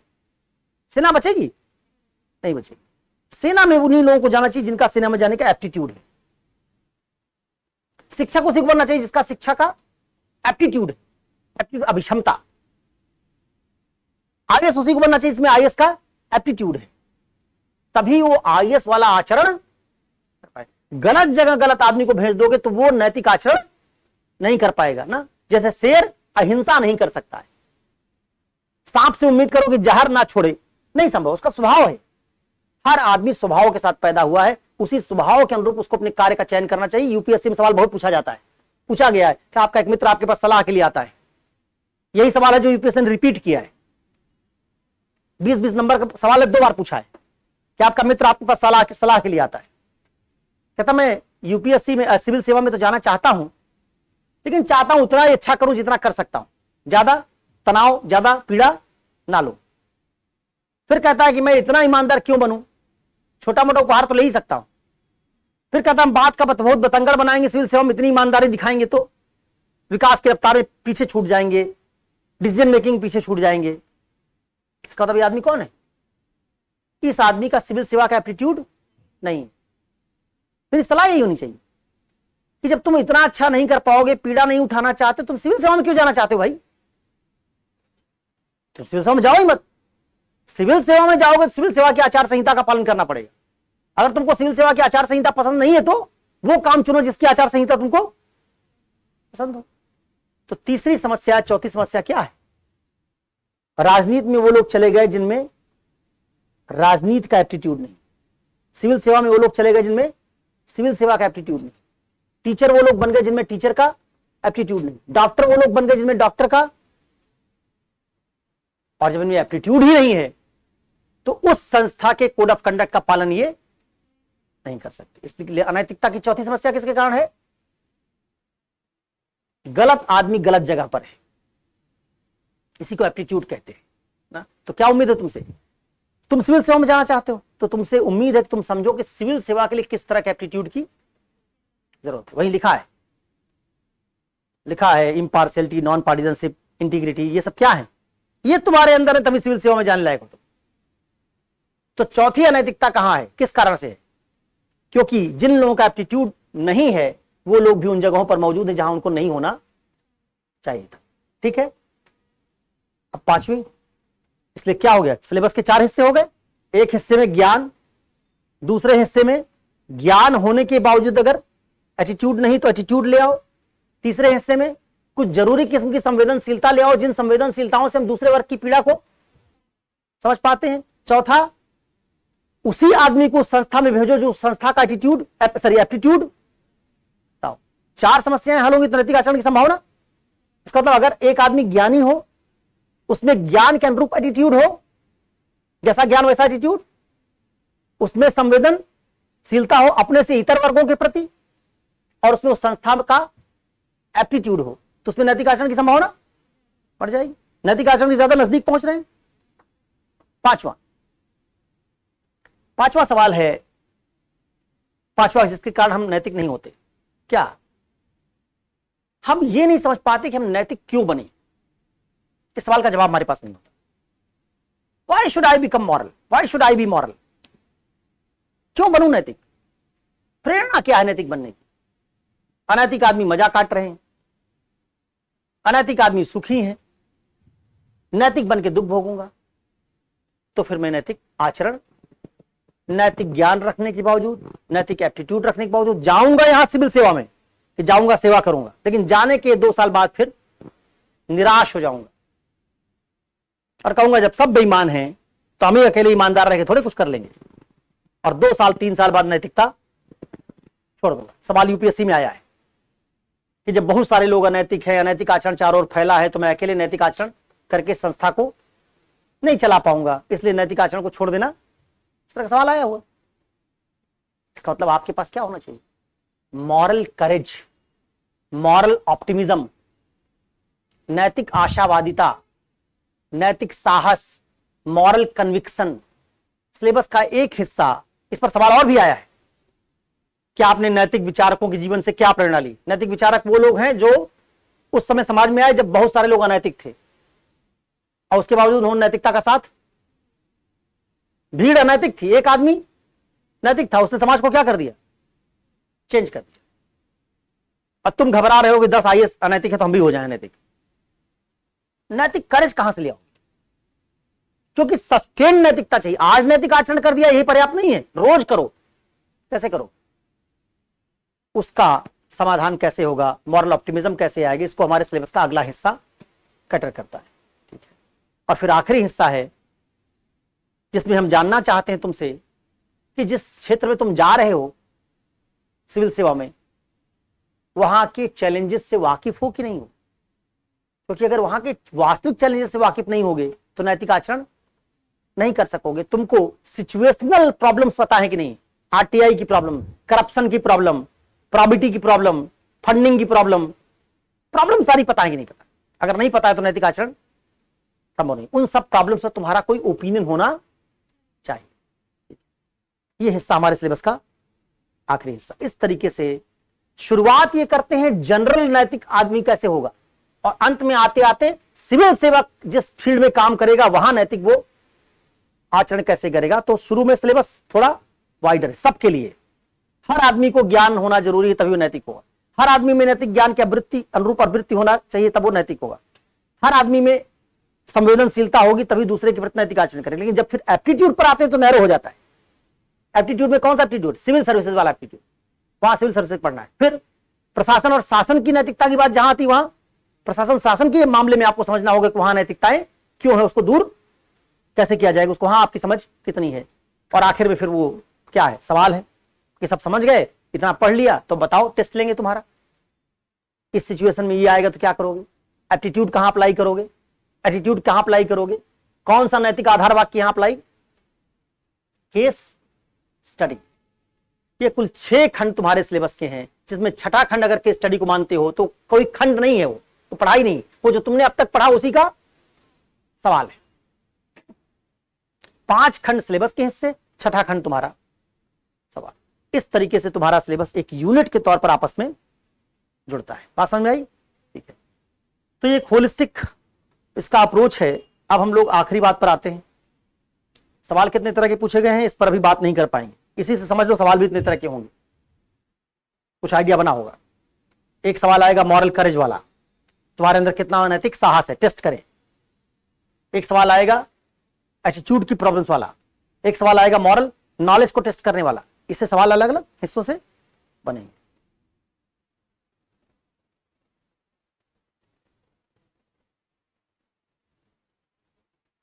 सेना बचेगी? नहीं बचेगी। सेना में उन्हीं लोगों को जाना चाहिए जिनका सेना में जाने का एप्टीट्यूड है। शिक्षक उसी को बनना चाहिए जिसका शिक्षा का एप्टीट्यूड है, एप्टीट्यूड अभिक्षमता। आईएएस उसी को बनना चाहिए जिसमें आईएएस का एप्टीट्यूड है, तभी वो आईएएस वाला आचरण कर पाए। गलत जगह गलत आदमी को भेज दोगे तो वो नैतिक आचरण नहीं कर पाएगा ना। जैसे शेर अहिंसा नहीं कर सकता है, सांप से उम्मीद करो कि जहर ना छोड़े, नहीं संभव, उसका स्वभाव है। हर आदमी स्वभाव के साथ पैदा हुआ है, उसी स्वभाव के अनुरूप उसको अपने कार्य का चयन करना चाहिए। यूपीएससी में सवाल बहुत पूछा जाता है, पूछा गया है कि आपका एक मित्र आपके पास सलाह के लिए आता है, यही सवाल है जो यूपीएससी ने रिपीट किया है। 20-20 नंबर का सवाल है, 2 बार पूछा है कि आपका मित्र आपके पास सलाह के लिए आता है। कहता मैं यूपीएससी में सिविल सेवा में तो जाना चाहता हूं, लेकिन चाहता हूं उतना ही अच्छा करूं जितना कर सकता हूं, ज्यादा तनाव ज्यादा पीड़ा ना लो। फिर कहता है कि मैं इतना ईमानदार क्यों बनूं, छोटा मोटा उपहार तो ले ही सकता हूं। फिर कहता हम बात का बहुत बतंगड़ बनाएंगे, सिविल सेवा में इतनी ईमानदारी दिखाएंगे तो विकास की रफ्तार में पीछे छूट जाएंगे, डिसीजन मेकिंग पीछे छूट जाएंगे। इसका मतलब ये आदमी कौन है? इस आदमी का सिविल सेवा का एप्टीट्यूड नहीं। मेरी सलाह यही होनी चाहिए कि जब तुम इतना अच्छा नहीं कर पाओगे, पीड़ा नहीं उठाना चाहते, तुम सिविल सेवा में क्यों जाना चाहते हो भाई? तुम सिविल सेवा में जाओ ही मत। सिविल सेवा में जाओगे तो सिविल सेवा की आचार संहिता का पालन करना पड़ेगा। अगर तुमको सिविल सेवा की आचार संहिता पसंद नहीं है तो वो काम चुनो जिसकी आचार संहिता तुमको पसंद हो। तो तीसरी समस्या, चौथी समस्या क्या है? राजनीति में वो लोग चले गए जिनमें राजनीति का एप्टीट्यूड नहीं, सिविल सेवा में वो लोग चले गए जिनमें सिविल सेवा का एप्टीट्यूड नहीं, टीचर वो लोग बन गए जिनमें टीचर का एप्टीट्यूड नहीं, डॉक्टर वो लोग बन गए जिनमें डॉक्टर का, और जब इनमें एप्टीट्यूड ही नहीं है तो उस संस्था के कोड ऑफ कंडक्ट का पालन ये नहीं कर सकते। इसलिए अनैतिकता की चौथी समस्या किसके कारण है? गलत आदमी गलत जगह पर है, इसी को एप्टीट्यूड कहते हैं ना। तो क्या उम्मीद है तुमसे? तुम सिविल सेवा में जाना चाहते हो तो तुमसे उम्मीद है कि तुम समझो कि सिविल सेवा के लिए किस तरह के एप्टीट्यूड की जरूरत है। वही लिखा है इम्पार्शियलिटी, नॉन पार्टिजनशिप, इंटीग्रिटी, ये सब क्या है? ये तुम्हारे अंदर है तभी सिविल सेवा में जाने लायक हो तुम। तो चौथी अनैतिकता कहां है, किस कारण से है? क्योंकि जिन लोगों का एप्टीट्यूड नहीं है वो लोग भी उन जगहों पर मौजूद है जहां उनको नहीं होना चाहिए था। ठीक है, अब पांचवी, इसलिए क्या हो गया? सिलेबस के 4 हिस्से हो गए। एक हिस्से में ज्ञान, दूसरे हिस्से में ज्ञान होने के बावजूद अगर एटीट्यूड नहीं तो एटीट्यूड ले आओ। तीसरे हिस्से में कुछ जरूरी किस्म की संवेदनशीलता ले आओ, जिन संवेदनशीलताओं से हम दूसरे वर्ग की पीड़ा को समझ पाते हैं। चौथा, उसी आदमी को संस्था में भेजो जो संस्था का एप्टीट्यूड। 4 समस्याएं हल होंगी तो नैतिक आचरण की संभावना। इसका मतलब अगर एक आदमी ज्ञानी हो, उसमें ज्ञान के अनुरूप एटीट्यूड हो, जैसा ज्ञान वैसा एटीट्यूड, उसमें संवेदनशीलता हो अपने से इतर वर्गों के प्रति, और उसमें उस संस्था का एप्टीट्यूड हो, तो उसमें नैतिक आचरण की संभावना बढ़ जाएगी। नैतिक आचरण के ज्यादा नजदीक पहुंच रहे हैं। पांचवा सवाल है, पांचवा जिसके कारण हम नैतिक नहीं होते। क्या? हम ये नहीं समझ पाते कि हम नैतिक क्यों बने। इस सवाल का जवाब हमारे पास नहीं होता। Why should I become moral? Why should I be moral? क्यों बनूं नैतिक? प्रेरणा क्या है नैतिक बनने की? अनैतिक आदमी मजा काट रहे हैं, अनैतिक आदमी सुखी है, नैतिक बन के दुख भोगूंगा। तो फिर मैं नैतिक आचरण, नैतिक ज्ञान रखने के बावजूद, नैतिक एप्टीट्यूड रखने के बावजूद जाऊंगा यहां सिविल सेवा में कि जाऊंगा सेवा करूंगा, लेकिन जाने के 2 साल बाद फिर निराश हो जाऊंगा और कहूंगा जब सब बेईमान हैं तो हम ही अकेले ईमानदार रह के थोड़े कुछ कर लेंगे, और 2 साल 3 साल बाद नैतिकता छोड़ दूंगा। सवाल यूपीएससी में आया है कि जब बहुत सारे लोग अनैतिक है, अनैतिक आचरण चारों ओर फैला है, तो मैं अकेले नैतिक आचरण करके संस्था को नहीं चला पाऊंगा, इसलिए नैतिक आचरण को छोड़ देना। इस तरह का सवाल आया हुआ। इसका मतलब आपके पास क्या होना चाहिए? मॉरल करेज, मॉरल ऑप्टिमिज्म, नैतिक आशावादिता, नैतिक साहस, मॉरल कन्विक्शन। सिलेबस का एक हिस्सा, इस पर सवाल और भी आया है कि आपने नैतिक विचारकों के जीवन से क्या प्रेरणा ली। नैतिक विचारक वो लोग हैं जो उस समय समाज में आए जब बहुत सारे लोग अनैतिक थे, और उसके बावजूद उन्होंने नैतिकता का साथ, भीड़ अनैतिक थी, एक आदमी नैतिक था, उसने समाज को क्या कर दिया, चेंज कर दिया। और तुम घबरा रहे हो कि 10 आईएएस अनैतिक है तो हम भी हो जाएं नैतिक। नैतिक करेज कहां से ले आओ, क्योंकि सस्टेन नैतिकता चाहिए। आज नैतिक आचरण कर दिया यही पर्याप्त नहीं है, रोज करो। कैसे करो, उसका समाधान कैसे होगा, मॉरल ऑप्टिमिज्म कैसे आएगी, इसको हमारे सिलेबस का अगला हिस्सा कटर करता है। ठीक है, और फिर आखिरी हिस्सा है जिसमें हम जानना चाहते हैं तुमसे कि जिस क्षेत्र में तुम जा रहे हो सिविल सेवा में, वहां के चैलेंजेस से वाकिफ हो कि नहीं हो। क्योंकि अगर वहां के वास्तविक चैलेंजेस से वाकिफ नहीं होगे तो नैतिक आचरण नहीं कर सकोगे। तुमको सिचुएशनल प्रॉब्लम्स पता है कि नहीं, आरटीआई की प्रॉब्लम, करप्शन की प्रॉब्लम, प्रॉबिटी की प्रॉब्लम, फंडिंग की प्रॉब्लम सारी पता है कि नहीं पता। अगर नहीं पता है तो नैतिक आचरण संभव नहीं। उन सब प्रॉब्लम्स पर तुम्हारा कोई ओपिनियन होना चाहिए। यह हिस्सा हमारे सिलेबस का आखिरी हिस्सा। इस तरीके से शुरुआत ये करते हैं जनरल नैतिक आदमी कैसे होगा, और अंत में आते आते सिविल सेवक जिस फील्ड में काम करेगा वहां नैतिक वो आचरण कैसे करेगा। तो शुरू में सिलेबस थोड़ा वाइडर है सबके लिए। हर आदमी को ज्ञान होना जरूरी है तभी वो नैतिक होगा। हर आदमी में नैतिक ज्ञान की आवृत्ति अनुरूप आवृत्ति होना चाहिए तब वो नैतिक होगा। हर आदमी में संवेदनशीलता होगी तभी दूसरे के प्रति नैतिक आचरण करेगा। लेकिन जब फिर एप्टीट्यूड पर आते हैं तो नैरो हो जाता है। एप्टीट्यूड में कौन सा एप्टीट्यूड, सिविल सर्विसेज वाला एप्टीट्यूड, वहां सिविल सर्विसेज पढ़ना है। फिर प्रशासन और शासन की नैतिकता की बात जहां आती वहां प्रशासन शासन के मामले में आपको समझना होगा कि वहां नैतिकताएं क्यों है, उसको दूर कैसे किया जाएगा, उसको वहां आपकी समझ कितनी है। और आखिर में फिर वो क्या है, सवाल है कि सब समझ गए, इतना पढ़ लिया तो बताओ, टेस्ट लेंगे तुम्हारा, इस सिचुएशन में ये आएगा तो क्या करोगे, एप्टीट्यूड कहां अप्लाई करोगे, एटीट्यूड कहां अप्लाई करोगे, कौन सा नैतिक आधार वाक्य यहां अप्लाई। केस स्टडी, ये कुल 6 खंड तुम्हारे सिलेबस के हैं, जिसमें छठा खंड अगर केस स्टडी को मानते हो तो कोई खंड नहीं है, वो तो पढ़ाई नहीं, वो जो तुमने अब तक पढ़ा उसी का सवाल है। 5 खंड सिलेबस के हिस्से, छठा खंड तुम्हारा सवाल। इस तरीके से तुम्हारा सिलेबस एक यूनिट के तौर पर आपस में जुड़ता है। बात समझ में आई? ठीक है, तो ये होलिस्टिक इसका अप्रोच है। अब हम लोग आखिरी बात पर आते हैं। सवाल कितने तरह के पूछे गए हैं इस पर अभी बात नहीं कर पाएंगे, इसी से समझ लो सवाल भी इतने तरह के होंगे, कुछ आइडिया बना होगा। एक सवाल आएगा मॉरल करेज वाला, तुम्हारे अंदर कितना नैतिक साहस है, टेस्ट करें। एक सवाल आएगा एटीट्यूड की प्रॉब्लम्स वाला, एक सवाल आएगा मॉरल नॉलेज को टेस्ट करने वाला। इससे सवाल अलग अलग हिस्सों से बनेंगे।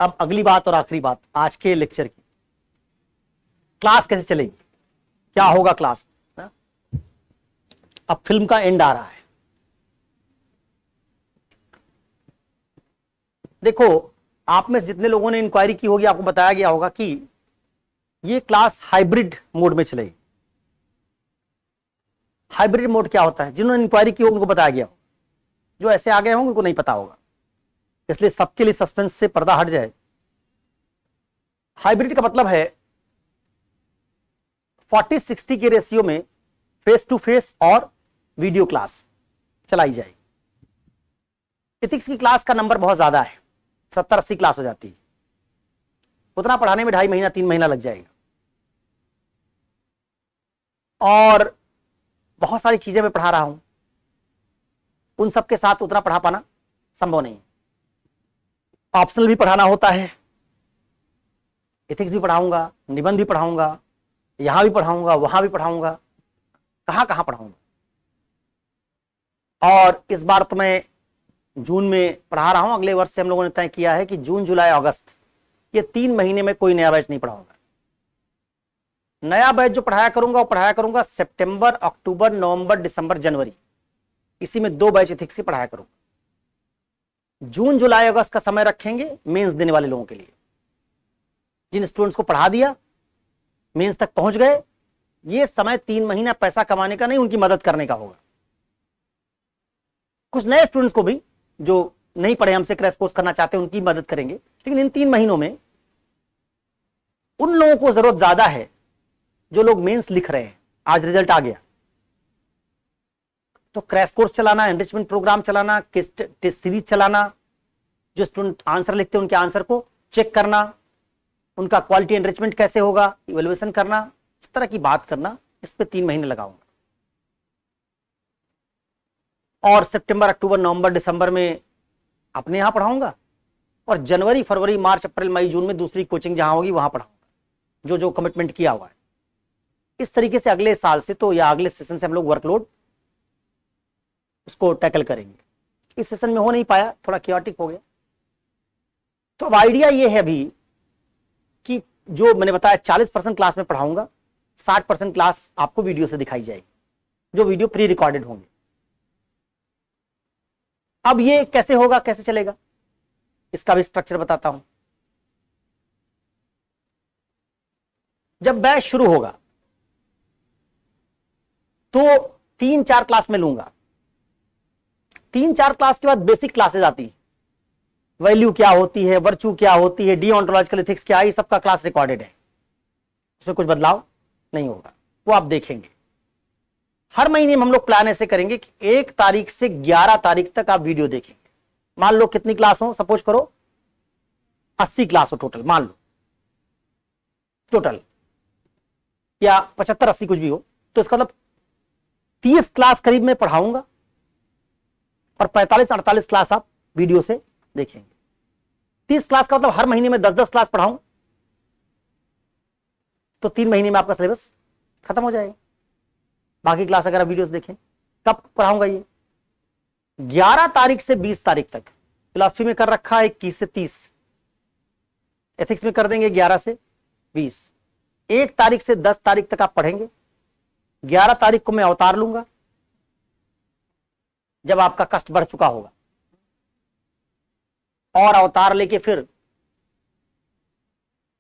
अब अगली बात और आखिरी बात आज के लेक्चर की, क्लास कैसे चलेगी, क्या होगा क्लास में। अब फिल्म का एंड आ रहा है। देखो, आप में जितने लोगों ने इंक्वायरी की होगी आपको बताया गया होगा कि ये क्लास हाइब्रिड मोड में चलेगी। हाइब्रिड मोड क्या होता है, जिन्होंने इंक्वायरी की होगी उनको बताया गया, जो ऐसे आ गए होंगे उनको नहीं पता होगा, इसलिए सबके लिए सस्पेंस से पर्दा हट जाए। हाइब्रिड का मतलब है 40-60 के रेशियो में फेस टू फेस और वीडियो क्लास चलाई जाएगी। एथिक्स की क्लास का नंबर बहुत ज्यादा है, 70-80 क्लास हो जाती है, उतना पढ़ाने में 2.5 महीना 3 महीना लग जाएगा, और बहुत सारी चीजें मैं पढ़ा रहा हूं, उन सब के साथ उतना पढ़ा पाना संभव नहीं है। ऑप्शनल भी पढ़ाना होता है, एथिक्स भी पढ़ाऊंगा, निबंध भी पढ़ाऊंगा, यहां भी पढ़ाऊंगा, वहां भी पढ़ाऊंगा, कहां कहां पढ़ाऊंगा। और इस बार तो मैं जून में पढ़ा रहा हूं, अगले वर्ष से हम लोगों ने तय किया है कि जून जुलाई अगस्त ये 3 महीने में कोई नया बैच नहीं पढ़ाऊंगा। नया बैच जो पढ़ाया करूंगा वो पढ़ाया करूंगा सितंबर, अक्टूबर, नवंबर, दिसंबर, जनवरी, इसी में 2 बैच एथिक्स की पढ़ाया करूंगा। जून जुलाई अगस्त का समय रखेंगे मेंस देने वाले लोगों के लिए। जिन स्टूडेंट्स को पढ़ा दिया, मेंस तक पहुंच गए, ये समय 3 महीना पैसा कमाने का नहीं, उनकी मदद करने का होगा। कुछ नए स्टूडेंट्स को भी जो नहीं पढ़े, हमसे क्रैश कोर्स करना चाहते हैं, उनकी मदद करेंगे। लेकिन इन 3 महीनों में उन लोगों को जरूरत ज्यादा है जो लोग मेंस लिख रहे हैं, आज रिजल्ट आ गया तो क्रैश कोर्स चलाना, एनरिचमेंट प्रोग्राम चलाना, टेस्ट सीरीज चलाना, जो स्टूडेंट आंसर लिखते हैं उनके आंसर को चेक करना, उनका क्वालिटी एनरिचमेंट कैसे होगा, इवैल्यूएशन करना, इस तरह की बात करना, इस पे 3 महीने लगाऊंगा। और सितंबर, अक्टूबर, नवंबर, दिसंबर में अपने यहां पढ़ाऊंगा, और जनवरी, फरवरी, मार्च, अप्रैल, मई, जून में दूसरी कोचिंग जहां होगी वहां पढ़ाऊंगा, जो जो कमिटमेंट किया हुआ है। इस तरीके से अगले साल से तो, या अगले सेशन से हम लोग वर्कलोड उसको टैकल करेंगे। इस सेशन में हो नहीं पाया, थोड़ा क्योटिक हो गया। तो अब आइडिया ये है अभी कि जो मैंने बताया 40% क्लास में पढ़ाऊंगा, 60% क्लास आपको वीडियो से दिखाई जाएगी, जो वीडियो प्री रिकॉर्डेड होंगे। अब ये कैसे होगा, कैसे चलेगा, इसका भी स्ट्रक्चर बताता हूं। जब बैच शुरू होगा तो 3-4 क्लास में लूंगा। 3-4 क्लास के बाद बेसिक क्लासेज आती है, वैल्यू क्या होती है, वर्चू क्या होती है, डीओंटोलॉजिकल एथिक्स क्या है, ये सबका क्लास रिकॉर्डेड है, इसमें कुछ बदलाव नहीं होगा, वो आप देखेंगे। हर महीने में हम लोग प्लान ऐसे करेंगे कि 1 तारीख से 11 तारीख तक आप वीडियो देखेंगे। मान लो कितनी क्लास हो, सपोज करो 80 क्लास हो टोटल, मान लो टोटल, या 75-80 कुछ भी हो, तो इसका मतलब 30 क्लास करीब में पढ़ाऊंगा और 45-48 क्लास आप वीडियो से देखेंगे। 30 क्लास का मतलब हर महीने में 10-10 क्लास पढ़ाऊं तो 3 महीने में आपका सिलेबस खत्म हो जाएगा। बाकी क्लास अगर आप वीडियोस देखें, कब पढ़ाऊंगा ये 11 तारीख से 20 तारीख तक। फिलॉसफी में कर रखा है 21 से 30, एथिक्स में कर देंगे 11 से 20। 1 तारीख से 10 तारीख तक आप पढ़ेंगे। 11 तारीख को मैं अवतार लूंगा, जब आपका कष्ट बढ़ चुका होगा, और अवतार लेके फिर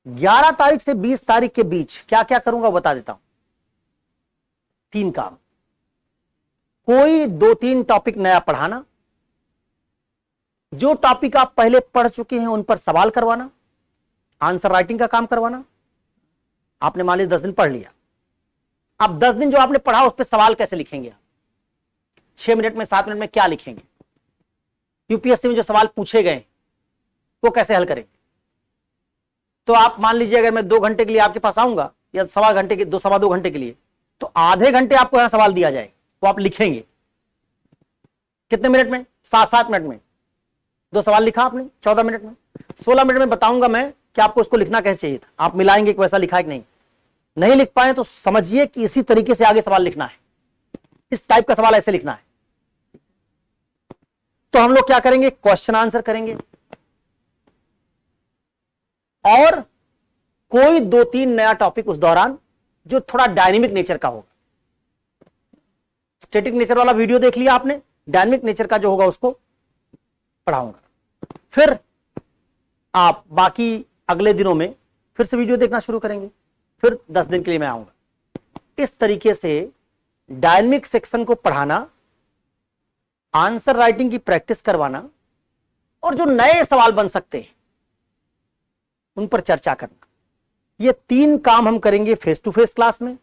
11 तारीख से 20 तारीख के बीच क्या क्या करूंगा बता देता हूं। 3 काम, कोई 2-3 टॉपिक नया पढ़ाना, जो टॉपिक आप पहले पढ़ चुके हैं उन पर सवाल करवाना, आंसर राइटिंग का काम करवाना। आपने मान लीजिए 10 दिन पढ़ लिया, अब 10 दिन जो आपने पढ़ा उस पर सवाल कैसे लिखेंगे आप, 6 मिनट में, 7 मिनट में क्या लिखेंगे, यूपीएससी में जो सवाल पूछे गए वो कैसे हल करेंगे। तो आप मान लीजिए अगर मैं 2 घंटे के लिए आपके पास आऊंगा, या सवा घंटे के, 2-2.25 घंटे के लिए, तो आधे घंटे आपको यहां सवाल दिया जाएगा, वो आप लिखेंगे कितने मिनट में, 7-7 मिनट में 2 सवाल लिखा आपने, 14 मिनट में। 16 मिनट में बताऊंगा मैं कि आपको उसको लिखना कैसे चाहिए था, आप मिलाएंगे कि वैसा लिखा है कि नहीं। नहीं लिख पाए तो समझिए कि इसी तरीके से आगे सवाल लिखना है, इस टाइप का सवाल ऐसे लिखना है। तो हम लोग क्या करेंगे, क्वेश्चन आंसर करेंगे, और कोई 2-3 नया टॉपिक उस दौरान जो थोड़ा डायनेमिक नेचर का होगा। स्टैटिक नेचर वाला वीडियो देख लिया आपने, डायनेमिक नेचर का जो होगा उसको पढ़ाऊंगा। फिर आप बाकी अगले दिनों में फिर से वीडियो देखना शुरू करेंगे, फिर 10 दिन के लिए मैं आऊंगा। इस तरीके से डायनेमिक सेक्शन को पढ़ाना, आंसर राइटिंग की प्रैक्टिस करवाना, और जो नए सवाल बन सकते हैं उन पर चर्चा करना। ये 3 काम हम करेंगे फेस टू फेस क्लास में,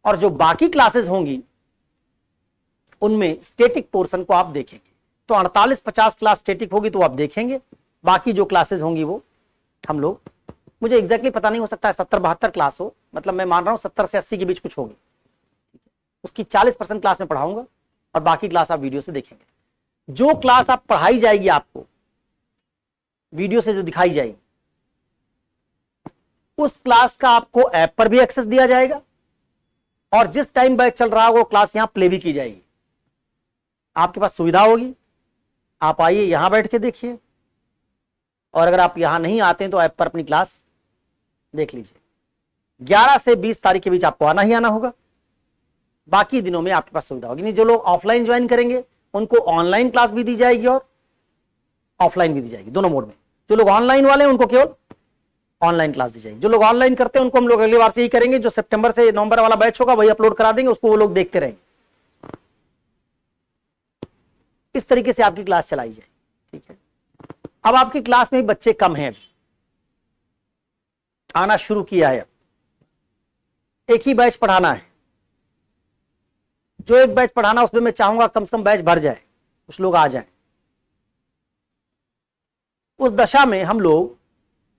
और जो बाकी क्लासेस होंगी उनमें स्टैटिक पोर्शन को आप देखेंगे। तो 48-50 क्लास स्टैटिक होगी तो आप देखेंगे, बाकी जो क्लासेस होंगी वो हम लोग, मुझे एग्जैक्टली पता नहीं, हो सकता है 70-72 क्लास हो, मतलब मैं मान रहा हूं 70 से 80 के बीच कुछ होगी, उसकी 40% क्लास में पढ़ाऊंगा और बाकी क्लास आप वीडियो से देखेंगे। जो क्लास आप पढ़ाई जाएगी आपको वीडियो से, जो दिखाई जाएगी, उस क्लास का आपको ऐप पर भी एक्सेस दिया जाएगा, और जिस टाइम बैच चल रहा होगा वो क्लास यहां प्ले भी की जाएगी। आपके पास सुविधा होगी, आप आइए यहां बैठ के देखिए, और अगर आप यहां नहीं आते हैं तो ऐप पर अपनी क्लास देख लीजिए। 11 से 20 तारीख के बीच आपको आना ही आना होगा, बाकी दिनों में आपके पास सुविधा होगी। नहीं, जो लोग ऑफलाइन ज्वाइन करेंगे उनको ऑनलाइन क्लास भी दी जाएगी और ऑफलाइन भी दी जाएगी, दोनों मोड में। जो लोग ऑनलाइन वाले हैं उनको केवल ऑनलाइन क्लास दी जाएगी। जो लोग ऑनलाइन करते हैं उनको हम लोग अगली बार से यही करेंगे, जो सितंबर से नवंबर वाला बैच होगा वही अपलोड करा देंगे, उसको वो लोग देखते रहेंगे। इस तरीके से आपकी क्लास चलाई जाए, ठीक है। अब आपकी क्लास में बच्चे कम हैं, अभी आना शुरू किया है, एक ही बैच पढ़ाना है। जो एक बैच पढ़ाना उसमें मैं चाहूंगा कम से कम बैच भर जाए, कुछ लोग आ जाएं। उस दशा में हम लोग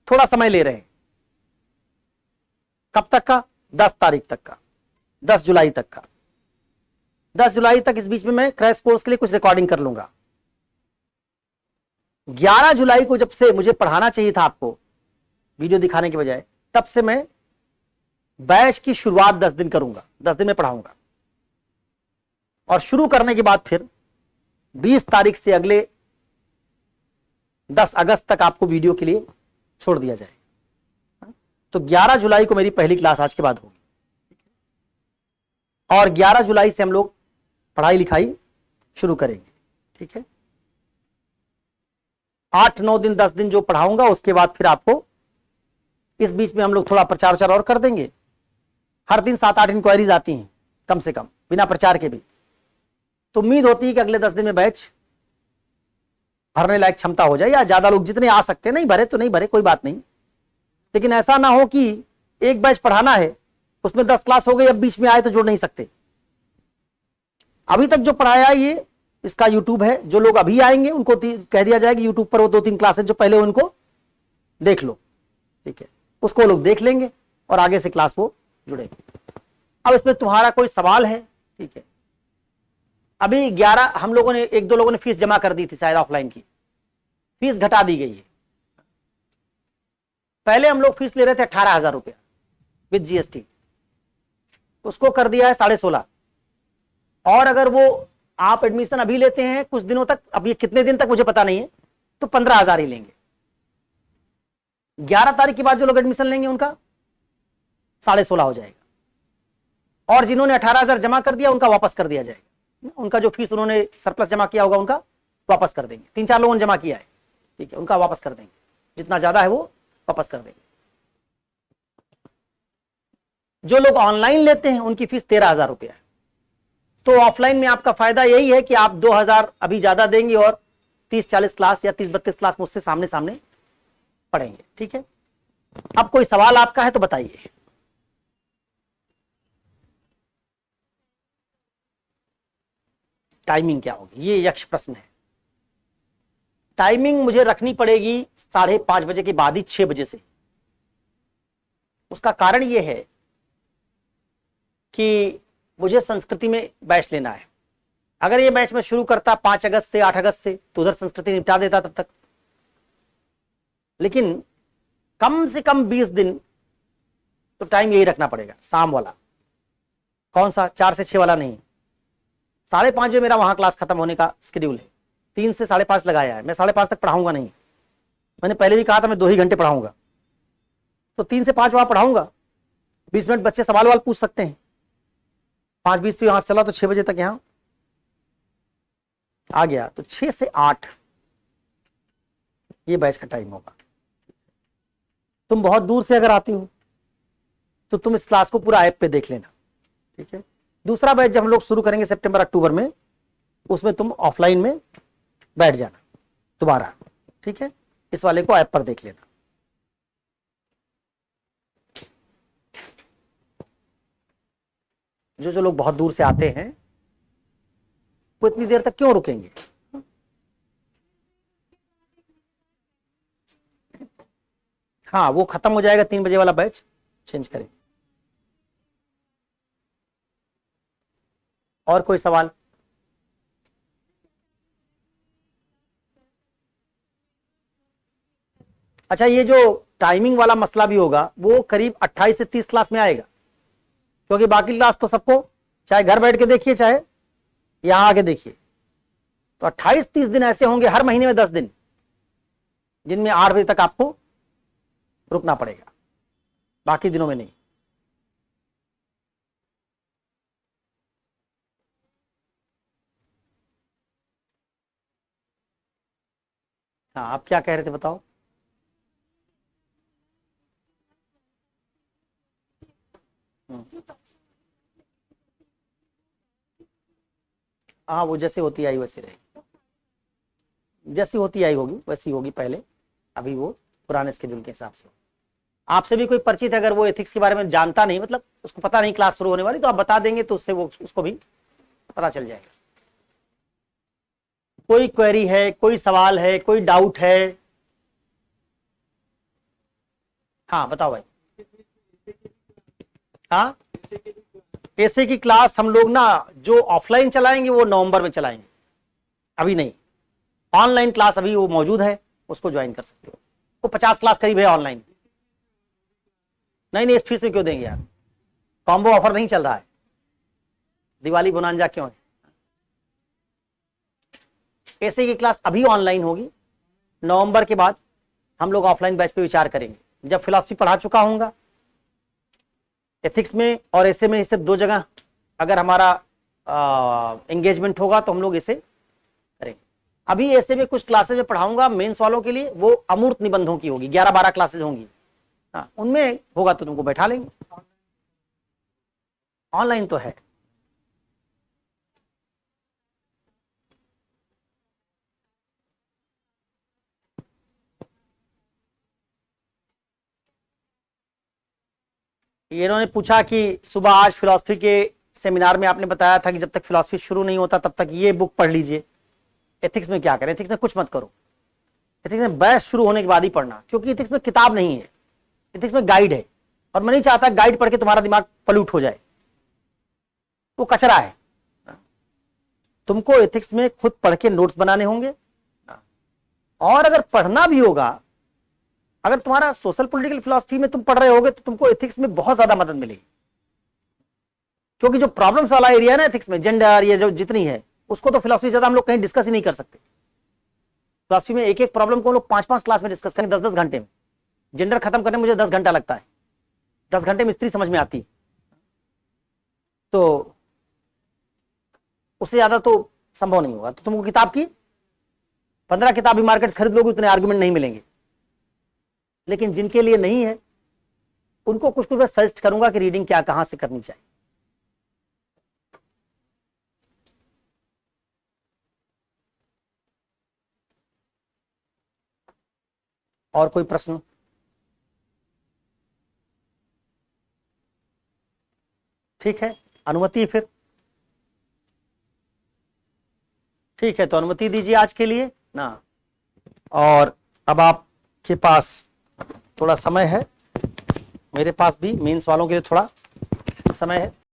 थोड़ा समय ले रहे हैं, कब तक का, 10 तारीख तक का, 10 जुलाई तक का, 10 जुलाई तक। इस बीच में मैं क्रैश कोर्स के लिए कुछ रिकॉर्डिंग कर लूंगा। 11 जुलाई को जब से मुझे पढ़ाना चाहिए था आपको वीडियो दिखाने के बजाय, तब से मैं बैच की शुरुआत 10 दिन करूंगा, 10 दिन में पढ़ाऊंगा। और शुरू करने के बाद फिर 20 तारीख से अगले 10 अगस्त तक आपको वीडियो के लिए छोड़ दिया जाएगा। तो 11 जुलाई को मेरी पहली क्लास आज के बाद होगी, और 11 जुलाई से हम लोग पढ़ाई लिखाई शुरू करेंगे। ठीक है, 8-9 दिन 10 दिन जो पढ़ाऊंगा, उसके बाद फिर आपको इस बीच में हम लोग थोड़ा प्रचार वचार और कर देंगे। हर दिन 7-8 इंक्वायरीज आती हैं कम से कम, बिना प्रचार के भी। तो उम्मीद होती है कि अगले 10 दिन में बैच भरने लायक क्षमता हो जाए, या ज्यादा लोग जितने आ सकते हैं। नहीं भरे तो नहीं भरे, कोई बात नहीं, लेकिन ऐसा ना हो कि एक बैच पढ़ाना है, उसमें 10 क्लास हो गई, अब बीच में आए तो जोड़ नहीं सकते। अभी तक जो पढ़ाया ये इसका यूट्यूब है, जो लोग अभी आएंगे उनको कह दिया जाएगा यूट्यूब पर वो 2-3 क्लासेस जो पहले उनको देख लो। ठीक है, उसको लोग देख लेंगे और आगे से क्लास वो जुड़ेंगे। अब इसमें तुम्हारा कोई सवाल है? ठीक है, अभी 11 हम लोगों ने, 1-2 लोगों ने फीस जमा कर दी थी शायद ऑफलाइन की, फीस घटा दी गई है। पहले हम लोग फीस ले रहे थे 18,000 रुपया विद जीएसटी, उसको कर दिया है 16.5। और अगर वो आप एडमिशन अभी लेते हैं कुछ दिनों तक, अब ये कितने दिन तक मुझे पता नहीं है, तो 15,000 ही लेंगे। 11 तारीख के बाद जो लोग एडमिशन लेंगे उनका 16.5 हो जाएगा, और जिन्होंने 18,000 जमा कर दिया उनका वापस कर दिया जाएगा। उनका जो फीस उन्होंने सरप्लस जमा किया होगा उनका वापस कर देंगे। 3-4 लोगों ने जमा किया है, ठीक है, उनका वापस कर देंगे, जितना ज्यादा है वो वापस कर देंगे। जो लोग ऑनलाइन लेते हैं उनकी फीस 13,000 रुपया है। तो ऑफलाइन में आपका फायदा यही है कि आप 2,000 अभी ज्यादा देंगे और 30-40 क्लास या 30-32 क्लास मुझसे सामने सामने पढ़ेंगे। ठीक है, अब कोई सवाल आपका है तो बताइए। टाइमिंग क्या होगी, ये यक्ष प्रश्न है। टाइमिंग मुझे रखनी पड़ेगी 5:30 बजे के बाद ही 6 बजे से। उसका कारण यह है कि मुझे संस्कृति में बैच लेना है। अगर ये बैच मैं शुरू करता 5 अगस्त से 8 अगस्त से, तो उधर संस्कृति निपटा देता तब तक। लेकिन कम से कम 20 दिन तो टाइम यही रखना पड़ेगा, शाम वाला। कौन सा? 4 से 6 वाला नहीं, 5:30 बजे मेरा वहां क्लास खत्म होने का शेड्यूल है। 3 से 5:30 लगाया है। मैं 5:30 तक पढ़ाऊंगा नहीं, मैंने पहले भी कहा था मैं 2 ही घंटे पढ़ाऊंगा। तो 3 से 5 वहां पढ़ाऊंगा, 20 मिनट बच्चे सवाल पूछ सकते हैं। 5:20 पे यहां चला तो 6 बजे तक यहां आ गया, तो 6 से 8 ये बैच का टाइम होगा। तुम बहुत दूर से अगर आती हो तो तुम इस क्लास को पूरा ऐप पे देख लेना। ठीक है, दूसरा बैच जब हम लोग शुरू करेंगे सितंबर अक्टूबर में, उसमें तुम ऑफलाइन में बैठ जाना दोबारा। ठीक है, इस वाले को ऐप पर देख लेना। जो लोग बहुत दूर से आते हैं वो इतनी देर तक क्यों रुकेंगे? हाँ, वो खत्म हो जाएगा 3 बजे वाला बैच, चेंज करें। और कोई सवाल? अच्छा, ये जो टाइमिंग वाला मसला भी होगा वो करीब 28 से 30 क्लास में आएगा, क्योंकि बाकी क्लास तो सबको चाहे घर बैठ के देखिए चाहे यहां आके देखिए, तो 28-30 दिन ऐसे होंगे हर महीने में 10 दिन, जिनमें 8 बजे तक आपको रुकना पड़ेगा, बाकी दिनों में नहीं। हाँ, आप क्या कह रहे थे बताओ? हाँ, वो जैसे होती आई वैसे रहेगी, जैसी होती आई होगी वैसी होगी पहले, अभी वो पुराने शेड्यूल के हिसाब से। आपसे भी कोई परिचित है, अगर वो एथिक्स के बारे में जानता नहीं, मतलब उसको पता नहीं क्लास शुरू होने वाली, तो आप बता देंगे तो उससे वो उसको भी पता चल जाएगा। कोई क्वेरी है, कोई सवाल है, कोई डाउट है? हाँ बताओ भाई। हाँ, ऐसे की क्लास हम लोग ना जो ऑफलाइन चलाएंगे वो नवंबर में चलाएंगे, अभी नहीं। ऑनलाइन क्लास अभी वो मौजूद है, उसको ज्वाइन कर सकते हो। वो 50 क्लास करीब है ऑनलाइन। नहीं नहीं, इस फीस में क्यों देंगे यार, कॉम्बो ऑफर नहीं चल रहा है, दिवाली बोनांजा क्यों है। ऐसे की क्लास अभी ऑनलाइन होगी, नवंबर के बाद हम लोग ऑफलाइन बैच पे विचार करेंगे। जब फिलॉसफी पढ़ा चुका हूंगा, एथिक्स में और ऐसे में सिर्फ 2 जगह अगर हमारा एंगेजमेंट होगा तो हम लोग इसे करेंगे। अभी ऐसे में कुछ क्लासेज में पढ़ाऊंगा मेंस वालों के लिए, वो अमूर्त निबंधों की होगी, 11-12 क्लासेज होंगी। हाँ, उनमें होगा तो तुमको बैठा लेंगे। ऑनलाइन तो है। ये इन्होंने पूछा कि सुबह आज फिलॉसफी के सेमिनार में आपने बताया था कि जब तक फिलॉसफी शुरू नहीं होता तब तक ये बुक पढ़ लीजिए। एथिक्स में क्या करें, एथिक्स में कुछ मत करो, एथिक्स में बहस शुरू होने के बाद ही पढ़ना, क्योंकि एथिक्स में किताब नहीं है, एथिक्स में गाइड है, और मैं नहीं चाहता गाइड पढ़ के तुम्हारा दिमाग पल्यूट हो जाए, वो कचरा है। तुमको एथिक्स में खुद पढ़ के नोट्स बनाने होंगे, और अगर पढ़ना भी होगा, अगर तुम्हारा सोशल पॉलिटिकल फिलॉसफी में तुम पढ़ रहे होगे तो तुमको एथिक्स में बहुत ज्यादा मदद मिलेगी, क्योंकि जो प्रॉब्लम्स वाला एरिया है ना एथिक्स में, जेंडर ये जो जितनी है, उसको तो फिलॉसफी ज्यादा हम लोग कहीं डिस्कस ही नहीं कर सकते। फिलॉसफी में एक एक प्रॉब्लम को हम लोग 5-5 क्लास में डिस्कस करेंगे, 10-10 घंटे में। जेंडर खत्म करने में मुझे 10 घंटा लगता है, 10 घंटे में स्त्री समझ में आती, तो उससे ज्यादा तो संभव नहीं होगा। तो तुमको किताब की 15 किताब भी मार्केट खरीद लोगे, उतने आर्गुमेंट नहीं मिलेंगे। लेकिन जिनके लिए नहीं है उनको कुछ कुछ मैं सजेस्ट करूंगा कि रीडिंग क्या कहां से करनी चाहिए। और कोई प्रश्न? ठीक है, अनुमति फिर। ठीक है, तो अनुमति दीजिए आज के लिए ना। और अब आपके पास थोड़ा समय है, मेरे पास भी मेंस वालों के लिए थोड़ा समय है।